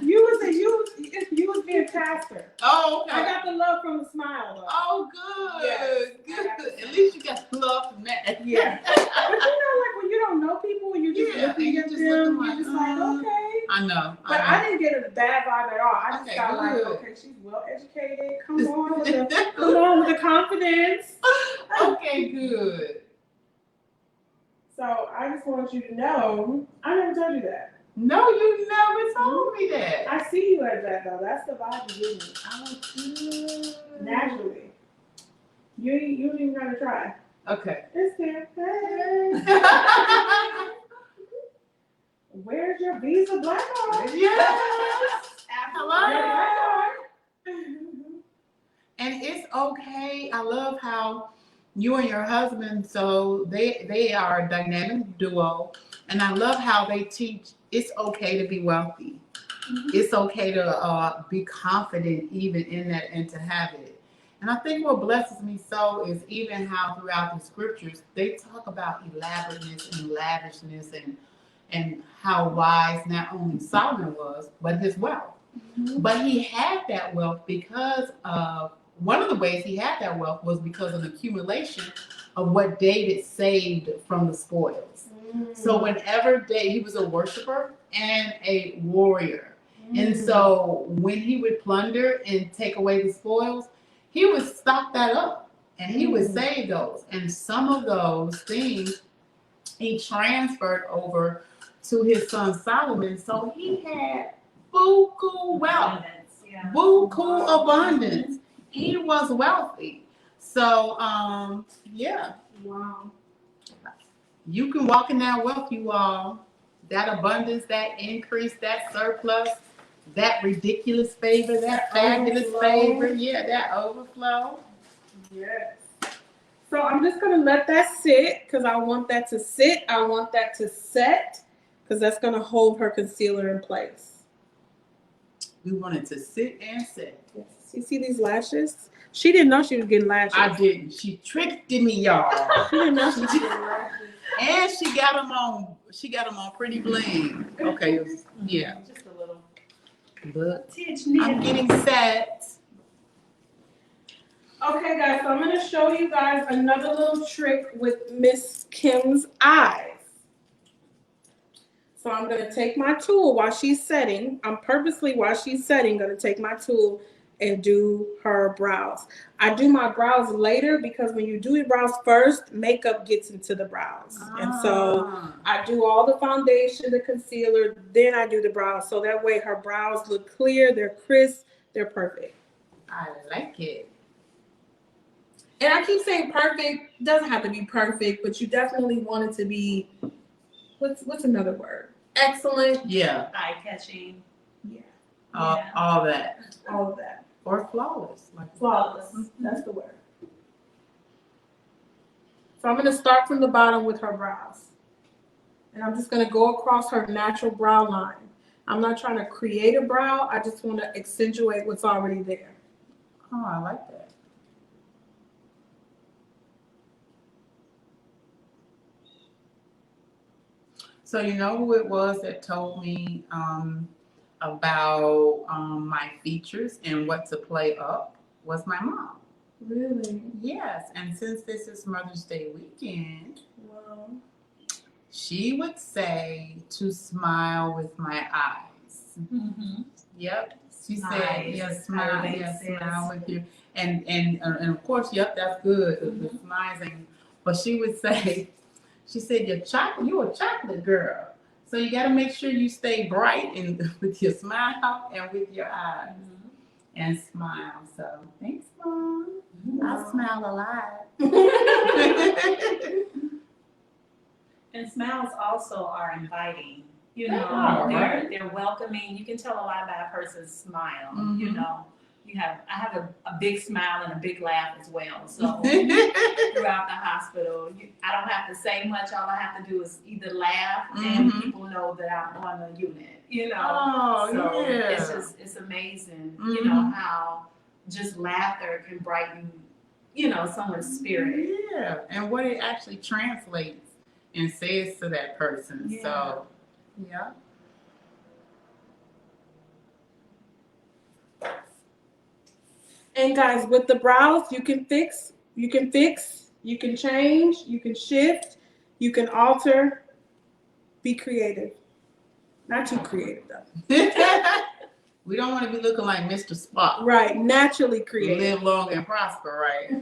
You was being pastor. Oh, okay. I got the love from the smile, though. Oh, good. Yes. Good. At least you got the love from that. Yeah. But you know, like when you don't know people and you just looking at them, you're just like, okay. I know. But I didn't get a bad vibe at all. I just got good. like, okay, she's well educated. Come on with the confidence. Okay, good. So I just want you to know, I never told you that. No, you never told me that. I see you as that though. That's the vibe you give me. Oh, good. Naturally. You ain't even gotta try. Okay. It's there. Hey. Where's your visa black card? Yes. Hello. Yeah. And it's okay. I love how you and your husband, so they are a dynamic duo. And I love how they teach it's okay to be wealthy. It's okay to be confident even in that and to have it. And I think what blesses me so is even how throughout the scriptures they talk about elaborateness and lavishness and how wise not only Solomon was, but his wealth. But he had that wealth because of one of the ways he had that wealth was because of an accumulation of what David saved from the spoils. So whenever he was a worshiper and a warrior. And so when he would plunder and take away the spoils, he would stock that up and he would save those. And some of those things he transferred over to his son Solomon. So he had buku wealth, buku abundance. He was wealthy. So, yeah. Wow. You can walk in that wealth, you all. That abundance, that increase, that surplus, that ridiculous favor, that fabulous favor. Yeah, that overflow. Yes. So I'm just going to let that sit because I want that to sit. I want that to set because that's going to hold her concealer in place. We want it to sit and set. Yes. You see these lashes? She didn't know she was getting lashes. I didn't. She tricked me, y'all. She didn't know she was getting lashes. And she got them on. She got them on pretty bling. Okay, yeah. Just a little. Look, I'm getting set. Okay, guys, so I'm going to show you guys another little trick with Miss Kim's eyes. So I'm going to take my tool while she's setting. I'm purposely, while she's setting, going to take my tool and do her brows. I do my brows later because when you do your brows first, makeup gets into the brows. And so I do all the foundation, the concealer, then I do the brows. So that way her brows look clear, they're crisp, they're perfect. I like it. And I keep saying perfect, doesn't have to be perfect, but you definitely want it to be, what's another word? Excellent. Yeah. Eye-catching. Yeah. All that. All of that. Or flawless. Like Flawless. That's the word. So I'm going to start from the bottom with her brows. And I'm just going to go across her natural brow line. I'm not trying to create a brow. I just want to accentuate what's already there. Oh, I like that. So you know who it was that told me about my features and what to play up was my mom. Really? Yes, and since this is Mother's Day weekend, Wow. she would say to smile with my eyes. Mm-hmm. Yep. She said, Nice. yeah, smile, That yeah, makes smile sense. with you. And of course, yep, that's good. The smizing. But she would say, she said, you're a chocolate girl. So you got to make sure you stay bright and with your smile and with your eyes and smile. So thanks, Mom. I smile a lot. And smiles also are inviting. You know, are, right? they're welcoming. You can tell a lot about a person's smile. Mhm. You know, I have a big smile and a big laugh as well. So throughout the hospital, I don't have to say much. All I have to do is either laugh and people know that I'm on the unit. You know, Oh, so yeah. it's amazing. You know how just laughter can brighten, someone's spirit. Yeah, and what it actually translates and says to that person. Yeah. So, yeah. And guys, with the brows, you can fix, you can change, you can shift, you can alter. Be creative. Not too creative though. We don't want to be looking like Mr. Spock. Right, naturally creative. Live long and prosper, right?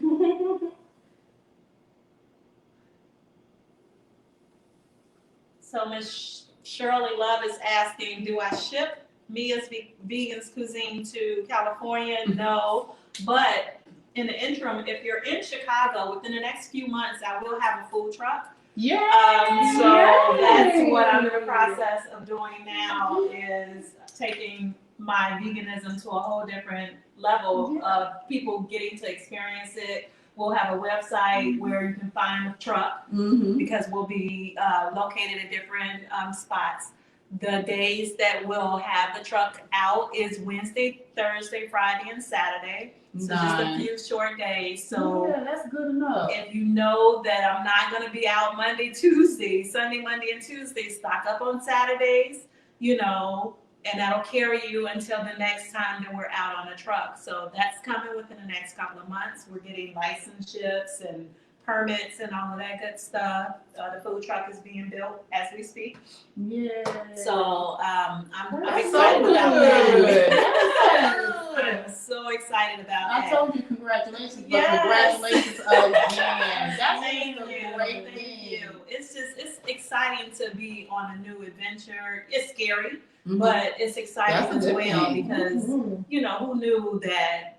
So Miss Shirley Love is asking, do I ship Mia's Vegan's Cuisine to California? No, but in the interim, if you're in Chicago, within the next few months, I will have a food truck. Yeah. So that's what I'm in the process of doing now, is taking my veganism to a whole different level of people getting to experience it. We'll have a website where you can find the truck, because we'll be located at different spots. The days that we'll have the truck out is Wednesday, Thursday, Friday, and Saturday. So just a few short days. So yeah, that's good enough. if you know that I'm not going to be out Monday, Tuesday, Sunday, Monday, and Tuesday, stock up on Saturdays, you know, and that'll carry you until the next time that we're out on the truck. So that's coming within the next couple of months. We're getting licenships and permits and all of that good stuff. The food truck is being built as we speak. Yeah. So I'm That's excited so about good. that. I'm so excited about I that. told you congratulations, but Yes. congratulations again. That's Thank a you. great Thank thing. you. It's exciting to be on a new adventure. It's scary, Mhm. but it's exciting That's a as good well thing. because, you know, who knew that,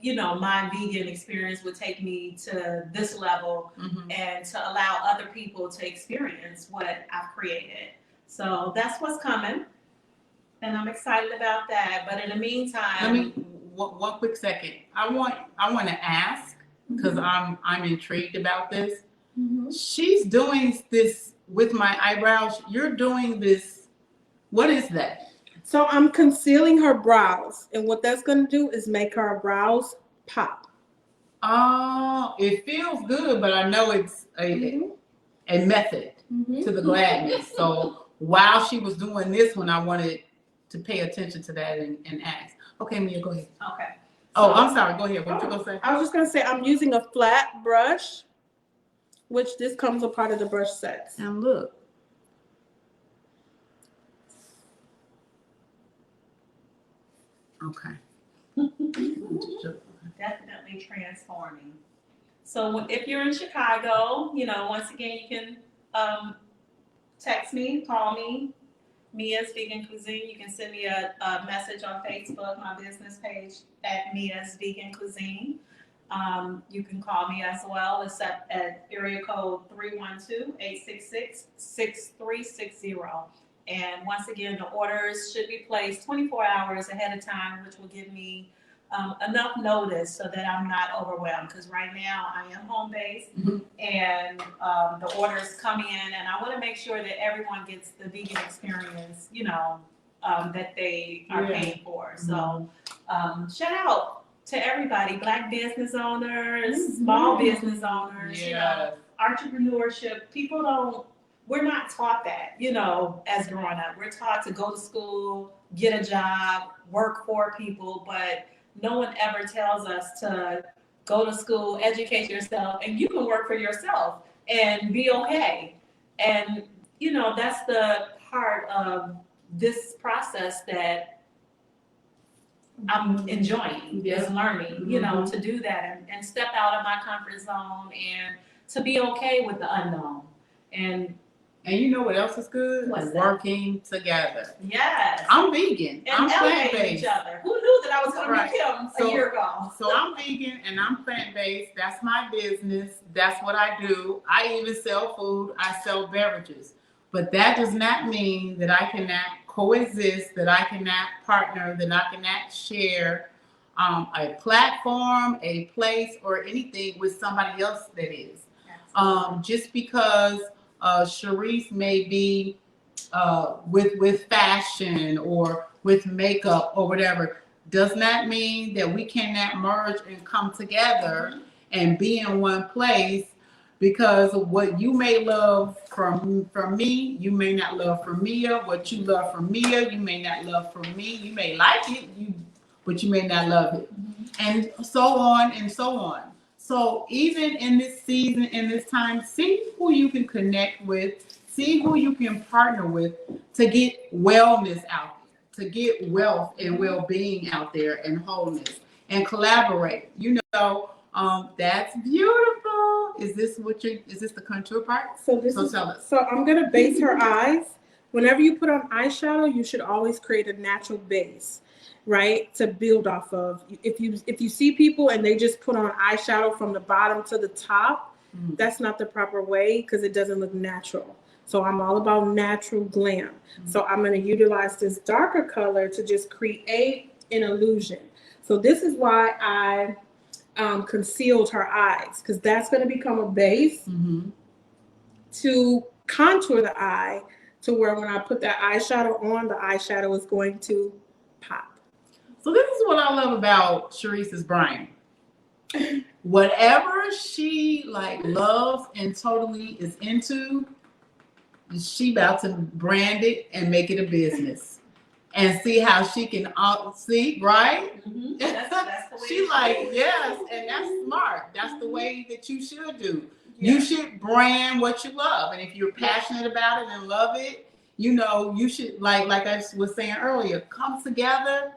you know, my vegan experience would take me to this level Mhm. and to allow other people to experience what I've created. So that's what's coming. And I'm excited about that. But in the meantime, Let me one quick second. I want to ask because I'm intrigued about this. She's doing this with my eyebrows. You're doing this. What is that? So I'm concealing her brows, and what that's going to do is make her brows pop. Oh, it feels good, but I know it's a method to the gladness. So while she was doing this one, I wanted to pay attention to that and ask. Okay, Mia, go ahead. okay. Oh, I'm sorry. Go ahead. What you gonna say? I was just going to say I'm using a flat brush, which this comes a part of the brush sets. And look. Okay. Definitely transforming. So if you're in Chicago, you know, once again, you can text me, call me, Mia's Vegan Cuisine. You can send me a message on Facebook, my business page at Mia's Vegan Cuisine. You can call me as well, except at area code 312-866-6360. And once again, the orders should be placed 24 hours ahead of time, which will give me enough notice so that I'm not overwhelmed. Because right now I am home based and the orders come in, and I want to make sure that everyone gets the vegan experience, you know, that they are paying for. So shout out to everybody, Black business owners, small business owners, you know, entrepreneurship. We're not taught that, you know, as growing up. We're taught to go to school, get a job, work for people, but no one ever tells us to go to school, educate yourself, and you can work for yourself and be okay. And, you know, that's the part of this process that I'm enjoying, is learning, you know, to do that and step out of my comfort zone and to be okay with the unknown. And you know what else is good? What's that? Working together. yes. I'm vegan. And I'm elevating plant-based. each other. Who knew that I was going to Right. meet him So- a year ago? So I'm vegan and I'm plant-based. That's my business. That's what I do. I even sell food. I sell beverages. But that does not mean that I cannot coexist, that I cannot partner, that I cannot share a platform, a place, or anything with somebody else that is. Just because Sharice may be with fashion or with makeup or whatever, does not mean that we cannot merge and come together and be in one place, because what you may love from me, you may not love from Mia. What you love from Mia, you may not love from me. You may like it, but you may not love it. And so on and so on. So even in this season, in this time, see who you can connect with, see who you can partner with to get wellness out there, to get wealth and well-being out there and wholeness, and collaborate. You know, that's beautiful. Is this the contour part? So tell us. So I'm gonna base her eyes. Whenever you put on eyeshadow, you should always create a natural base, right, to build off of. If you see people and they just put on eyeshadow from the bottom to the top, Mhm. That's not the proper way because it doesn't look natural. So I'm all about natural glam. So I'm going to utilize this darker color to just create an illusion. So this is why I concealed her eyes, because that's going to become a base Mhm. to contour the eye to where when I put that eyeshadow on, the eyeshadow is going to pop. So this is what I love about Sharice's brain. Whatever she like loves and totally is into, she about to brand it and make it a business, and see how she can see, right? Mhm. That's the way She it like, should be. yes, and that's smart. That's the way that you should do. You should brand what you love, and if you're passionate about it and love it, you know, you should like I was saying earlier, come together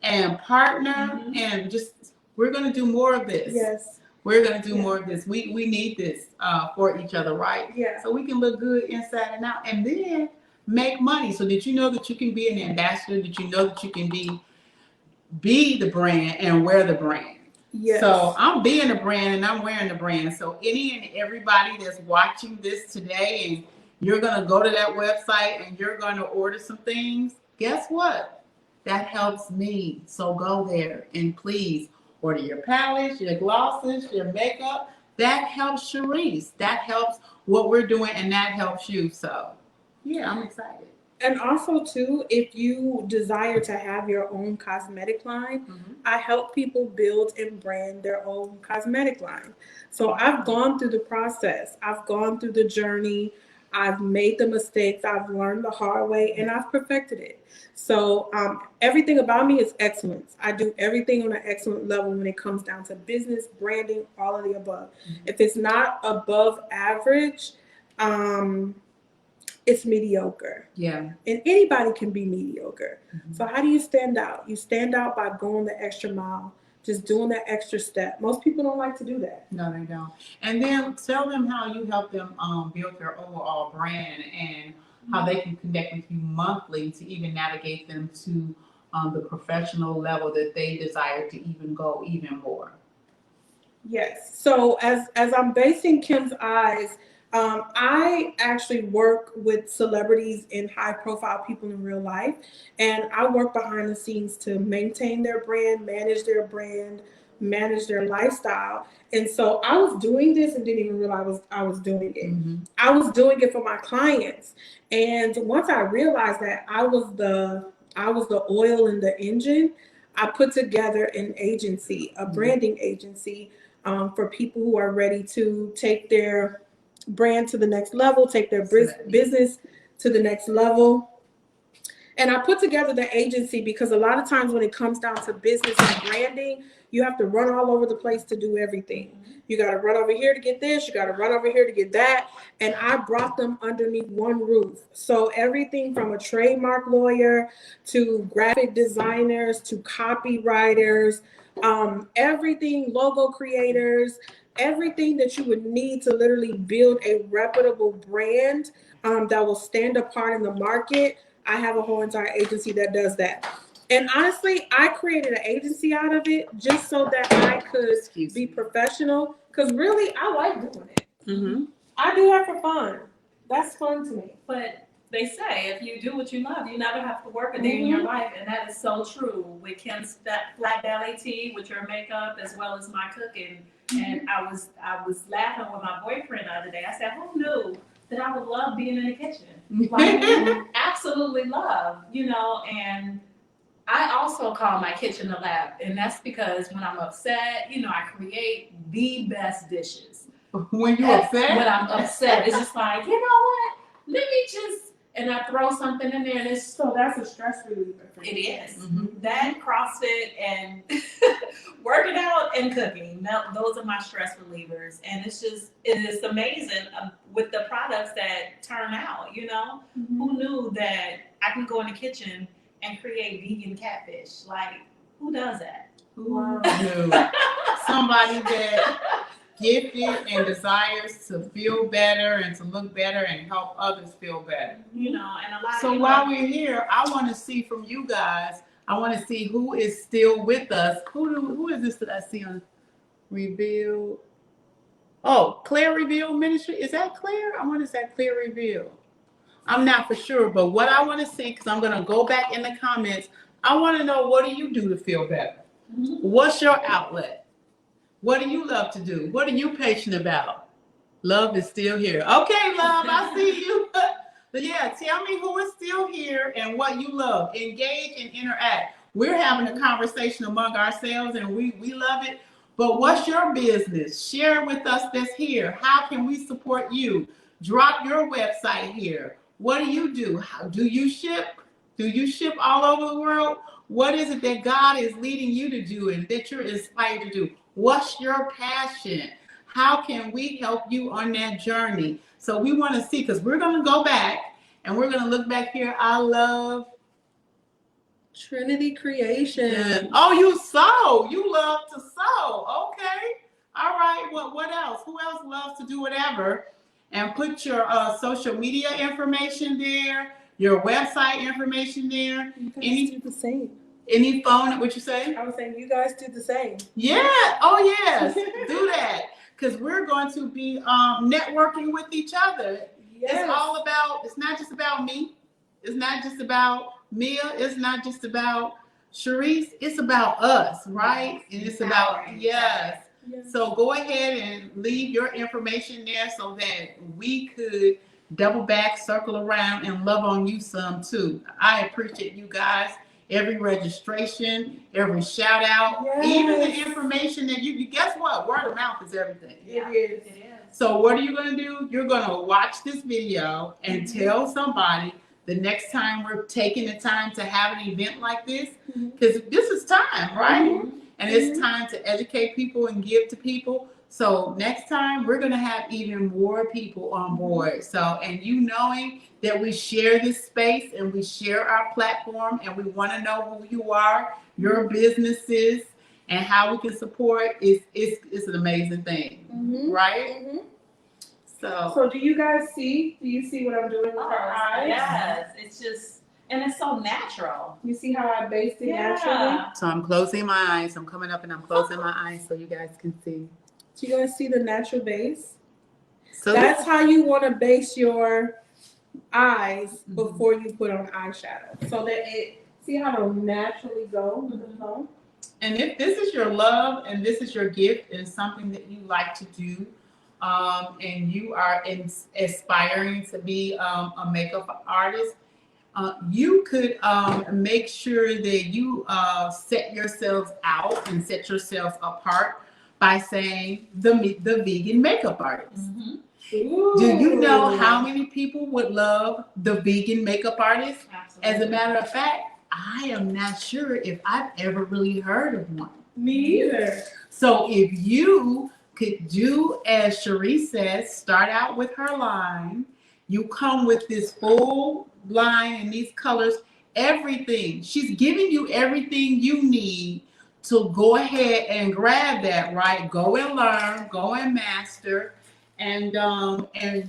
and partner, and just we're gonna do more of this. Yes. We're gonna do more of this. We need this for each other, right? Yeah. So we can look good inside and out, and then make money, so that you know that you can be an ambassador, that you know that you can be the brand and wear the brand. Yes. So I'm being a brand and I'm wearing the brand. So any and everybody that's watching this today, and you're gonna go to that website and you're gonna order some things, guess what? That helps me. So go there and please order your palettes, your glosses, your makeup. That helps Sharice. That helps what we're doing, and that helps you. So yeah, I'm excited. And also, too, if you desire to have your own cosmetic line, I help people build and brand their own cosmetic line. So I've gone through the process. I've gone through the journey. I've made the mistakes. I've learned the hard way, and I've perfected it. So everything about me is excellence. I do everything on an excellent level when it comes down to business, branding, all of the above. If it's not above average, it's mediocre. Yeah. And anybody can be mediocre. So how do you stand out? You stand out by going the extra mile, just doing that extra step. Most people don't like to do that. No, they don't. And then tell them how you help them build their overall brand, and how they can connect with you monthly to even navigate them to the professional level that they desire to even go even more. Yes. So as I'm basing Kim's eyes, I actually work with celebrities and high profile people in real life, and I work behind the scenes to maintain their brand, manage their lifestyle. And so I was doing this and didn't even realize I was doing it. I was doing it for my clients. And once I realized that I was the oil in the engine, I put together an agency, a branding agency, for people who are ready to take their brand to the next level, take their business to the next level. And I put together the agency because a lot of times when it comes down to business and branding, you have to run all over the place to do everything. You got to run over here to get this. You got to run over here to get that. And I brought them underneath one roof. So everything from a trademark lawyer to graphic designers to copywriters, everything, logo creators, everything that you would need to literally build a reputable brand that will stand apart in the market. I have a whole entire agency that does that. And honestly, I created an agency out of it just so that I could be professional, because really, I like doing it. I do that for fun. That's fun to me. But they say if you do what you love, you never have to work a day in your life, and that is so true. With Kim's flat belly tea, with your makeup, as well as my cooking. And I was laughing with my boyfriend the other day. I said, "Who knew that I would love being in the kitchen? Like, absolutely love, you know." And I also call my kitchen a lab, and that's because when I'm upset, you know, I create the best dishes. When you're upset? When I'm upset, it's just like, you know what? Let me just, and I throw something in there, and it's So that's a stress reliever. it is. That, CrossFit, and working out and cooking. Those are my stress relievers. And it is amazing with the products that turn out, you know? Who knew that I can go in the kitchen and create vegan catfish? Like, who does that? Who knew? Somebody that gifted and desires to feel better and to look better and help others feel better. You know, and a lot So of while we're here, I want to see from you guys, I want to see who is still with us. Who is this that I see on Reveal? Oh, Claire Reveal Ministry. Is that Claire? I wonder is that Claire Reveal? I'm not for sure, but what I want to see, because I'm going to go back in the comments, I want to know, what do you do to feel better? What's your outlet? What do you love to do? What are you passionate about? Love is still here. Okay, love, I see you. But yeah, tell me who is still here and what you love. Engage and interact. We're having a conversation among ourselves and we love it. But what's your business? Share with us that's here. How can we support you? Drop your website here. What do you do? How do you ship? Do you ship all over the world? What is it that God is leading you to do and that you're inspired to do? What's your passion? How can we help you on that journey? So we want to see, because we're going to go back and we're going to look back here. I love Trinity Creation. Oh, you sew. You love to sew. Okay. All right. What else? Who else loves to do whatever? And put your social media information there, your website information there. You guys do the same. Any phone? What you say? I was saying you guys do the same. Yeah. Oh, yes. Do that. Because we're going to be networking with each other. Yes. It's all about, it's not just about me. It's not just about Mia. It's not just about Sharice. It's about us, right? And it's about, yes. So go ahead and leave your information there so that we could double back, circle around, and love on you some too. I appreciate you guys. Every registration, every shout out, even the information that you guess what? Word of mouth is everything. It is. So what are you going to do? You're going to watch this video and tell somebody the next time we're taking the time to have an event like this, because this is time, right? And it's time to educate people and give to people. So next time we're going to have even more people on board. So, and you knowing that we share this space and we share our platform and we want to know who you are, your businesses, and how we can support it's an amazing thing, right? So do you guys see? Do you see what I'm doing with her eyes? Yes, it's just, and it's so natural. You see how I based it naturally? So I'm closing my eyes. I'm coming up and I'm closing my eyes so you guys can see. Do you guys see the natural base? So that's how you want to base your eyes before you put on eyeshadow. So that it, see how it'll naturally go with the phone? And if this is your love and this is your gift and something that you like to do, and you are aspiring to be a makeup artist, you could make sure that you set yourselves out and set yourselves apart by saying the vegan makeup artist. Do you know how many people would love the vegan makeup artist? Absolutely. As a matter of fact, I am not sure if I've ever really heard of one. Me either. So if you could do as Cherie says, start out with her line, you come with this full line and these colors, everything. She's giving you everything you need to go ahead and grab that, right? Go and learn, go and master. And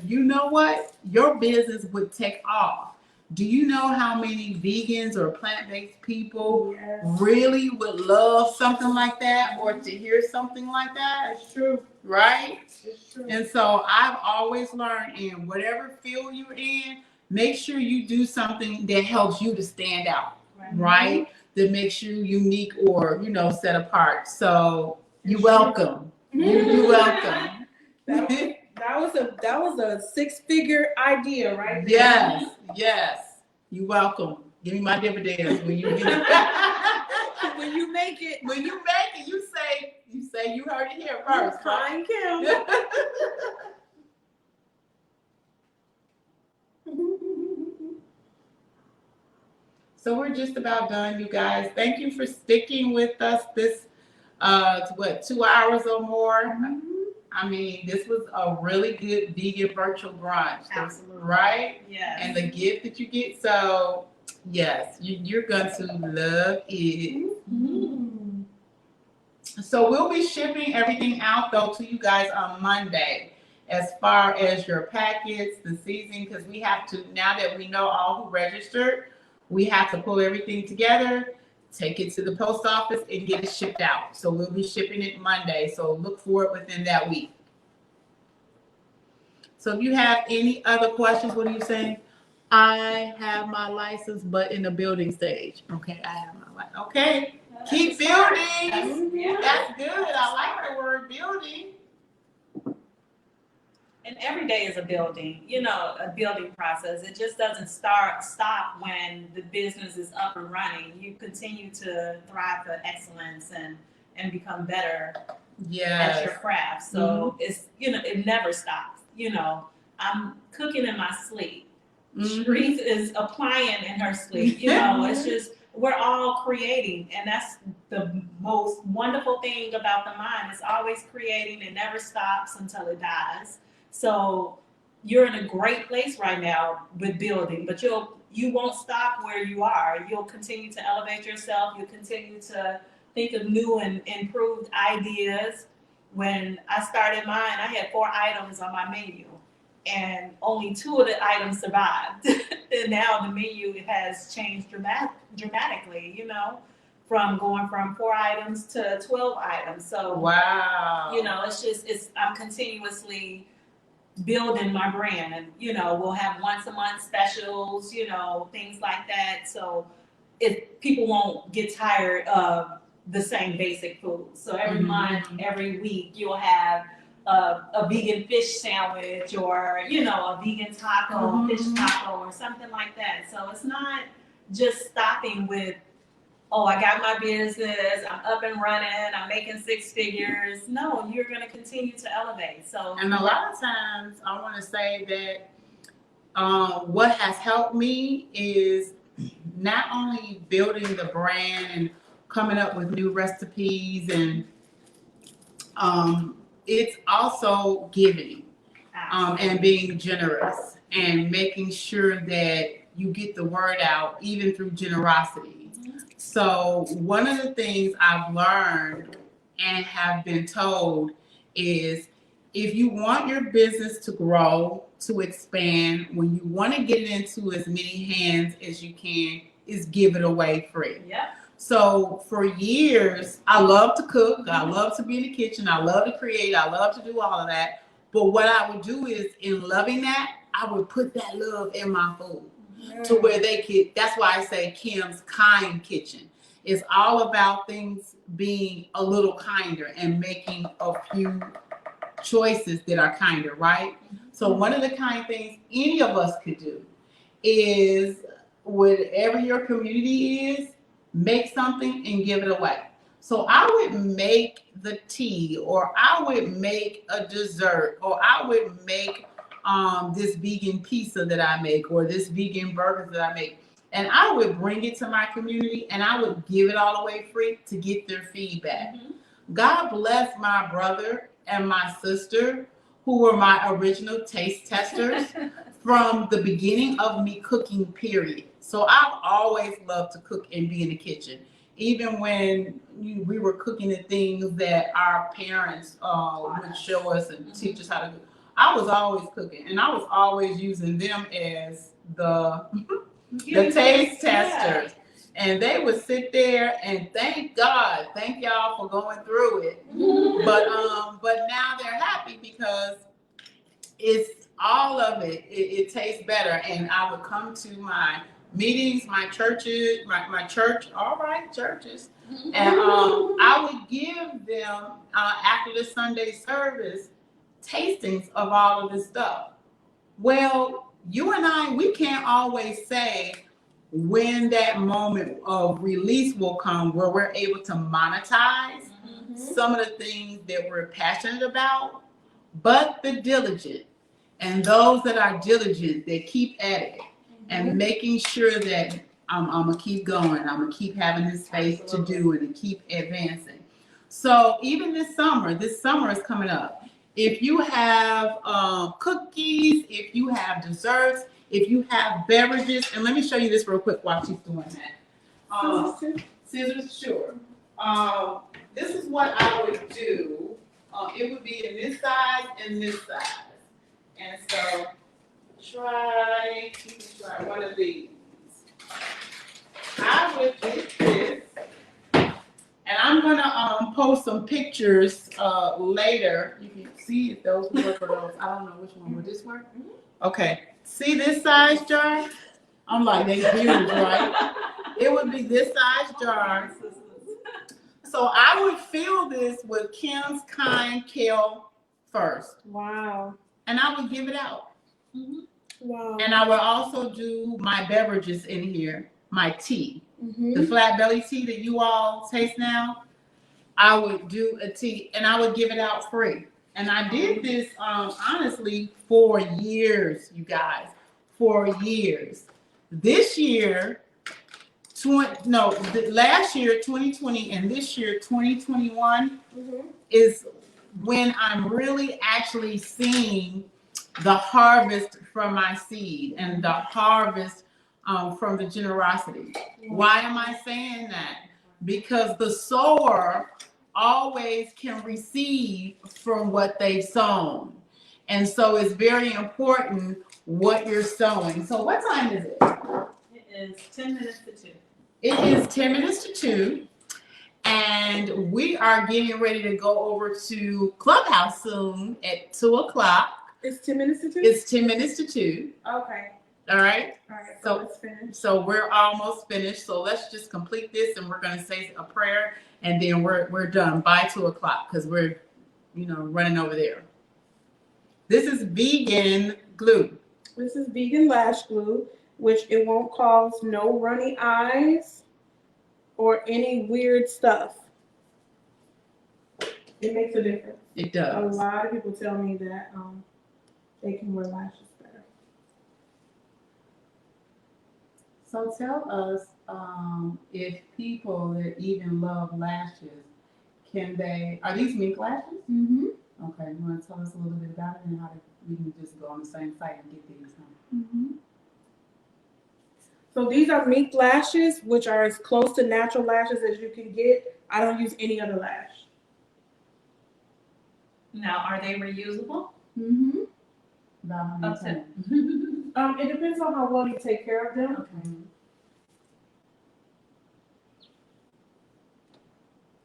you know what? Your business would take off. Do you know how many vegans or plant-based people really would love something like that or to hear something like that? It's true. Right? It's true. And so I've always learned in whatever field you're in, make sure you do something that helps you to stand out, right? That makes you unique or, set apart. So you're welcome. You're welcome. That was a 6-figure idea, right? Yes, yes. You're welcome. Give me my dividends when you get it. When you make it. When you make it, you say you heard it here first. Fine, Kim. So we're just about done, you guys. Thank you for sticking with us this 2 hours or more. I mean, this was a really good vegan virtual brunch. Absolutely. Right? Yes. And the gift that you get. So, yes, you're going to love it. So we'll be shipping everything out, though, to you guys on Monday as far as your packets, the seasoning, because we have to, now that we know all who registered, we have to pull everything together, take it to the post office, and get it shipped out. So we'll be shipping it Monday. So look for it within that week. So if you have any other questions, what are you saying? I have my license, but in the building stage. Okay, I have my license. Okay, keep building. That's good. I like the word building. And every day is a building, a building process. It just doesn't stop when the business is up and running. You continue to thrive for excellence and become better at your craft. So it's, it never stops. I'm cooking in my sleep. Sharice is applying in her sleep. It's just, we're all creating. And that's the most wonderful thing about the mind. It's always creating. It never stops until it dies. So you're in a great place right now with building, but you won't stop where you are. You'll continue to elevate yourself. You'll continue to think of new and improved ideas. When I started mine, I had 4 items on my menu, and only 2 of the items survived. And now the menu has changed dramatically, from going from 4 items to 12 items. So wow, I'm continuously building my brand, and we'll have once a month specials, things like that. So if people won't get tired of the same basic food. So every month, every week, you'll have a vegan fish sandwich, or a vegan taco, fish taco, or something like that. So it's not just stopping with, oh, I got my business, I'm up and running, I'm making 6 figures. No, you're going to continue to elevate. So, and a lot of times, I want to say that what has helped me is not only building the brand and coming up with new recipes, and it's also giving and being generous and making sure that you get the word out, even through generosity. So one of the things I've learned and have been told is, if you want your business to grow, to expand, when you want to get it into as many hands as you can, is give it away free. Yeah. So for years, I love to cook. I love to be in the kitchen. I love to create. I love to do all of that. But what I would do is, in loving that, I would put that love in my food to where they could. That's why I say Kim's Kind Kitchen. It's all about things being a little kinder and making a few choices that are kinder, right? So one of the kind things any of us could do is, whatever your community is, make something and give it away. So I would make the tea, or I would make a dessert, or I would make this vegan pizza that I make, or this vegan burger that I make. And I would bring it to my community, and I would give it all away free to get their feedback. God bless my brother and my sister, who were my original taste testers from the beginning of me cooking, period. So I've always loved to cook and be in the kitchen. Even when we were cooking the things that our parents would show us and teach us how to do, I was always cooking, and I was always using them as the taste testers. And they would sit there and thank God, thank y'all for going through it. But now they're happy because it's all of it. It tastes better. And I would come to my meetings, my churches, my church, all right, churches. And I would give them, after the Sunday service, tastings of all of this stuff. Well, you and I, we can't always say when that moment of release will come where we're able to monetize some of the things that we're passionate about, but the diligent and those that are diligent, that keep at it and making sure that I'm gonna keep going, I'm gonna keep having this space to do it and keep advancing. So even this summer is coming up. If you have cookies, if you have desserts, if you have beverages, and let me show you this real quick while she's doing that. Scissors, sure. This is what I would do. It would be in this size and this size. And so try one of these. I would do this, and I'm gonna post some pictures later. You can see if those work or those. I don't know which one. Would this work? Okay. See this size jar? I'm like, they huge, right? It would be this size jar. So I would fill this with Kim's Kind Kale first. Wow. And I would give it out. Wow. And I would also do my beverages in here, my tea. Mm-hmm. The flat belly tea that you all taste now, I would do a tea and I would give it out free. And I did this honestly for years, you guys, for years. This year, last year 2020 and this year 2021 is when I'm really actually seeing the harvest from my seed and the harvest from the generosity. Why am I saying that? Because the sower always can receive from what they've sown. And so it's very important what you're sowing. So what time is it? It is 10 minutes to 2. It is 10 minutes to 2. And we are getting ready to go over to Clubhouse soon at 2 o'clock. It's 10 minutes to 2? It's 10 minutes to 2. Okay. All right. All right. So let's finish. So we're almost finished. So let's just complete this and we're going to say a prayer and then we're done by 2 o'clock because we're, running over there. This is vegan glue. This is vegan lash glue, which it won't cause no runny eyes or any weird stuff. It makes a difference. It A does. lot of people tell me that they can wear lashes better. So tell us if people that even love lashes, are these mink lashes? Mm-hmm. Okay, you want to tell us a little bit about it and how we can just go on the same site and get these? Mm-hmm. So these are mink lashes, which are as close to natural lashes as you can get. I don't use any other lash. Now, are they reusable? Mm-hmm. About how many Up to- times? It depends on how well you take care of them. Okay.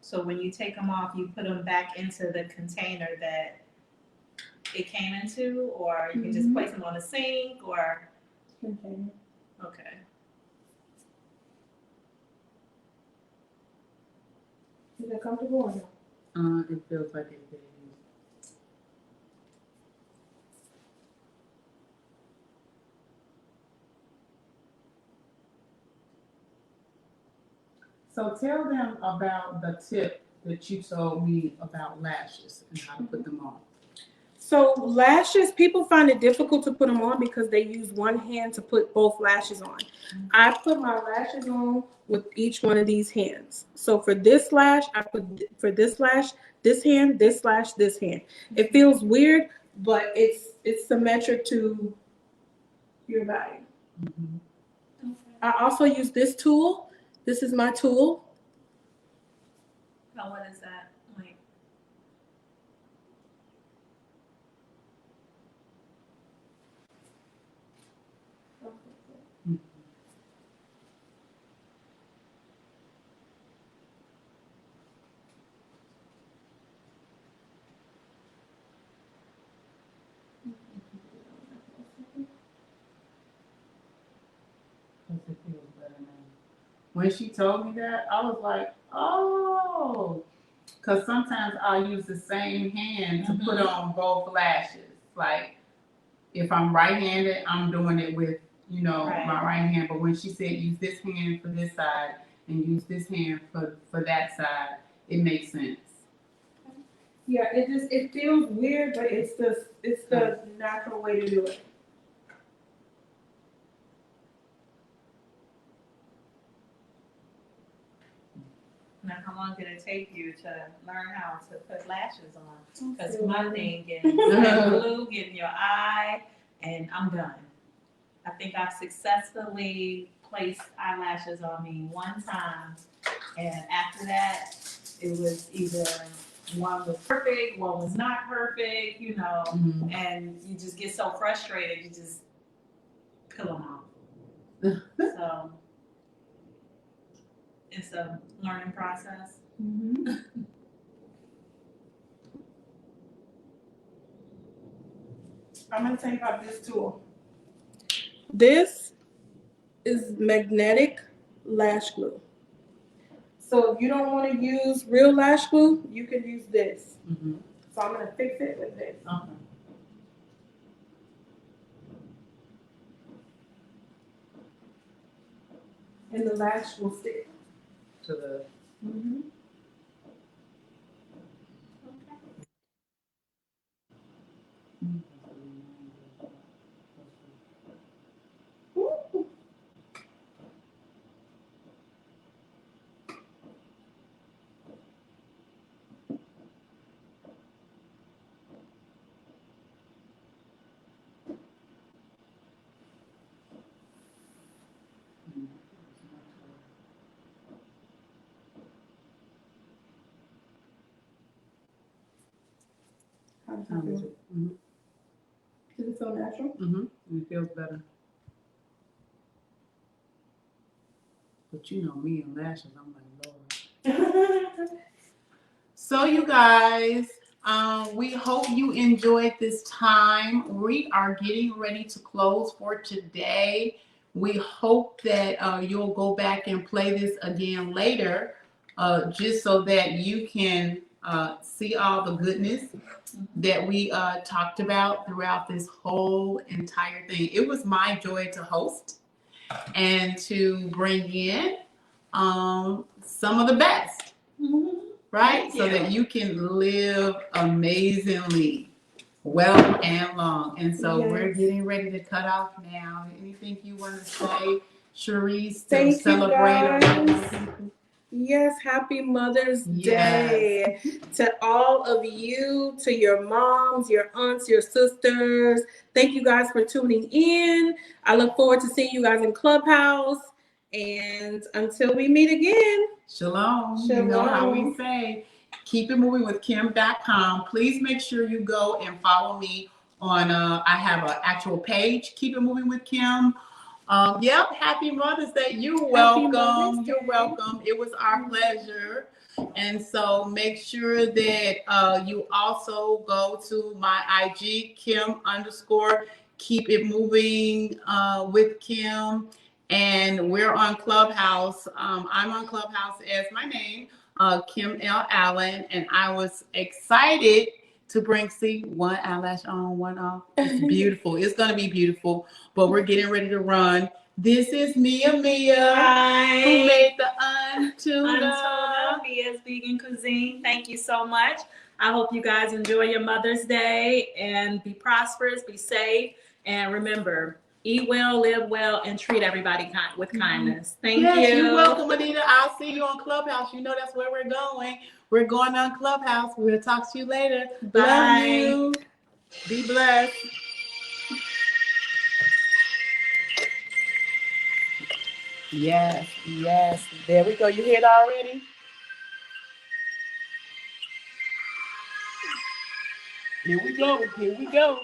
So when you take them off, you put them back into the container that it came into, or you can just place them on the sink, or Okay. okay. Is that comfortable or no? It feels like it is. So tell them about the tip that you told me about lashes and how to put them on. So lashes, people find it difficult to put them on because they use one hand to put both lashes on. I put my lashes on with each one of these hands. So for this lash, I put for this lash, this hand, this lash, this hand. It feels weird, but it's symmetric to your body. Mm-hmm. I also use this tool. This is my tool. Now, what is that? Like, It feels better now. When she told me that, I was like, oh, because sometimes I'll use the same hand to put on both lashes. Like if I'm right-handed, I'm doing it with, Right. my right hand. But when she said use this hand for this side and use this hand for that side, it makes sense. Yeah, it feels weird, but it's the natural way to do it. now, how long did it take you to learn how to put lashes on? Because my thing is glue, getting your eye, and I'm done. I think I've successfully placed eyelashes on me one time, and after that, it was either one was perfect, one was not perfect, Mhm. and you just get so frustrated, you just peel them off. So it's a learning process. Mm-hmm. I'm gonna take out this tool. This is magnetic lash glue. So if you don't want to use real lash glue, you can use this. Mm-hmm. So I'm gonna fix it with this. Okay. And the lash will stick. To the. Mm-hmm. Ooh. How does it feel? Mm-hmm. Does it feel natural? Mm-hmm. It feels better. But you know me and lashes, I'm like, Lord. So you guys, we hope you enjoyed this time. We are getting ready to close for today. We hope that you'll go back and play this again later, just so that you can see all the goodness that we talked about throughout this whole entire thing. It was my joy to host and to bring in some of the best, right? So that you can live amazingly well and long. And so we're getting ready to cut off now. Anything you want to say, Cherise, to Thank you, celebrate? guys. Yes, happy Mother's Day to all of you, to your moms, your aunts, your sisters. Thank you guys for tuning in. I look forward to seeing you guys in Clubhouse. And until we meet again, Shalom. You know how we say, keep it moving with Kim.com. Please make sure you go and follow me on, I have an actual page, Keep It Moving with Kim. Yep, happy Mother's Day. You're welcome. You're welcome. It was our pleasure. And so make sure that you also go to my IG, Kim _ Keep It Moving with Kim. And we're on Clubhouse. I'm on Clubhouse as my name, Kim L. Allen. And I was excited to bring, see, one eyelash on, one off. It's beautiful. It's going to be beautiful. But we're getting ready to run. This is Mia, who made the Untuna. Mia's Vegan Cuisine. Thank you so much. I hope you guys enjoy your Mother's Day and be prosperous, be safe, and remember, eat well, live well, and treat everybody with kindness. Thank you. You're welcome, Anita. I'll see you on Clubhouse. You know that's where we're going. We're going on Clubhouse. We'll talk to you later. Bye. Love you. Be blessed. Yes, yes. There we go. You hear it already? Here we go. Here we go.